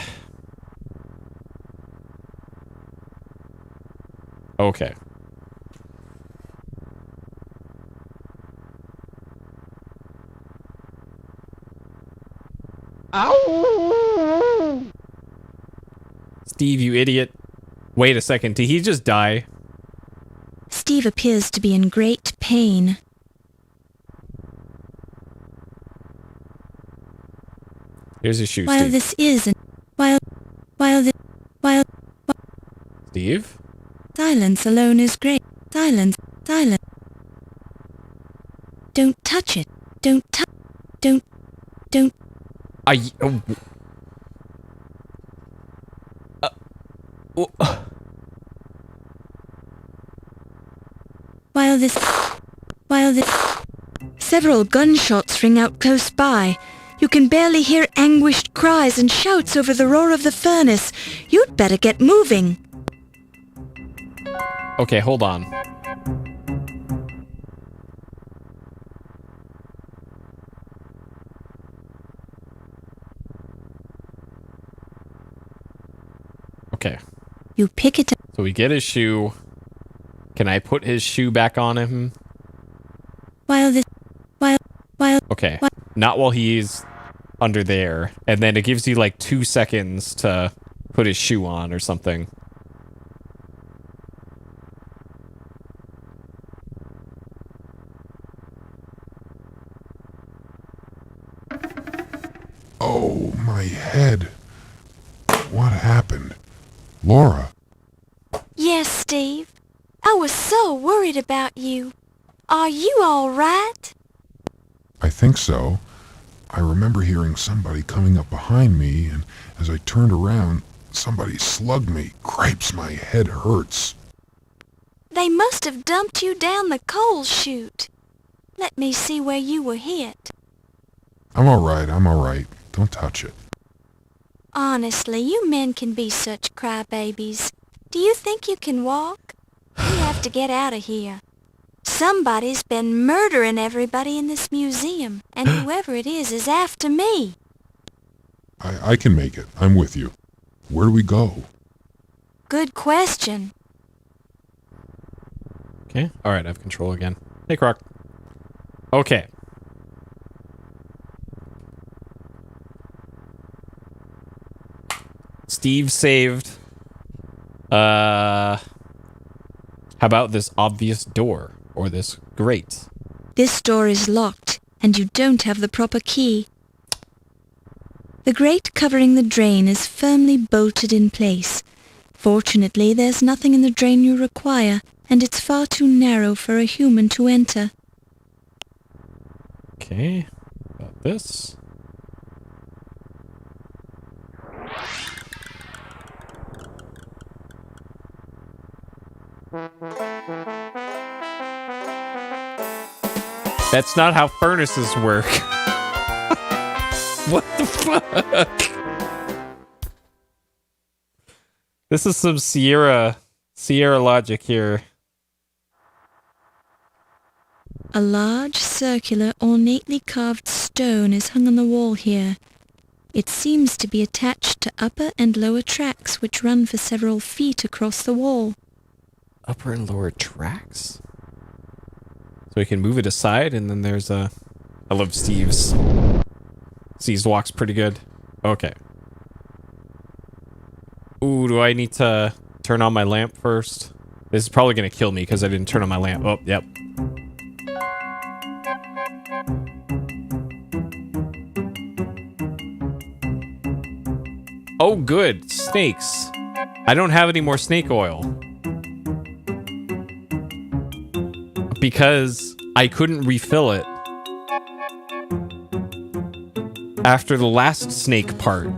Okay. Ow! Steve, you idiot. Wait a second, did he just die? Steve appears to be in great pain. Here's his shoe, While Steve. this isn't... While... Steve? Silence alone is great. Silence. Don't touch it. Don't While this... Several gunshots ring out close by. You can barely hear anguished cries and shouts over the roar of the furnace. You'd better get moving. Okay, hold on. Okay. You pick it up. So we get his shoe. Can I put his shoe back on him? Okay. Not while he's under there. And then it gives you like 2 seconds to put his shoe on or something. Oh, my head. What happened? Laura? Yes, Steve. I was so worried about you. Are you all right? I think so. I remember hearing somebody coming up behind me, and as I turned around, somebody slugged me. Cripes, my head hurts. They must have dumped you down the coal chute. Let me see where you were hit. I'm all right. Don't touch it. Honestly, you men can be such crybabies. Do you think you can walk? We have to get out of here. Somebody's been murdering everybody in this museum, and whoever it is after me. I can make it. I'm with you. Where do we go? Good question. Okay. Alright, I have control again. Hey, Croc. Okay. Steve saved. How about this obvious door? Or this grate? This door is locked, and you don't have the proper key. The grate covering the drain is firmly bolted in place. Fortunately, there's nothing in the drain you require, and it's far too narrow for a human to enter. Okay. About this. That's not how furnaces work. What the fuck? This is some Sierra logic here. A large, circular, ornately carved stone is hung on the wall here. It seems to be attached to upper and lower tracks which run for several feet across the wall. Upper and lower tracks? So we can move it aside, and then there's a... I love Steve's. Steve's walk's pretty good. Okay. Ooh, do I need to turn on my lamp first? This is probably gonna kill me because I didn't turn on my lamp. Oh, yep. Oh, good. Snakes. I don't have any more snake oil. Because I couldn't refill it after the last snake part.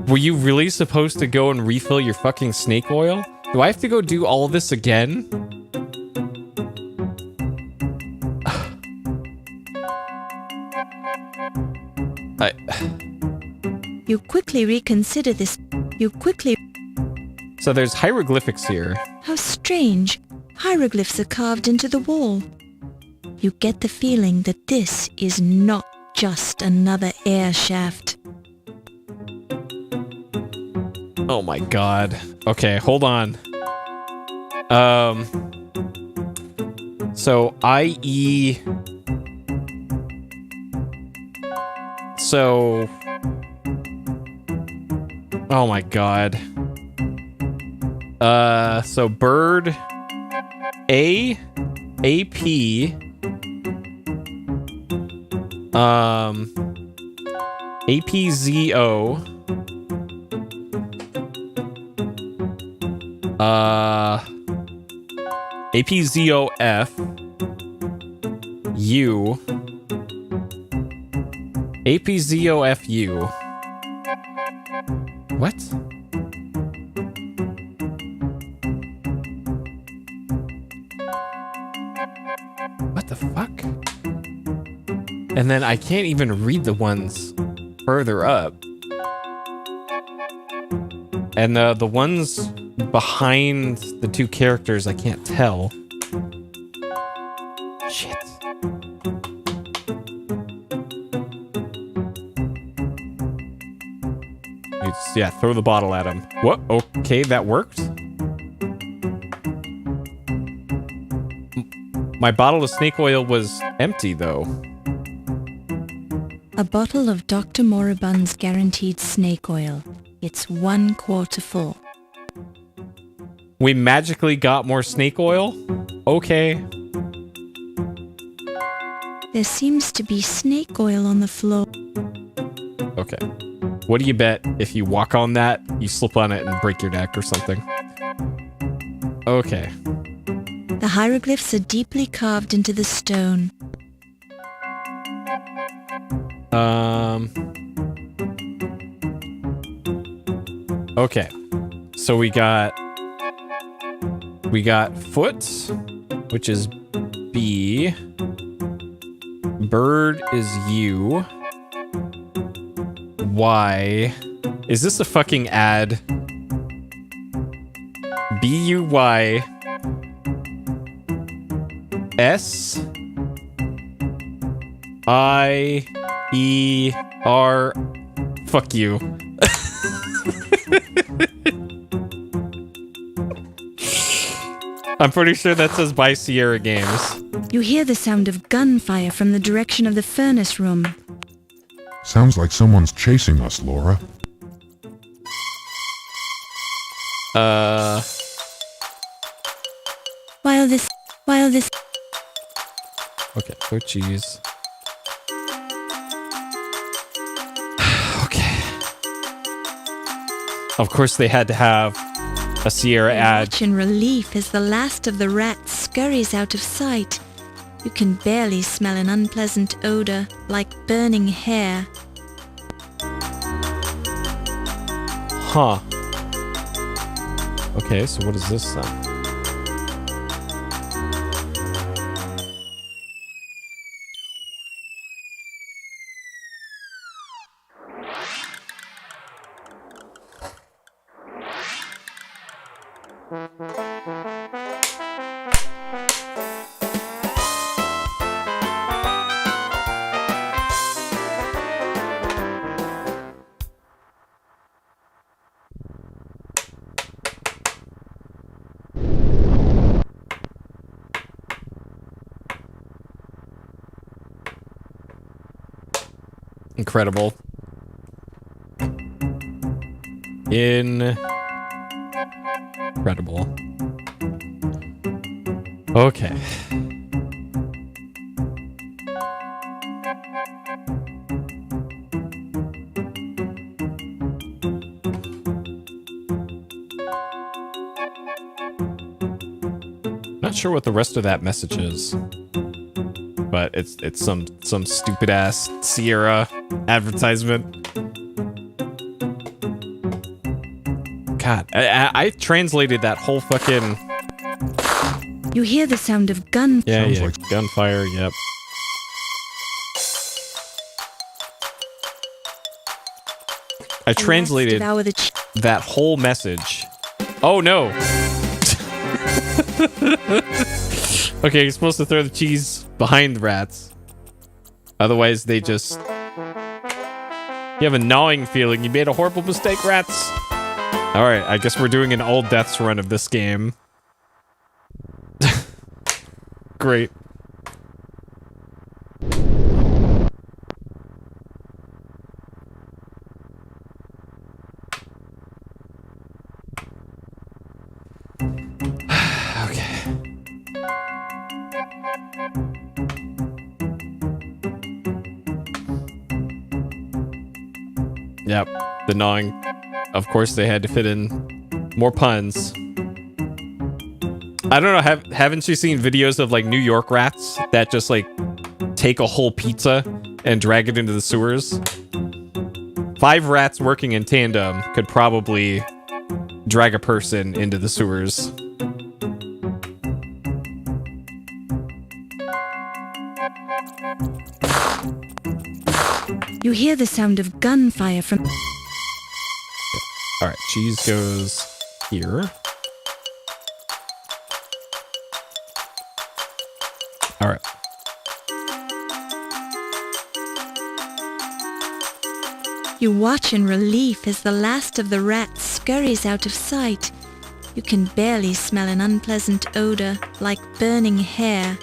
Were you really supposed to go and refill your fucking snake oil? Do I have to go do all this again? You quickly reconsider this. So there's hieroglyphics here. How strange. Hieroglyphs are carved into the wall. You get the feeling that this is not just another air shaft. Oh my god. Okay, hold on. So IE... So... Oh my god. So bird... AP... APZO... APZOF... U... APZOFU. What? What the fuck? And then I can't even read the ones further up. And the ones behind the two characters, I can't tell. Shit. Yeah, throw the bottle at him. What? Okay, that worked. My bottle of snake oil was empty, though. A bottle of Dr. Moribund's guaranteed snake oil. It's 1/4 full. We magically got more snake oil? Okay. There seems to be snake oil on the floor. Okay. What do you bet if you walk on that, you slip on it and break your neck or something? Okay. The hieroglyphs are deeply carved into the stone. Okay. So we got foot, which is B. Bird is U. Y. Is this a fucking ad? B-U-Y. S. I-E-R. Fuck you. I'm pretty sure that says by Sierra Games. You hear the sound of gunfire from the direction of the furnace room. Sounds like someone's chasing us, Laura. While this... Okay, so cheese. Okay. Of course they had to have a Sierra ad. Watch in relief as the last of the rats scurries out of sight. You can barely smell an unpleasant odor, like burning hair. Huh. Okay, so what is this then? Incredible. Incredible. Okay. Not sure what the rest of that message is. But it's some stupid ass Sierra advertisement. God, I translated that whole fucking. You hear the sound of gun. Yeah, like gunfire. Yep. I translated that whole message. Oh no. Okay, you're supposed to throw the cheese behind the rats. Otherwise, they just... You have a gnawing feeling. You made a horrible mistake, rats. Alright, I guess we're doing an all deaths run of this game. Great. Yep, the gnawing. Of course, they had to fit in more puns. I don't know, haven't you seen videos of like New York rats that just like take a whole pizza and drag it into the sewers. 5 rats working in tandem could probably drag a person into the sewers. You hear the sound of gunfire from... Alright, cheese goes here. Alright. You watch in relief as the last of the rats scurries out of sight. You can barely smell an unpleasant odor, like burning hair.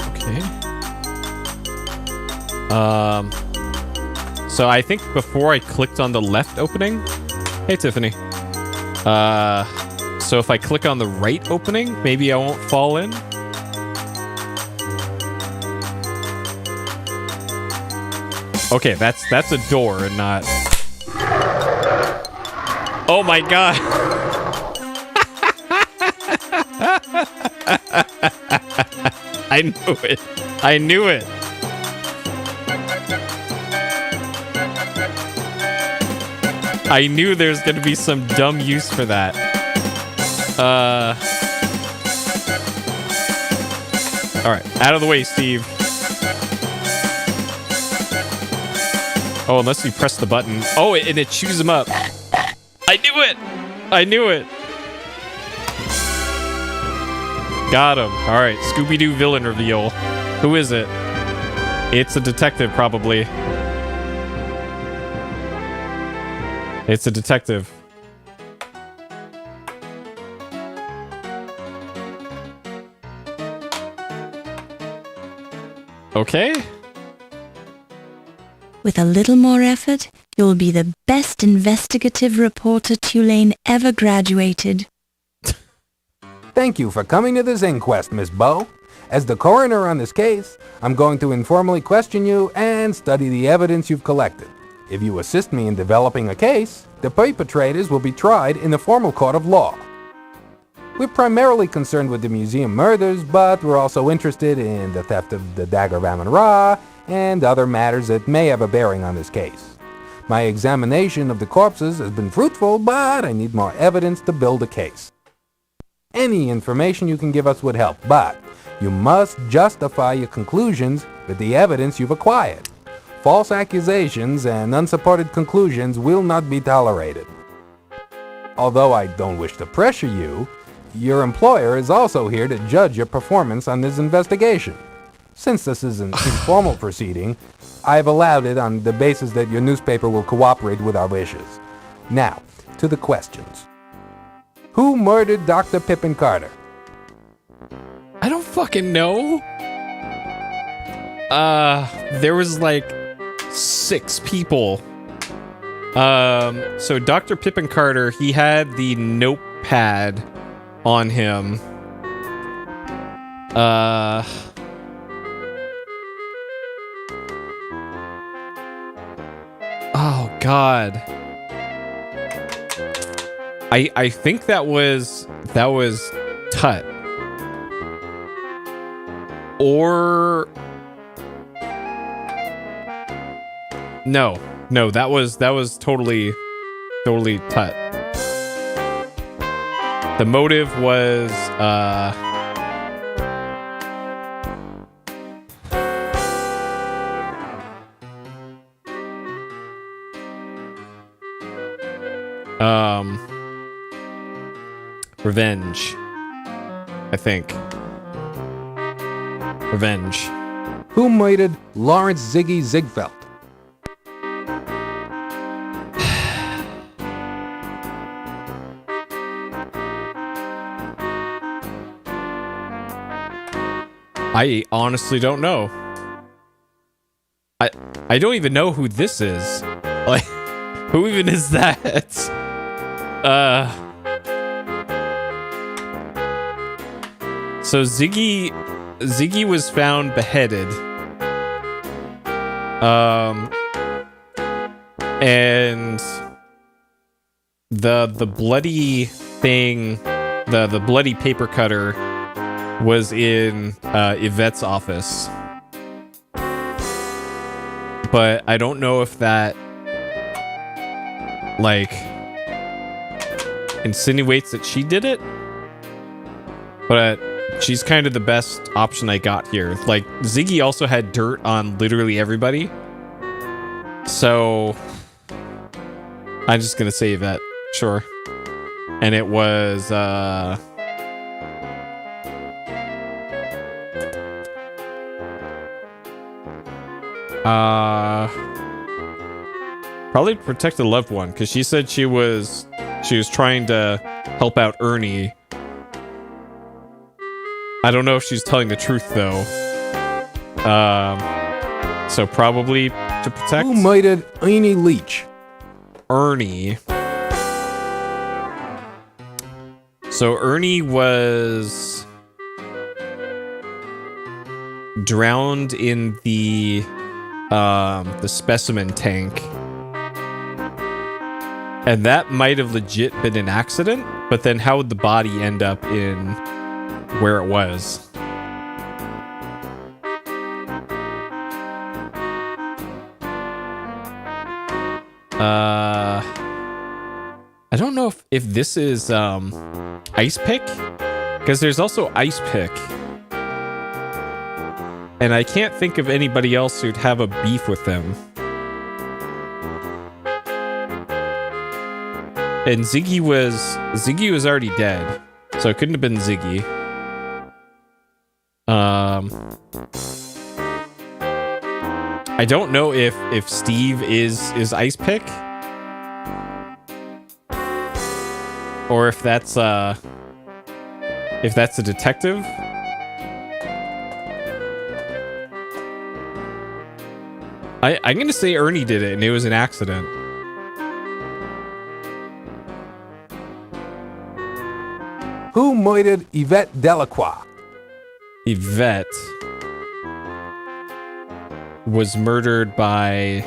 Okay. So I think before I clicked on the left opening... Hey, Tiffany. So if I click on the right opening, maybe I won't fall in? Okay, that's a door and not... Oh my god! I knew it! I knew it! I knew there's gonna be some dumb use for that. Alright, out of the way, Steve. Oh, unless you press the button. Oh, and it chews them up. I knew it! I knew it! Got him. Alright, Scooby-Doo villain reveal. Who is it? It's a detective, probably. It's a detective. Okay. With a little more effort, you'll be the best investigative reporter Tulane ever graduated. Thank you for coming to this inquest, Miss Bow. As the coroner on this case, I'm going to informally question you and study the evidence you've collected. If you assist me in developing a case, the perpetrators will be tried in the formal court of law. We're primarily concerned with the museum murders, but we're also interested in the theft of the Dagger of Amon-Ra and other matters that may have a bearing on this case. My examination of the corpses has been fruitful, but I need more evidence to build a case. Any information you can give us would help, but you must justify your conclusions with the evidence you've acquired. False accusations and unsupported conclusions will not be tolerated. Although I don't wish to pressure you, your employer is also here to judge your performance on this investigation. Since this is an informal proceeding, I've allowed it on the basis that your newspaper will cooperate with our wishes. Now, to the questions. Who murdered Dr. Pippin Carter? I don't fucking know. There was like 6 people. So Dr. Pippin Carter, he had the notepad on him. Oh God. I think that was Tut. Or no, that was totally Tut. The motive was revenge. I think. Revenge. Who murdered Lawrence Ziggy Ziegfeld? I honestly don't know. I don't even know who this is. Like, who even is that? So Ziggy was found beheaded. And the bloody thing, the bloody paper cutter was in Yvette's office. But I don't know if that, like, insinuates that she did it. But she's kind of the best option I got here. Like, Ziggy also had dirt on literally everybody. So, I'm just gonna say Yvette. Sure. And it was, probably protect a loved one, because she said she was trying to help out Ernie. I don't know if she's telling the truth though. So probably to protect. Who murdered Ernie Leach? Ernie. So Ernie was drowned in the specimen tank. And that might have legit been an accident, but then how would the body end up in where it was? I don't know if this is Ice Pick, because there's also Ice Pick. And I can't think of anybody else who'd have a beef with them. And Ziggy was already dead, so it couldn't have been Ziggy. I don't know if Steve is Ice Pick, or if that's a detective. I'm gonna say Ernie did it, and it was an accident. Who murdered Yvette Delacroix? Yvette was murdered by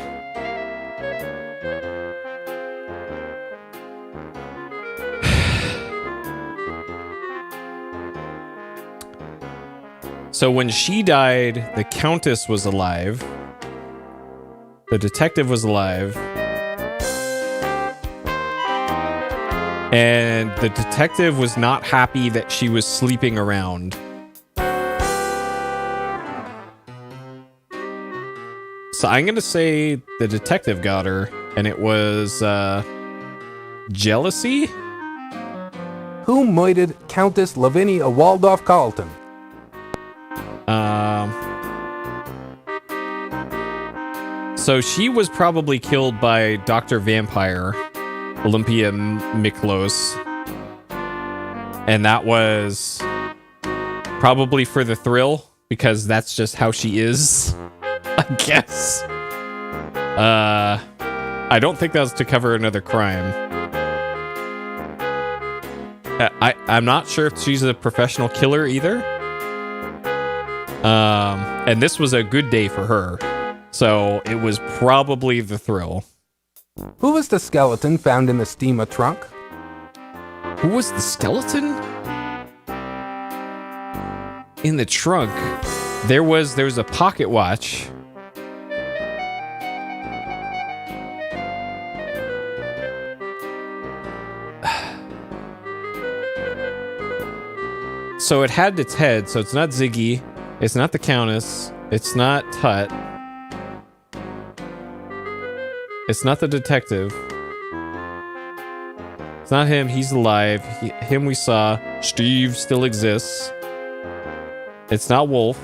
so when she died, the Countess was alive. The detective was alive. And the detective was not happy that she was sleeping around. So I'm going to say the detective got her, and it was jealousy? Who murdered Countess Lavinia Waldorf Carlton? So she was probably killed by Dr. Vampire, Olympia Miklos. And that was probably for the thrill, because that's just how she is, I guess. I don't think that was to cover another crime. I'm not sure if she's a professional killer either. And this was a good day for her. So it was probably the thrill. Who was the skeleton found in the steamer trunk? Who was the skeleton? In the trunk. There was a pocket watch. So it had its head, so it's not Ziggy, it's not the Countess, it's not Tut. It's not the detective. It's not him. He's alive. Him we saw. Steve still exists. It's not Wolf.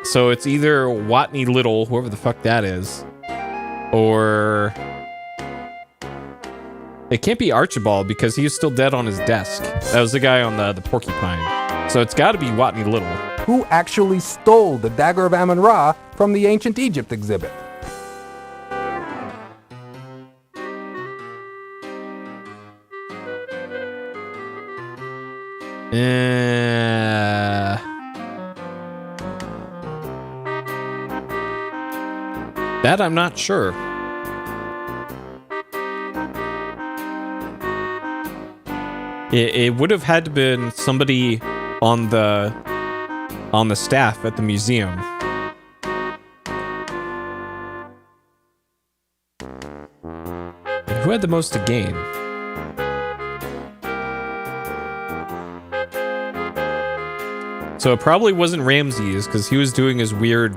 So it's either Watney Little, whoever the fuck that is, or it can't be Archibald because he was still dead on his desk. That was the guy on the porcupine. So it's got to be Watney Little. Who actually stole the Dagger of Amon-Ra from the Ancient Egypt exhibit? That I'm not sure. It would have had to been somebody on the staff at the museum. And who had the most to gain? So it probably wasn't Ramses, because he was doing his weird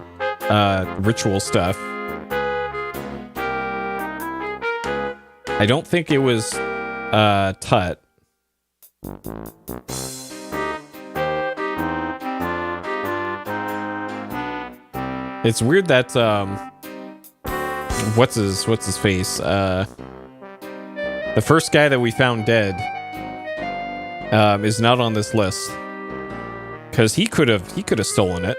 ritual stuff. I don't think it was Tut. It's weird that what's his face? The first guy that we found dead is not on this list. Because he could have stolen it.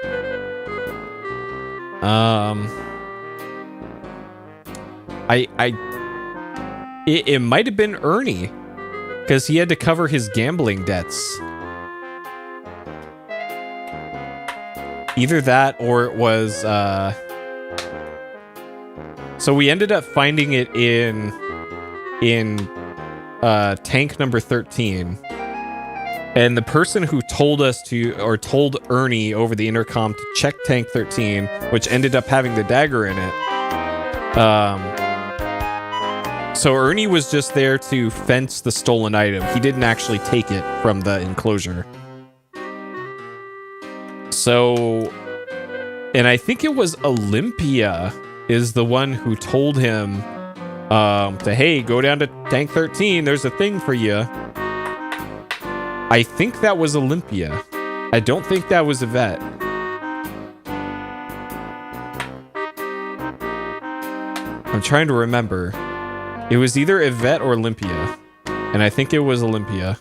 It might have been Ernie, because he had to cover his gambling debts. Either that, or it was. So we ended up finding it in tank number 13. And the person who told us told Ernie over the intercom to check tank 13, which ended up having the dagger in it. So Ernie was just there to fence the stolen item. He didn't actually take it from the enclosure. So, and I think it was Olympia is the one who told him hey, go down to tank 13. There's a thing for you. I think that was Olympia. I don't think that was Yvette. I'm trying to remember. It was either Yvette or Olympia. And I think it was Olympia.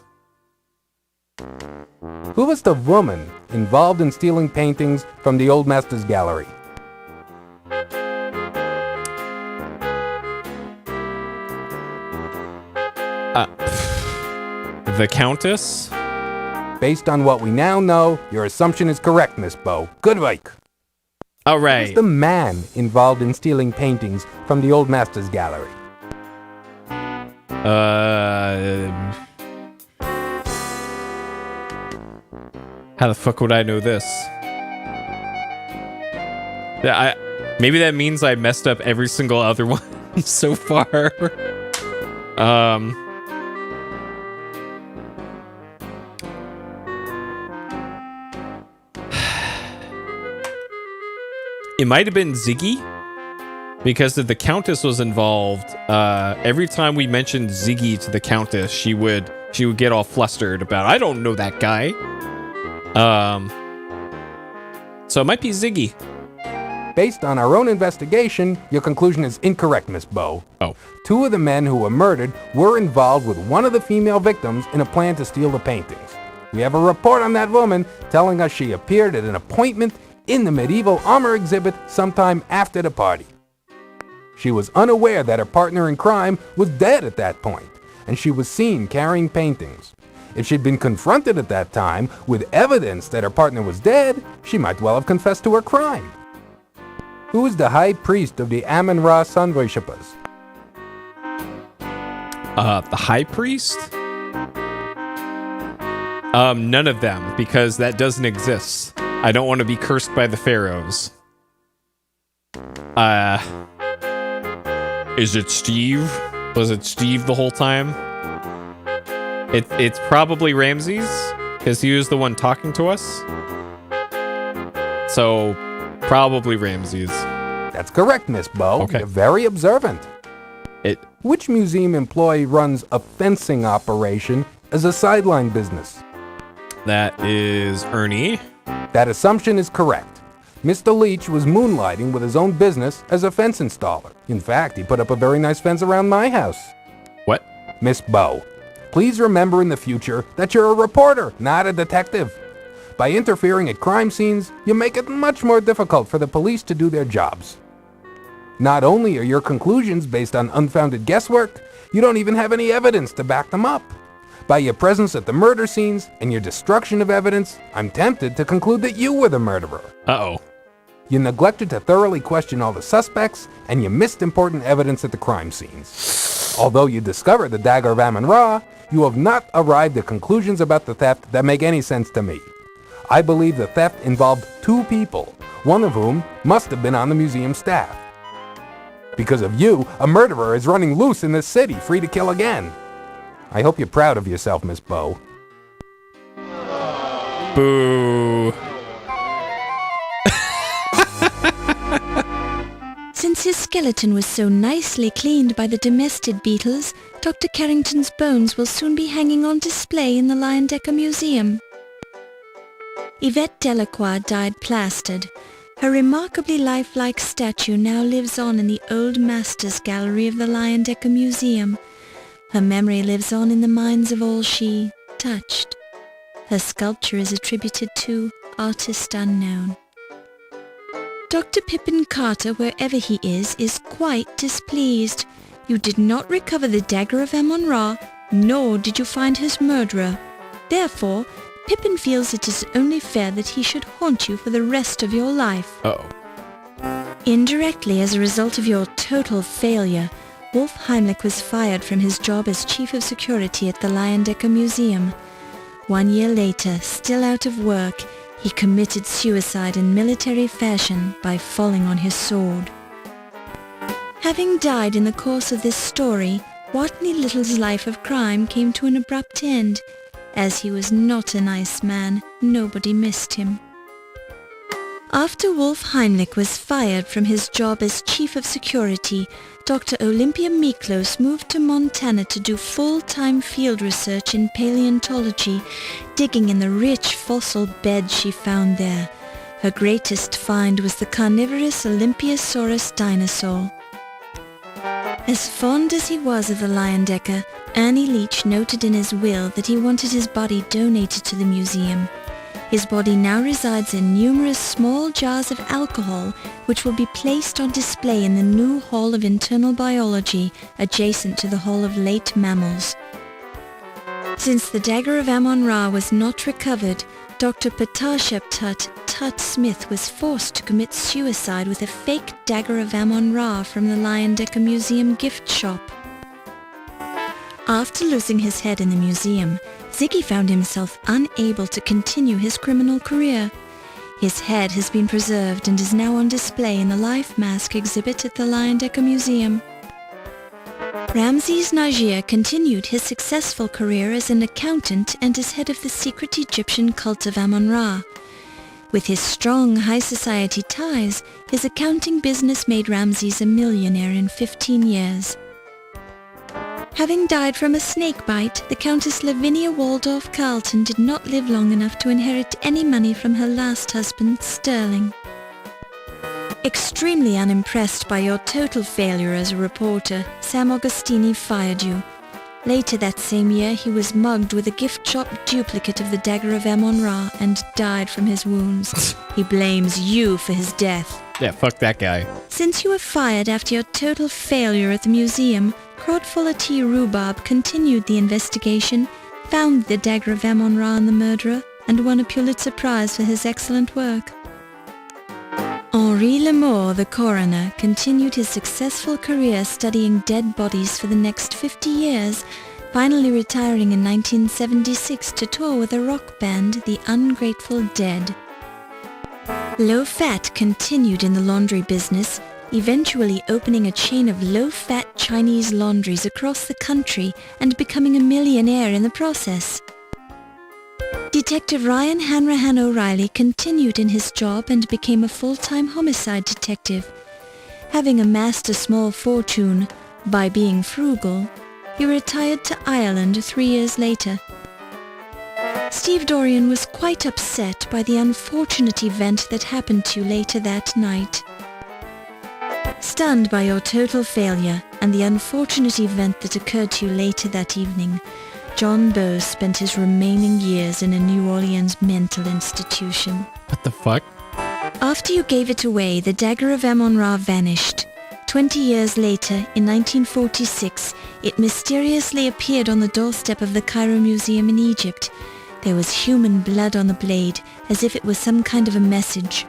Who was the woman involved in stealing paintings from the Old Masters Gallery? The Countess? Based on what we now know, your assumption is correct, Miss Bow. Good work. All right. Who was the man involved in stealing paintings from the Old Masters Gallery? How the fuck would I know this? Maybe that means I messed up every single other one so far. It might have been Ziggy, because if the Countess was involved, every time we mentioned Ziggy to the Countess, she would get all flustered about, I don't know that guy. So it might be Ziggy. Based on our own investigation, your conclusion is incorrect, Miss Bow. Oh. 2 of the men who were murdered were involved with one of the female victims in a plan to steal the paintings. We have a report on that woman telling us she appeared at an appointment in the medieval armor exhibit sometime after the party. She was unaware that her partner in crime was dead at that point, and she was seen carrying paintings. If she'd been confronted at that time with evidence that her partner was dead, she might well have confessed to her crime. Who is the high priest of the Amon Ra sun worshippers? The high priest? None of them, because that doesn't exist. I don't want to be cursed by the pharaohs. Is it Steve? Was it Steve the whole time? It's probably Ramses, because he was the one talking to us. So, probably Ramses. That's correct, Miss Bow. Okay. You're very observant. Which museum employee runs a fencing operation as a sideline business? That is Ernie. That assumption is correct. Mr. Leach was moonlighting with his own business as a fence installer. In fact, he put up a very nice fence around my house. What? Miss Bow, please remember in the future that you're a reporter, not a detective. By interfering at crime scenes, you make it much more difficult for the police to do their jobs. Not only are your conclusions based on unfounded guesswork, you don't even have any evidence to back them up. By your presence at the murder scenes and your destruction of evidence, I'm tempted to conclude that you were the murderer. Uh-oh. You neglected to thoroughly question all the suspects, and you missed important evidence at the crime scenes. Although you discovered the Dagger of Amon Ra, you have not arrived at conclusions about the theft that make any sense to me. I believe the theft involved two people, one of whom must have been on the museum staff. Because of you, a murderer is running loose in this city, free to kill again. I hope you're proud of yourself, Miss Bow. Boo. Since his skeleton was so nicely cleaned by the domestic beetles, Dr. Carrington's bones will soon be hanging on display in the Leyendecker Museum. Yvette Delacroix died plastered. Her remarkably lifelike statue now lives on in the Old Masters Gallery of the Leyendecker Museum. Her memory lives on in the minds of all she touched. Her sculpture is attributed to artist unknown. Dr. Pippin Carter, wherever he is quite displeased. You did not recover the dagger of Amon Ra, nor did you find his murderer. Therefore, Pippin feels it is only fair that he should haunt you for the rest of your life. Uh-oh. Indirectly, as a result of your total failure, Wolf Heimlich was fired from his job as Chief of Security at the Leyendecker Museum. 1 year later, still out of work, he committed suicide in military fashion by falling on his sword. Having died in the course of this story, Watney Little's life of crime came to an abrupt end. As he was not a nice man, nobody missed him. After Wolf Heimlich was fired from his job as Chief of Security, Dr. Olympia Miklos moved to Montana to do full-time field research in paleontology, digging in the rich fossil beds she found there. Her greatest find was the carnivorous Olympiasaurus dinosaur. As fond as he was of the Leyendecker, Ernie Leach noted in his will that he wanted his body donated to the museum. His body now resides in numerous small jars of alcohol, which will be placed on display in the new Hall of Internal Biology, adjacent to the Hall of Late Mammals. Since the dagger of Amon Ra was not recovered, Dr. Patasheptut Tut Smith was forced to commit suicide with a fake dagger of Amon Ra from the Leyendecker Museum gift shop. After losing his head in the museum, Ziggy found himself unable to continue his criminal career. His head has been preserved and is now on display in the Life Mask exhibit at the Leyendecker Museum. Ramses Najir continued his successful career as an accountant and as head of the secret Egyptian cult of Amon Ra. With his strong high society ties, his accounting business made Ramses a millionaire in 15 years. Having died from a snake bite, the Countess Lavinia Waldorf Carleton did not live long enough to inherit any money from her last husband, Sterling. Extremely unimpressed by your total failure as a reporter, Sam Augustini fired you. Later that same year, he was mugged with a gift shop duplicate of the dagger of Amon Ra and died from his wounds. He blames you for his death. Yeah, fuck that guy. Since you were fired after your total failure at the museum, Crodfuller T. Rhubarb continued the investigation, found the dagger of Amon Ra and the murderer, and won a Pulitzer Prize for his excellent work. Henri Lamour, the coroner, continued his successful career studying dead bodies for the next 50 years, finally retiring in 1976 to tour with a rock band, the Ungrateful Dead. Low Fat continued in the laundry business, eventually opening a chain of low-fat Chinese laundries across the country and becoming a millionaire in the process. Detective Ryan Hanrahan O'Reilly continued in his job and became a full-time homicide detective. Having amassed a small fortune by being frugal, he retired to Ireland 3 years later. Steve Dorian was quite upset by the unfortunate event that happened to you later that night. Stunned by your total failure and the unfortunate event that occurred to you later that evening, John Bowe spent his remaining years in a New Orleans mental institution. What the fuck? After you gave it away, the dagger of Amon Ra vanished. 20 years later, in 1946, it mysteriously appeared on the doorstep of the Cairo Museum in Egypt. There was human blood on the blade, as if it was some kind of a message.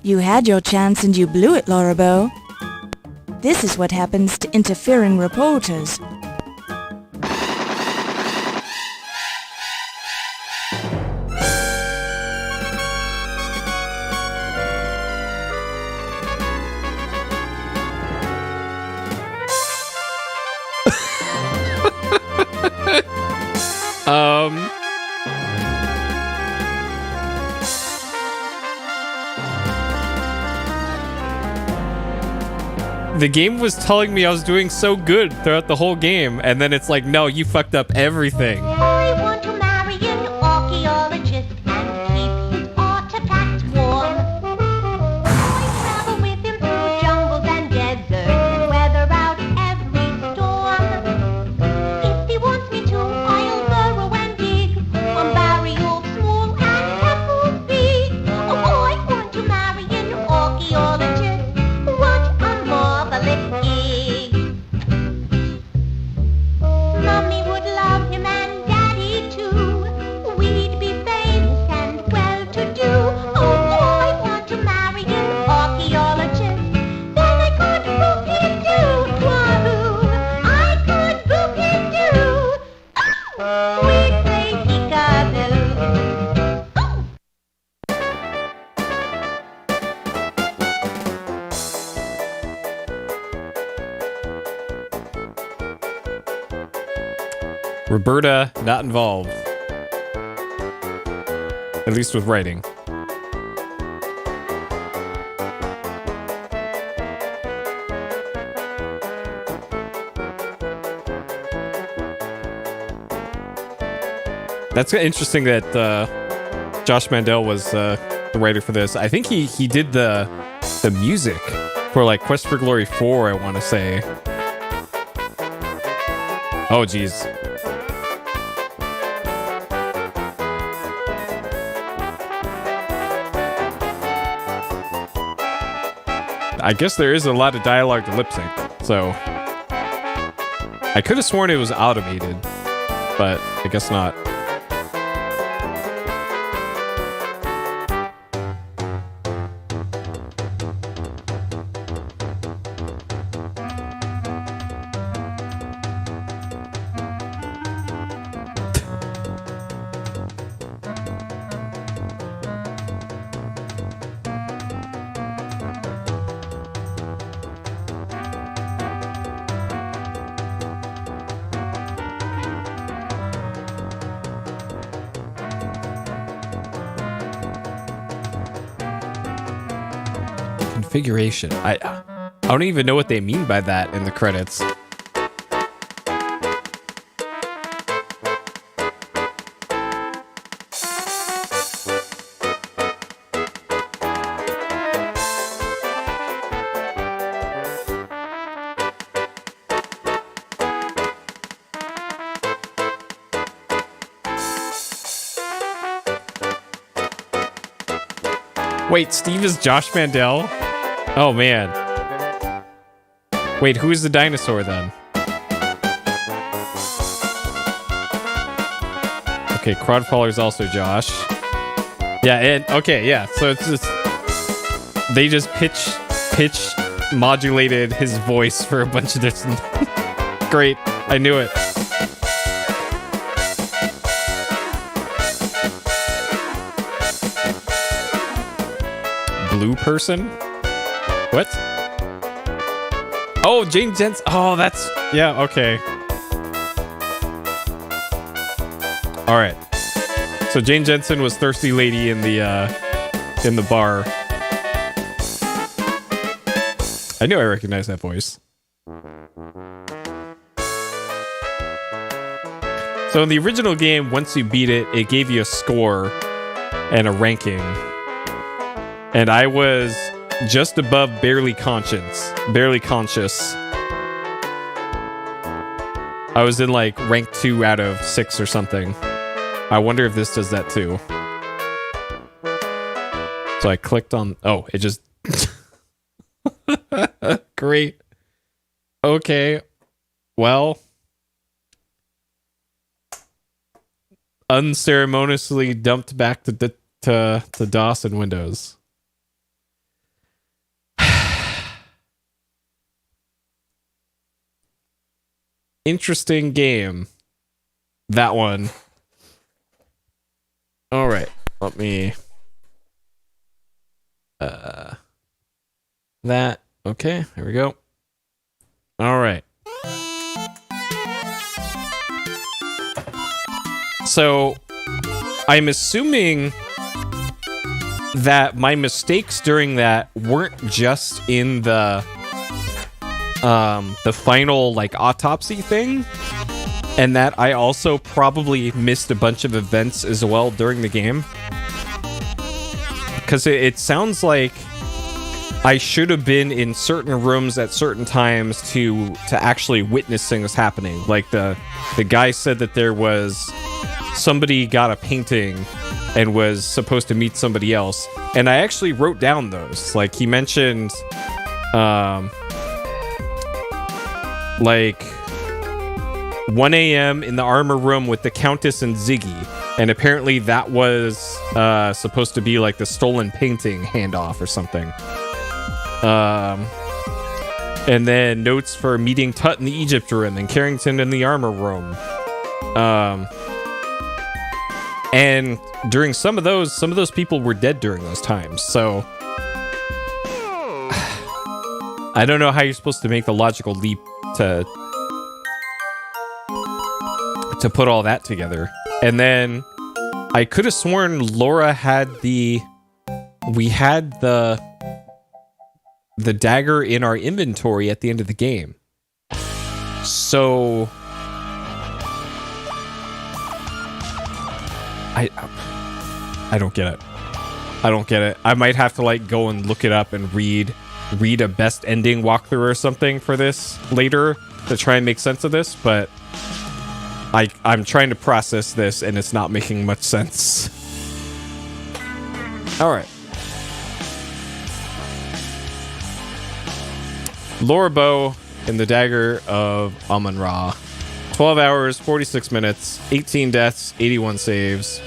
You had your chance and you blew it, Lorabo. This is what happens to interfering reporters. The game was telling me I was doing so good throughout the whole game, and then it's like, no, you fucked up everything. I want to marry an archaeologist and keep his artifacts warm. I travel with him through jungles and deserts and weather out every storm. If he wants me to, I'll burrow and dig or bury old small and pebble big. Oh, I want to marry an archaeologist. What a marvelous gig. Mommy would love him and Daddy too. We'd be famous and well-to-do. Oh, I want to marry an archaeologist. Then I could book it too. Wahoo! I could book it too. Oh, we'd play peekaboo. Oh! Roberta, not involved. At least with writing. That's interesting that Josh Mandel was the writer for this. I think he did the music for like Quest for Glory 4, I want to say. Oh, geez. I guess there is a lot of dialogue to lip sync, so I could have sworn it was automated, but I guess not. Configuration. I don't even know what they mean by that in the credits. Wait, Steve is Josh Mandel? Oh, man. Wait, who is the dinosaur, then? Okay, Crawdfaller's also Josh. Yeah, and... Okay, yeah, so it's just... They just pitch modulated his voice for a bunch of different... Great, I knew it. Blue person? What? Oh, Jane Jensen. Oh, that's... Yeah, okay. All right. So Jane Jensen was Thirsty Lady in the bar. I knew I recognized that voice. So in the original game, once you beat it, it gave you a score and a ranking. And I was just above barely conscious. I was in like rank 2 out of 6 or something. I wonder if this does that too. So I clicked on... Oh, it just... Great. Okay. Well... Unceremoniously dumped back to DOS and Windows. interesting game. That one. All right. Let me... that. Okay, there we go. All right. So, I'm assuming that my mistakes during that weren't just in the final, like, autopsy thing, and that I also probably missed a bunch of events as well during the game. Because it sounds like I should have been in certain rooms at certain times to actually witness things happening. Like the guy said that there was somebody got a painting and was supposed to meet somebody else, and I actually wrote down those. Like he mentioned, like 1 a.m. in the armor room with the Countess and Ziggy, and apparently that was supposed to be like the stolen painting handoff or something. And then notes for meeting Tut in the Egypt room and Carrington in the armor room. And during some of those people were dead during those times. So I don't know how you're supposed to make the logical leap to put all that together. And then I could have sworn Laura had we had the dagger in our inventory at the end of the game. So I don't get it. I don't get it. I might have to like go and look it up and read a best ending walkthrough or something for this later to try and make sense of this, but I'm trying to process this and it's not making much sense. All right. Laura Bow in the Dagger of Amon Ra. 12 hours, 46 minutes, 18 deaths, 81 saves.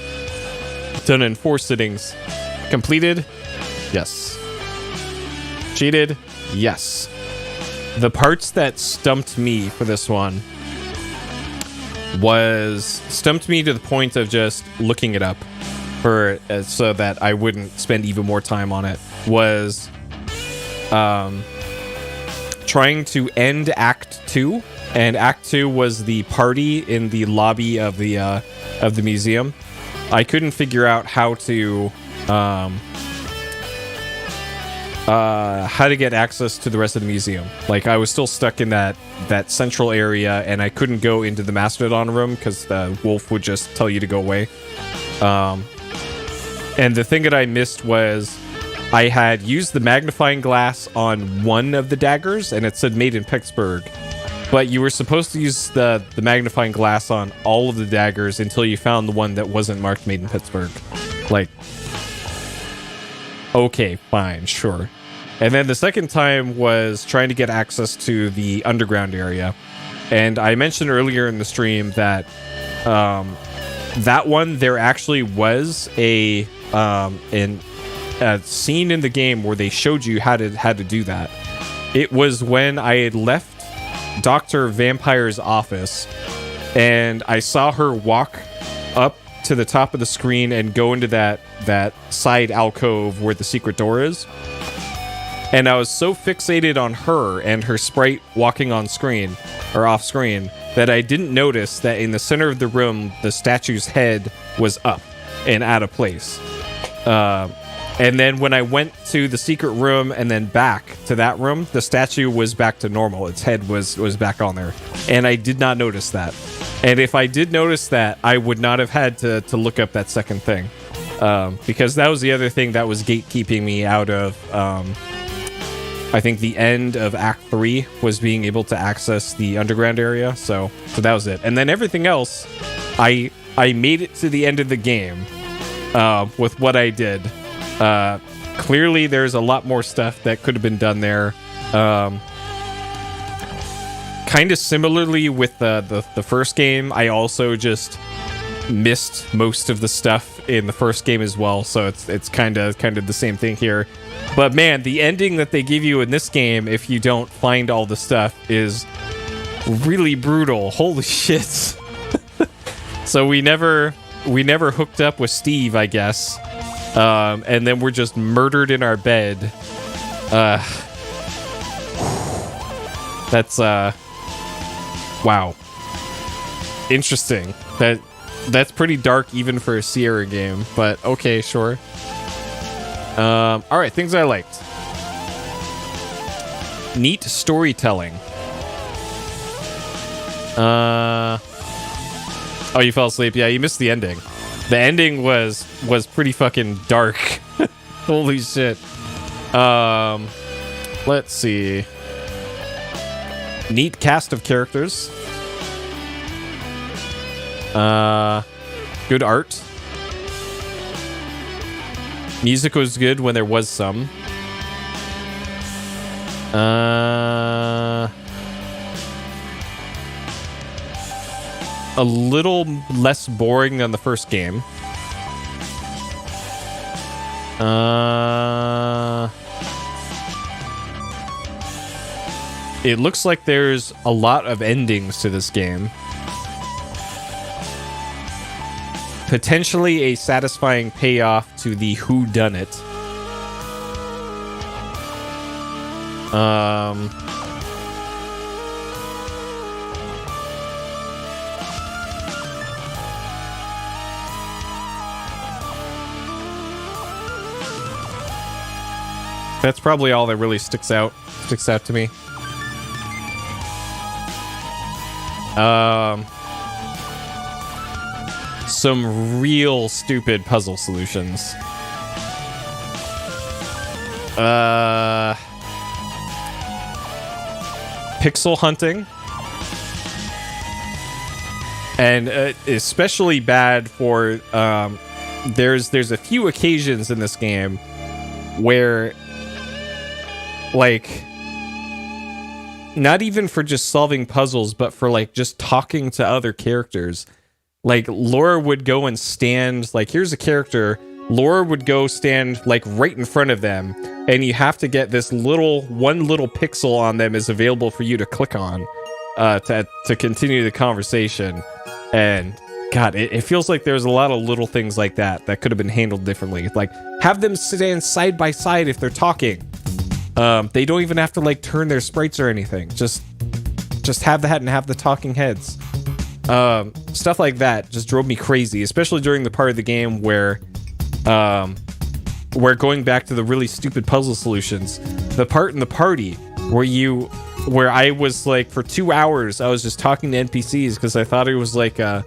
Done in 4 sittings. Completed? Yes. Cheated? Yes. The parts that stumped me for this one stumped me to the point of just looking it up so that I wouldn't spend even more time on it, was trying to end Act 2, and Act 2 was the party in the lobby of the museum. I couldn't figure out how to get access to the rest of the museum. Like, I was still stuck in that central area, and I couldn't go into the Mastodon room because the wolf would just tell you to go away. And the thing that I missed was I had used the magnifying glass on one of the daggers, and it said made in Pittsburgh. But you were supposed to use the magnifying glass on all of the daggers until you found the one that wasn't marked made in Pittsburgh. Like, okay, fine, sure. And then the second time was trying to get access to the underground area. And I mentioned earlier in the stream that that one, there actually was a scene in the game where they showed you how to do that. It was when I had left Dr. Vampire's office, and I saw her walk up to the top of the screen and go into that side alcove where the secret door is. And I was so fixated on her and her sprite walking on screen, or off screen, that I didn't notice that in the center of the room, the statue's head was up and out of place. And then when I went to the secret room and then back to that room, the statue was back to normal. Its head was back on there. And I did not notice that. And if I did notice that, I would not have had to look up that second thing. Because that was the other thing that was gatekeeping me out of, I think the end of Act 3 was being able to access the underground area. So that was it. And then everything else, I made it to the end of the game with what I did. Clearly there's a lot more stuff that could have been done there. Kind of similarly with the first game, I also just missed most of the stuff in the first game as well, so it's kind of the same thing here. But man, the ending that they give you in this game, if you don't find all the stuff, is Really brutal. Holy shit. So we never hooked up with Steve, I guess. And then we're just murdered in our bed. That's wow. Interesting. That's pretty dark even for a Sierra game, but okay, sure. All right, things I liked. Neat storytelling. Oh, you fell asleep. Yeah, you missed the ending. The ending was pretty fucking dark. Holy shit. Let's see. Neat cast of characters. Good art. Music was good when there was some. A little less boring than the first game. It looks like there's a lot of endings to this game. Potentially a satisfying payoff to the whodunit. That's probably all that really sticks out to me. Some real stupid puzzle solutions. Pixel hunting. And especially bad for there's a few occasions in this game where, like, not even for just solving puzzles, but for like just talking to other characters. Like, Laura would go and stand, like, here's a character. Laura would go stand like right in front of them, and you have to get this one little pixel on them is available for you to click on to continue the conversation. And God, it feels like there's a lot of little things like that could have been handled differently. Like, have them stand side by side if they're talking. They don't even have to like turn their sprites or anything. Just have that and have the talking heads. Stuff like that just drove me crazy, especially during the part of the game where going back to the really stupid puzzle solutions, the part in the party where I was like for 2 hours I was just talking to NPCs because I thought it was like you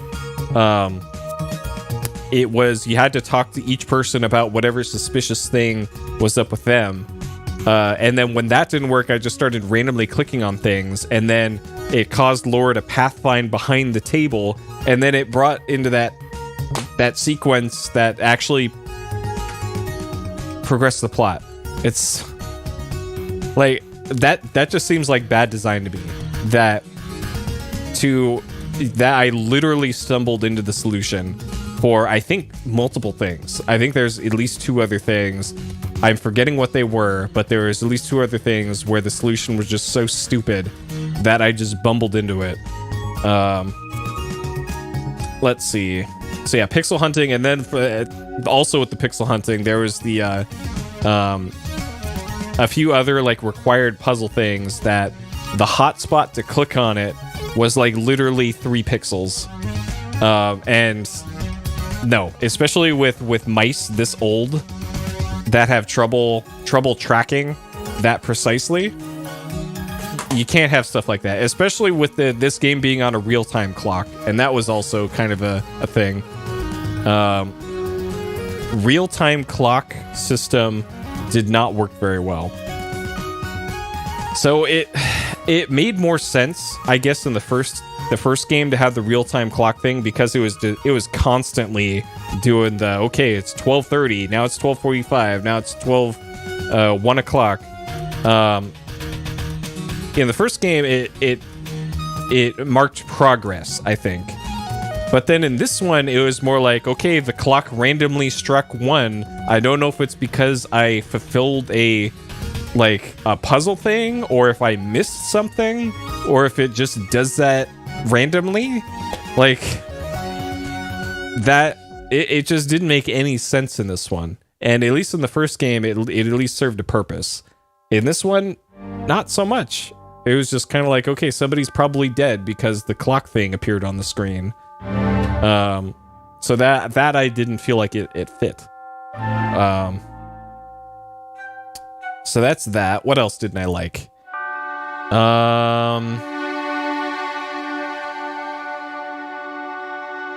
had to talk to each person about whatever suspicious thing was up with them. And then when that didn't work, I just started randomly clicking on things, and then it caused Laura to pathfind behind the table, and then it brought into that sequence that actually progressed the plot. It's like that just seems like bad design to me. That I literally stumbled into the solution for, I think, multiple things. I think there's at least 2 other things. I'm forgetting what they were, but there was at least 2 other things where the solution was just so stupid that I just bumbled into it. Let's see. So yeah, pixel hunting, and then also with the pixel hunting, there was the a few other like required puzzle things that the hotspot to click on it was like literally 3 pixels. And no, especially with mice this old that have trouble tracking that precisely. You can't have stuff like that, especially with this game being on a real-time clock, and that was also kind of a thing. Real-time clock system did not work very well. So it made more sense, I guess, in the first game to have the real-time clock thing, because it was constantly doing the, okay, it's 12:30, now it's 12:45, now it's 1 o'clock. In the first game, it marked progress, I think. But then in this one, it was more like, okay, the clock randomly struck 1. I don't know if it's because I fulfilled a like a puzzle thing, or if I missed something, or if it just does that randomly. Like that, it just didn't make any sense in this one. And at least in the first game, it at least served a purpose. In this one, not so much. It was just kind of like, okay, somebody's probably dead because the clock thing appeared on the screen. So that I didn't feel like it fit. So that's that. What else didn't I like?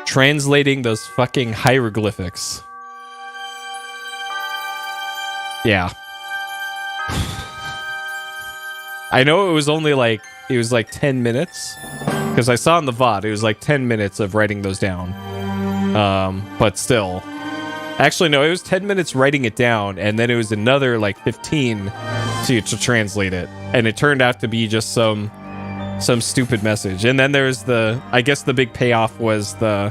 Translating those fucking hieroglyphics. Yeah. I know it was only like 10 minutes, because I saw in the VOD it was like 10 minutes of writing those down. But still, actually no, it was 10 minutes writing it down, and then it was another like 15 to translate it, and it turned out to be just some stupid message. And then there's I guess the big payoff was the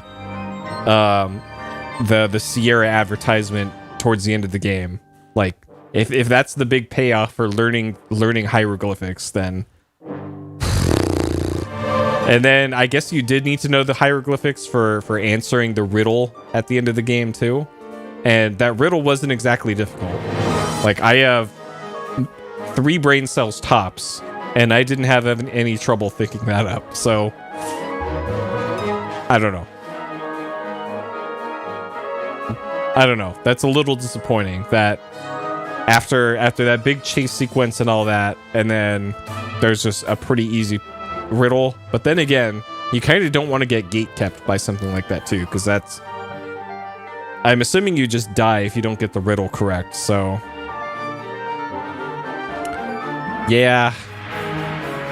Sierra advertisement towards the end of the game. Like, if that's the big payoff for learning hieroglyphics, then... And then I guess you did need to know the hieroglyphics for answering the riddle at the end of the game too. And that riddle wasn't exactly difficult. Like, I have 3 brain cells tops, and I didn't have any trouble thinking that up. So, I don't know. That's a little disappointing that after that big chase sequence and all that, and then there's just a pretty easy riddle. But then again, you kind of don't want to get gate kept by something like that too, because that's... I'm assuming you just die if you don't get the riddle correct, so... Yeah.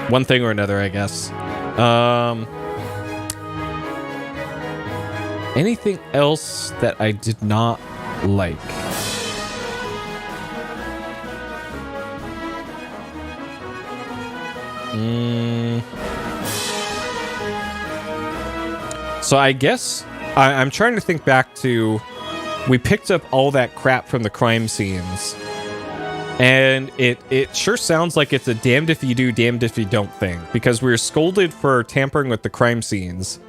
One thing or another, I guess. Anything else that I did not like? So I guess I'm trying to think back to... We picked up all that crap from the crime scenes, and it sure sounds like it's a damned if you do, damned if you don't thing, because we were scolded for tampering with the crime scenes.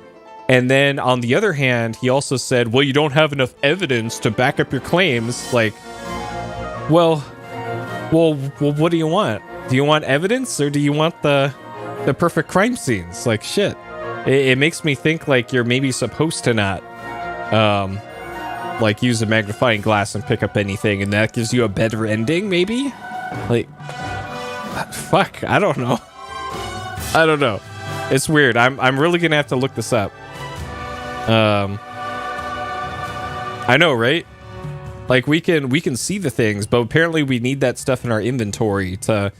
And then on the other hand, he also said, well, you don't have enough evidence to back up your claims. Like, well, what do you want? Do you want evidence, or do you want the perfect crime scenes? Like, shit. It makes me think like you're maybe supposed to not like use a magnifying glass and pick up anything, and that gives you a better ending, maybe? Like, fuck, I don't know. It's weird. I'm really gonna have to look this up. I know, right? Like, we can see the things, but apparently we need that stuff in our inventory to...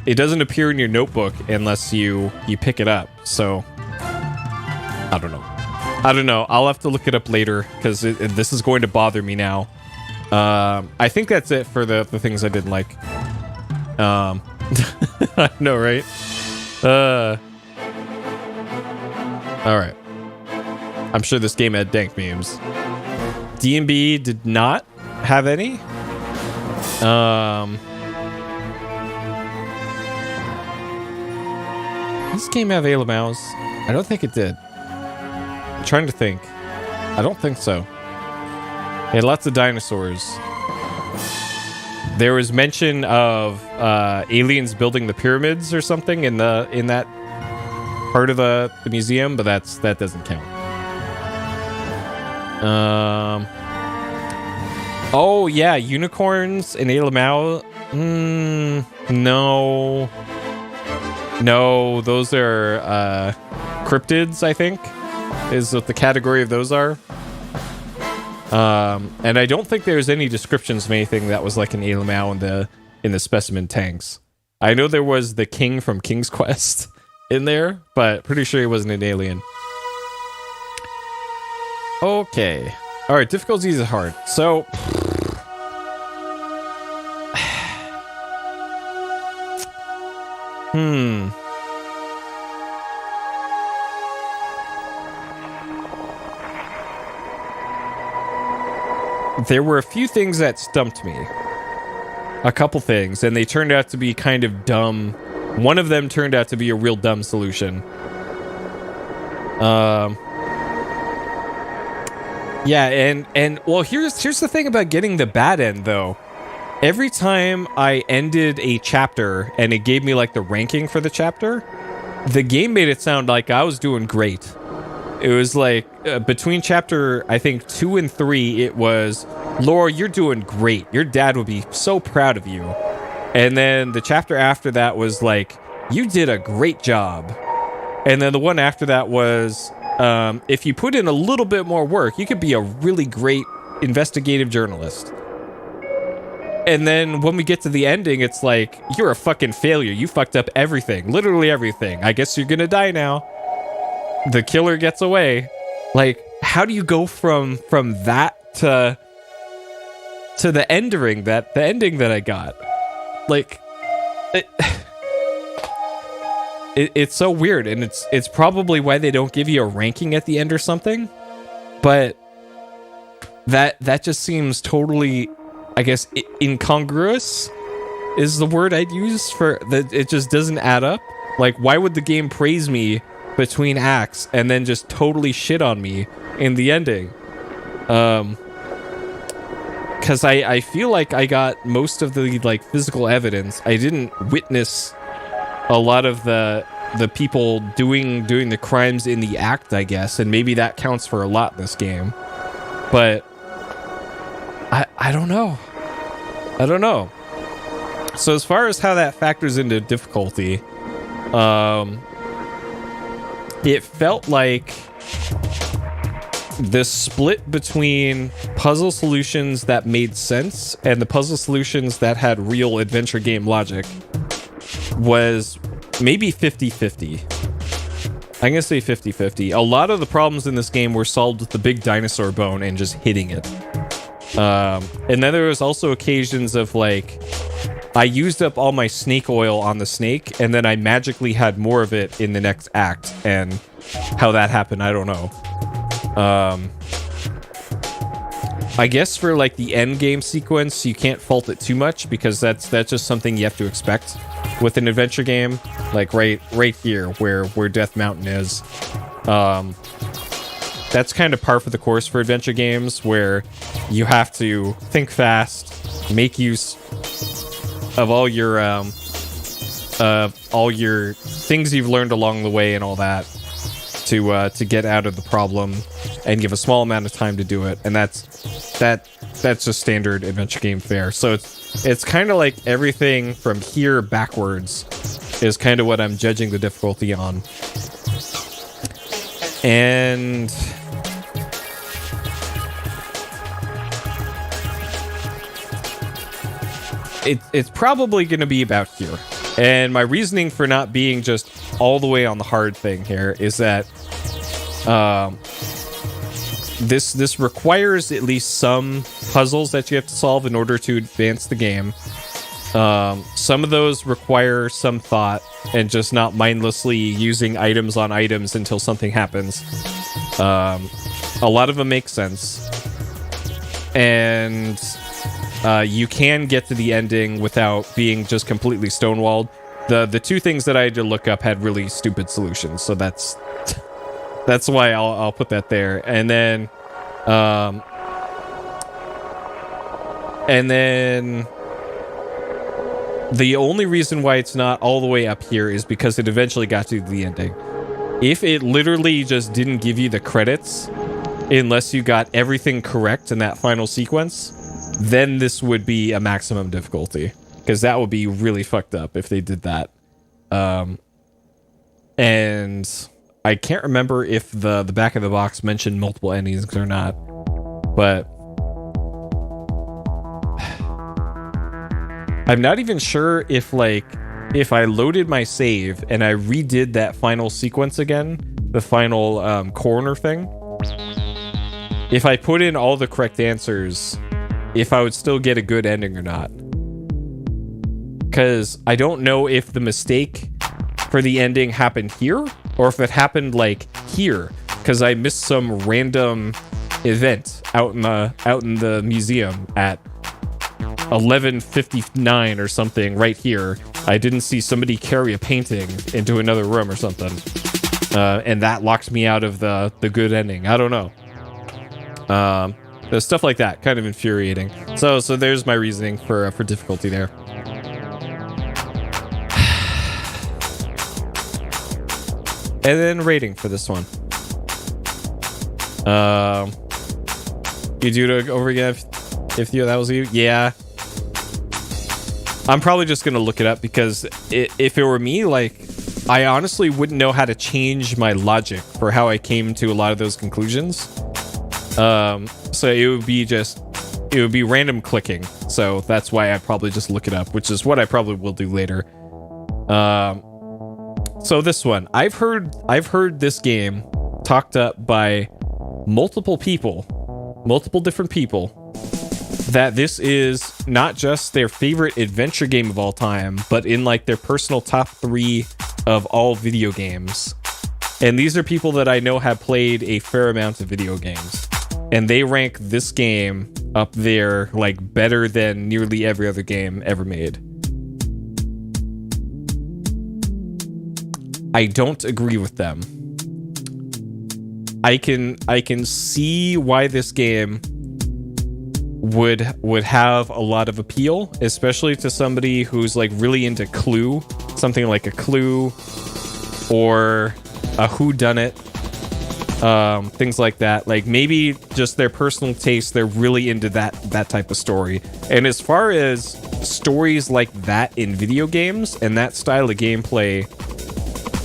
It doesn't appear in your notebook unless you pick it up, so... I don't know. I'll have to look it up later, because this is going to bother me now. I think that's it for the things I didn't like. I know, right? Alright. I'm sure this game had dank memes. D&B did not have any. This game have Mouse? I don't think it did. I'm trying to think. I don't think so. It had lots of dinosaurs. There was mention of aliens building the pyramids or something in that part of the museum, but that doesn't count. Oh yeah, unicorns in Alamau. No, those are cryptids, I think, is what the category of those are. And I don't think there's any descriptions of anything that was like an Alamau in the specimen tanks. I know there was the king from King's Quest in there, but pretty sure he wasn't an alien. Okay. Alright, difficulty is hard. So... There were a few things that stumped me. a couple things, and they turned out to be kind of dumb. One of them turned out to be a real dumb solution. Yeah, and well, here's the thing about getting the bad end, though. Every time I ended a chapter and it gave me like the ranking for the chapter, the game made it sound like I was doing great. It was like between chapter, I think 2 and 3, it was, Laura, you're doing great. Your dad would be so proud of you. And then the chapter after that was like, you did a great job. And then the one after that was, if you put in a little bit more work, you could be a really great investigative journalist. And then when we get to the ending, it's like, you're a fucking failure. You fucked up everything. Literally everything. I guess you're gonna die now. The killer gets away. Like, how do you go from that to the ending that I got? Like, it's so weird, and it's probably why they don't give you a ranking at the end or something. But that just seems totally, I guess, incongruous is the word I'd use for that. It just doesn't add up. Like, why would the game praise me between acts and then just totally shit on me in the ending? Because I feel like I got most of the like physical evidence. I didn't witness a lot of the people doing the crimes in the act, I guess, and maybe that counts for a lot in this game. But I don't know. So as far as how that factors into difficulty, it felt like the split between puzzle solutions that made sense and the puzzle solutions that had real adventure game logic was maybe 50-50. I'm gonna say 50-50. A lot of the problems in this game were solved with the big dinosaur bone and just hitting it. And then there was also occasions of like, I used up all my snake oil on the snake, and then I magically had more of it in the next act, and how that happened, I don't know. I guess for like the end game sequence, you can't fault it too much, because that's just something you have to expect with an adventure game, like right here where Death Mountain is. That's kind of par for the course for adventure games, where you have to think fast, make use of all your things you've learned along the way and all that to get out of the problem, and give a small amount of time to do it. And that's just standard adventure game fare. So it's kind of like everything from here backwards is kind of what I'm judging the difficulty on. And it's probably going to be about here. And my reasoning for not being just all the way on the hard thing here is that this requires at least some puzzles that you have to solve in order to advance the game. Some of those require some thought and just not mindlessly using items on items until something happens. A lot of them make sense. And you can get to the ending without being just completely stonewalled. The two things that I had to look up had really stupid solutions, so that's why I'll put that there. And then the only reason why it's not all the way up here is because it eventually got to the ending. If it literally just didn't give you the credits unless you got everything correct in that final sequence, then this would be a maximum difficulty, because that would be really fucked up if they did that. And I can't remember if the back of the box mentioned multiple endings or not, but I'm not even sure if I loaded my save and I redid that final sequence again, the final coroner thing, if I put in all the correct answers, if I would still get a good ending or not. Because I don't know if the mistake for the ending happened here or if it happened like here, because I missed some random event out in the museum at 11:59 or something right here, I didn't see somebody carry a painting into another room or something. And that locked me out of the good ending. I don't know. There's stuff like that, kind of infuriating. So there's my reasoning for difficulty there. And then rating for this one. You do it over again if that was you? Yeah. I'm probably just gonna look it up because if it were me, like, I honestly wouldn't know how to change my logic for how I came to a lot of those conclusions. So it would be random clicking. So that's why I'd probably just look it up, which is what I probably will do later. So this one, I've heard this game talked up by multiple different people, that this is not just their favorite adventure game of all time, but in like their personal top 3 of all video games. And these are people that I know have played a fair amount of video games. And they rank this game up there, like, better than nearly every other game ever made. I don't agree with them. I can see why this game would have a lot of appeal, especially to somebody who's like really into Clue, something like a Clue or a whodunit, things like that. Like maybe just their personal taste, they're really into that type of story. And as far as stories like that in video games and that style of gameplay,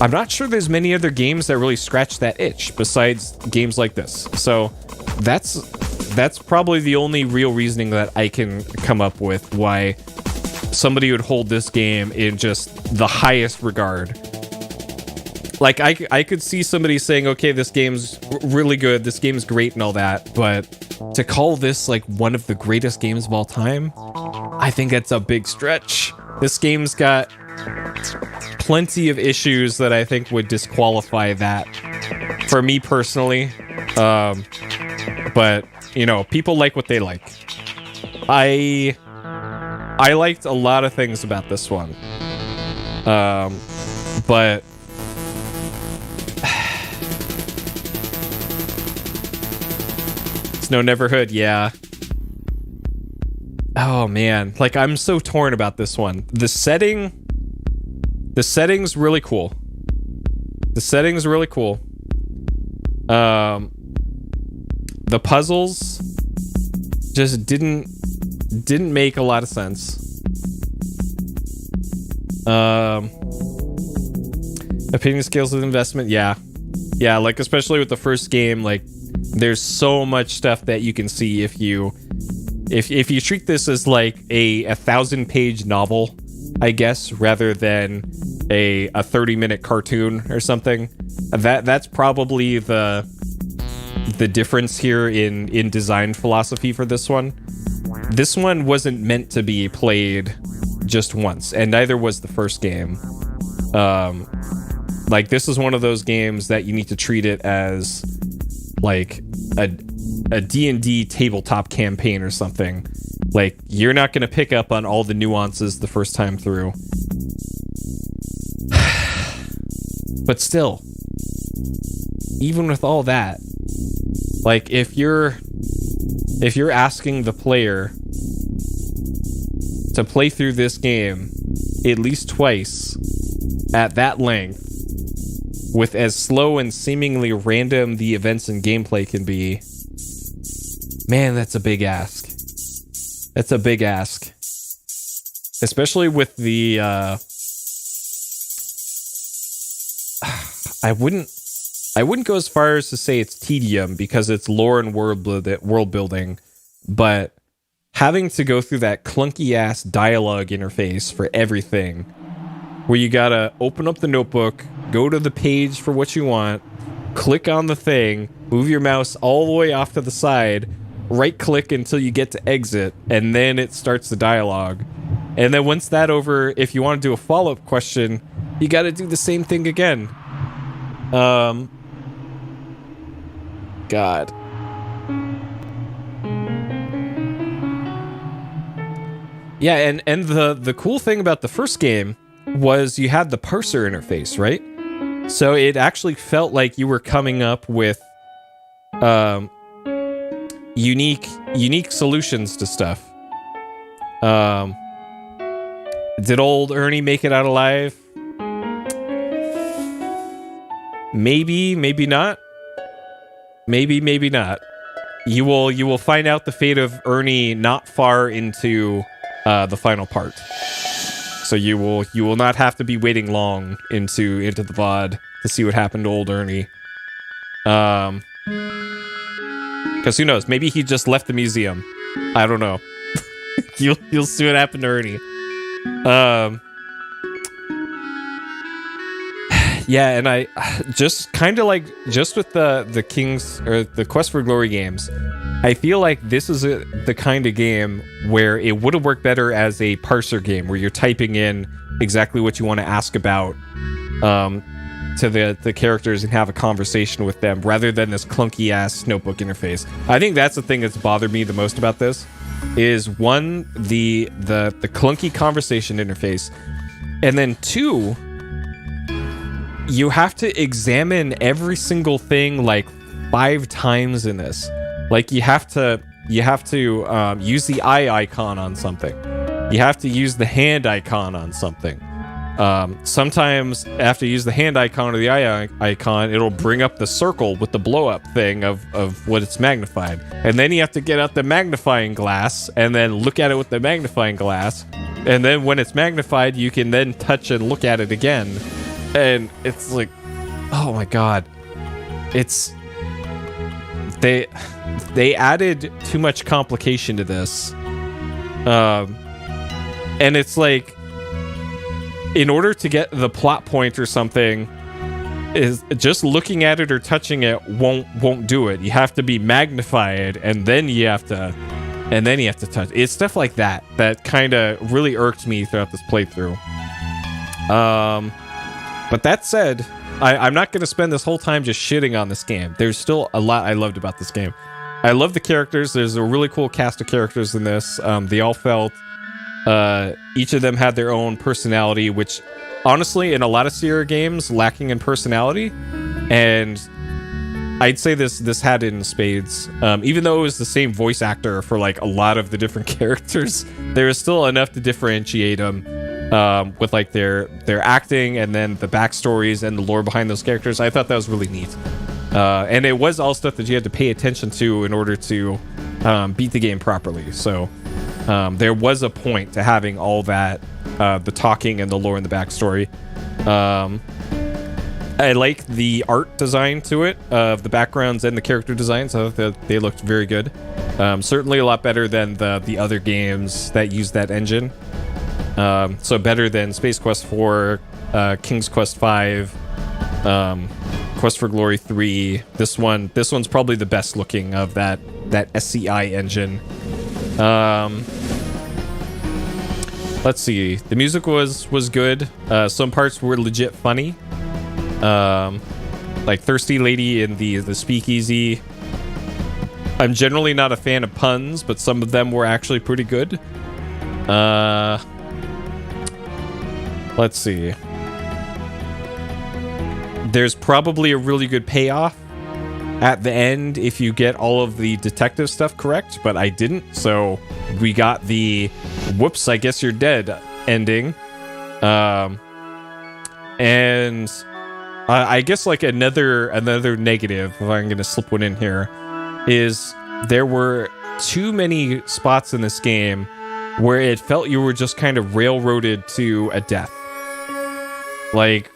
I'm not sure there's many other games that really scratch that itch besides games like this. So that's probably the only real reasoning that I can come up with why somebody would hold this game in just the highest regard. Like, I could see somebody saying, okay, this game's really good, this game's great and all that, but to call this like one of the greatest games of all time, I think that's a big stretch. This game's got plenty of issues that I think would disqualify that for me personally. But, you know, people like what they like. I liked a lot of things about this one. But Snow Neverhood, yeah. Oh man, like I'm so torn about this one. The setting's really cool. The puzzles just didn't make a lot of sense. Opinion scales with investment, yeah, like especially with the first game, like there's so much stuff that you can see if you treat this as like a 1,000-page novel, I guess, rather than a 30-minute cartoon or something. That's probably the difference here in design philosophy for this one. This one wasn't meant to be played just once, and neither was the first game. Like this is one of those games that you need to treat it as like a D&D tabletop campaign or something. Like you're not going to pick up on all the nuances the first time through. But still, even with all that, like if you're asking the player to play through this game at least twice at that length, with as slow and seemingly random the events and gameplay can be, man, that's a big ask. That's a big ask. Especially with the I wouldn't go as far as to say it's tedium because it's lore and world building, but having to go through that clunky ass dialogue interface for everything, where you gotta open up the notebook, go to the page for what you want, click on the thing, move your mouse all the way off to the side, right click until you get to exit, and then it starts the dialogue. And then once that's over, if you want to do a follow-up question, you gotta do the same thing again. God. Yeah, and the cool thing about the first game was you had the parser interface, right? So it actually felt like you were coming up with unique solutions to stuff. Did old Ernie make it out alive? Maybe, maybe not. Maybe not. You will find out the fate of Ernie not far into the final part. So you will not have to be waiting long into the VOD to see what happened to old Ernie. Because who knows? Maybe he just left the museum. I don't know. You'll see what happened to Ernie. Yeah, and I just kind of like just with the King's or the Quest for Glory games, I feel like this is the kind of game where it would have worked better as a parser game where you're typing in exactly what you want to ask about to the characters and have a conversation with them rather than this clunky ass notebook interface. I think that's the thing that's bothered me the most about this is one, the clunky conversation interface, and then two, you have to examine every single thing like 5 times in this. Like you have to use the eye icon on something. You have to use the hand icon on something. Sometimes after you use the hand icon or the eye icon, it'll bring up the circle with the blow up thing of what it's magnified. And then you have to get out the magnifying glass and then look at it with the magnifying glass. And then when it's magnified, you can then touch and look at it again. And it's like, oh my god. It's... They added too much complication to this. And it's like, in order to get the plot point or something, is just looking at it or touching it won't do it. You have to be magnified, and then you have to touch. It's stuff like that kind of really irked me throughout this playthrough. But that said, I'm not going to spend this whole time just shitting on this game. There's still a lot I loved about this game. I love the characters. There's a really cool cast of characters in this. They all felt... each of them had their own personality, which honestly, in a lot of Sierra games, lacking in personality. And I'd say this had it in spades. Even though it was the same voice actor for like a lot of the different characters, there is still enough to differentiate them with like their acting and then the backstories and the lore behind those characters. I thought that was really neat. And it was all stuff that you had to pay attention to in order to beat the game properly. So there was a point to having all that, the talking and the lore and the backstory. I like the art design to it, of the backgrounds and the character designs. I thought that they looked very good. Certainly a lot better than the other games that use that engine. So better than Space Quest 4, King's Quest 5, Quest for Glory 3. This one's probably the best looking of that SCI engine. Let's see. The music was good. Some parts were legit funny. Like Thirsty Lady in the speakeasy. I'm generally not a fan of puns, but some of them were actually pretty good. Let's see. There's probably a really good payoff at the end if you get all of the detective stuff correct, but I didn't, so we got the whoops, I guess you're dead ending. And I guess like another negative, if I'm gonna slip one in here, is there were too many spots in this game where it felt you were just kind of railroaded to a death. Like,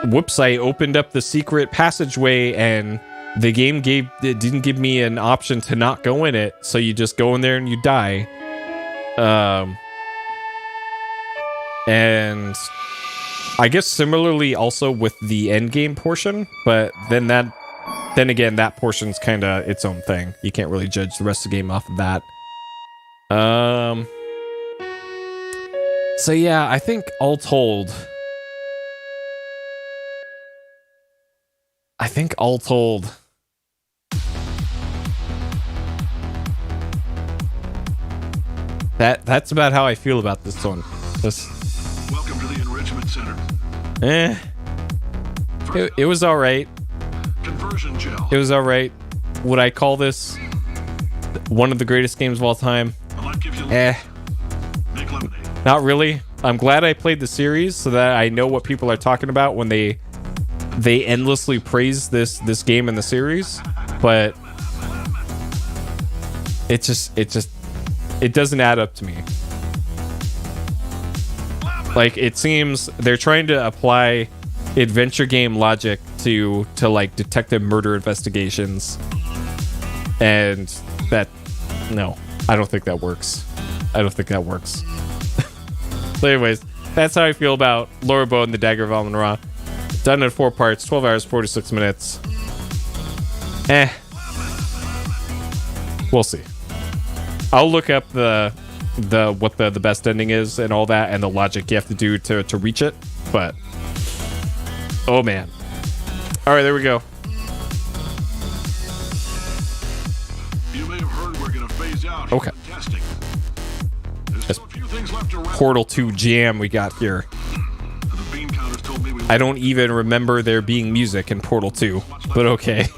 whoops, I opened up the secret passageway and the game didn't give me an option to not go in it, so you just go in there and you die. And I guess similarly also with the end game portion, but then again, that portion's kind of its own thing. You can't really judge the rest of the game off of that. So yeah, I think all told, That's about how I feel about this one. Welcome to the Enrichment Center. It was all right. Conversion gel. It was all right. Would I call this one of the greatest games of all time? Make lemonade. Not really. I'm glad I played the series so that I know what people are talking about when they endlessly praise this game in the series, but it doesn't add up to me. Like, it seems they're trying to apply adventure game logic to like detective murder investigations, and no, I don't think that works. So anyways, that's how I feel about Laura Bow and the Dagger of Amon Ra. Done in 4 parts, 12 hours, 46 minutes. We'll see. I'll look up what the best ending is and all that, and the logic you have to do to reach it. But oh man. All right, there we go. You may have heard we're gonna phase out Okay. testing. There's still a few things left to wrap. Portal 2 jam we got here. The bean counters told me we I don't even remember there being music in Portal 2, but okay.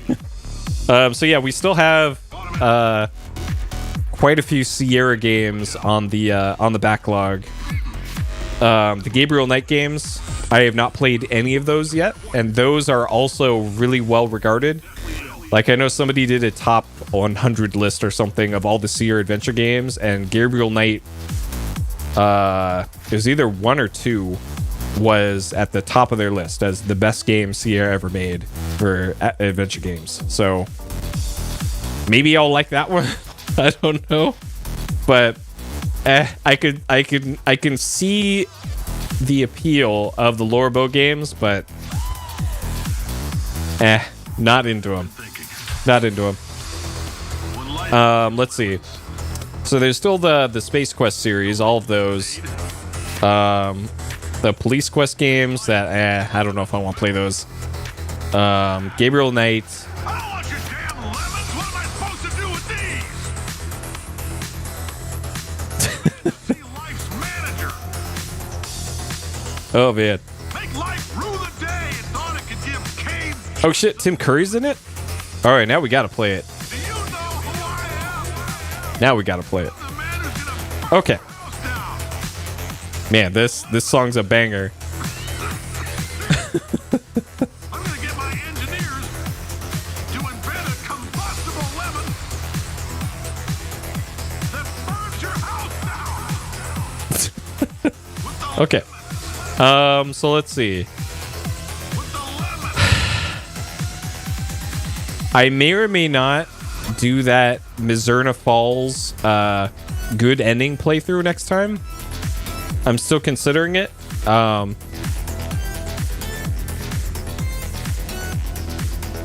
So yeah, we still have quite a few Sierra games on the backlog. The Gabriel Knight games, I have not played any of those yet, and those are also really well regarded. Like, I know somebody did a top 100 list or something of all the Sierra adventure games, and Gabriel Knight, it was either 1 or 2, was at the top of their list as the best game Sierra ever made for adventure games. So maybe I'll like that one. I don't know, but I can see the appeal of the Lorbo games, but not into them. Let's see. So there's still the Space Quest series, all of those. The Police Quest games that I don't know if I want to play those. Gabriel Knight. Oh man. Oh shit, Tim Curry's in it? Alright, now we gotta play it. Okay. Man, this song's a banger. I'm gonna get my engineers to invent a combustible lemon that burns your house down. Okay. So let's see. I may or may not do that Mizurna Falls good ending playthrough next time. I'm still considering it. Oh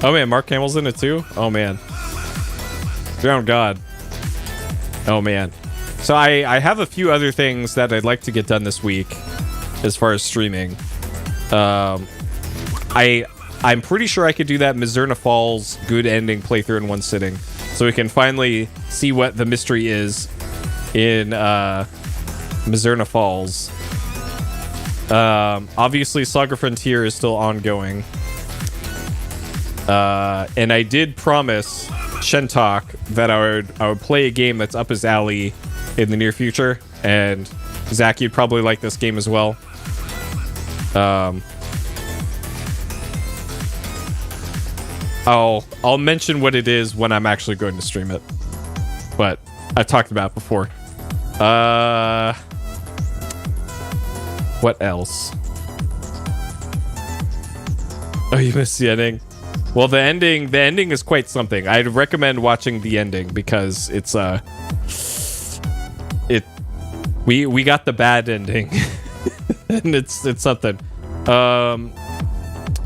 man, Mark Hamill's in it too? Oh man. Oh god. Oh man. So I have a few other things that I'd like to get done this week as far as streaming. I'm pretty sure I could do that Mizurna Falls good ending playthrough in one sitting, so we can finally see what the mystery is in Mizurna Falls. Obviously Saga Frontier is still ongoing. And I did promise Shentok that I would play a game that's up his alley in the near future, and Zach, you'd probably like this game as well. I'll mention what it is when I'm actually going to stream it, but I've talked about it before. What else? Oh, you missed the ending. Well, the ending is quite something. I'd recommend watching the ending because it's we got the bad ending, and it's something.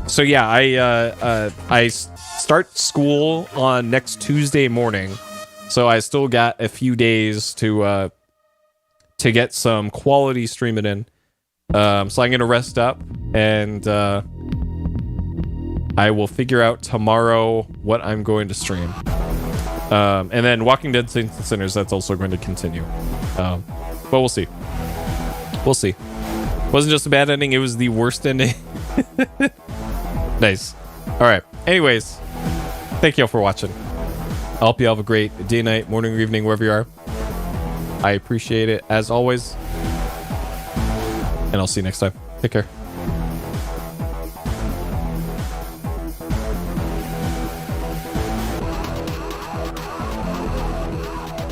So yeah, I start school on next Tuesday morning, so I still got a few days to get some quality streaming in. So I'm gonna rest up, and I will figure out tomorrow what I'm going to stream. And then Walking Dead Saints and Sinners, that's also going to continue. But we'll see. We'll see. Wasn't just a bad ending, it was the worst ending. Nice. Alright. Anyways, thank you all for watching. I hope you all have a great day, night, morning, or evening, wherever you are. I appreciate it as always. And I'll see you next time. Take care.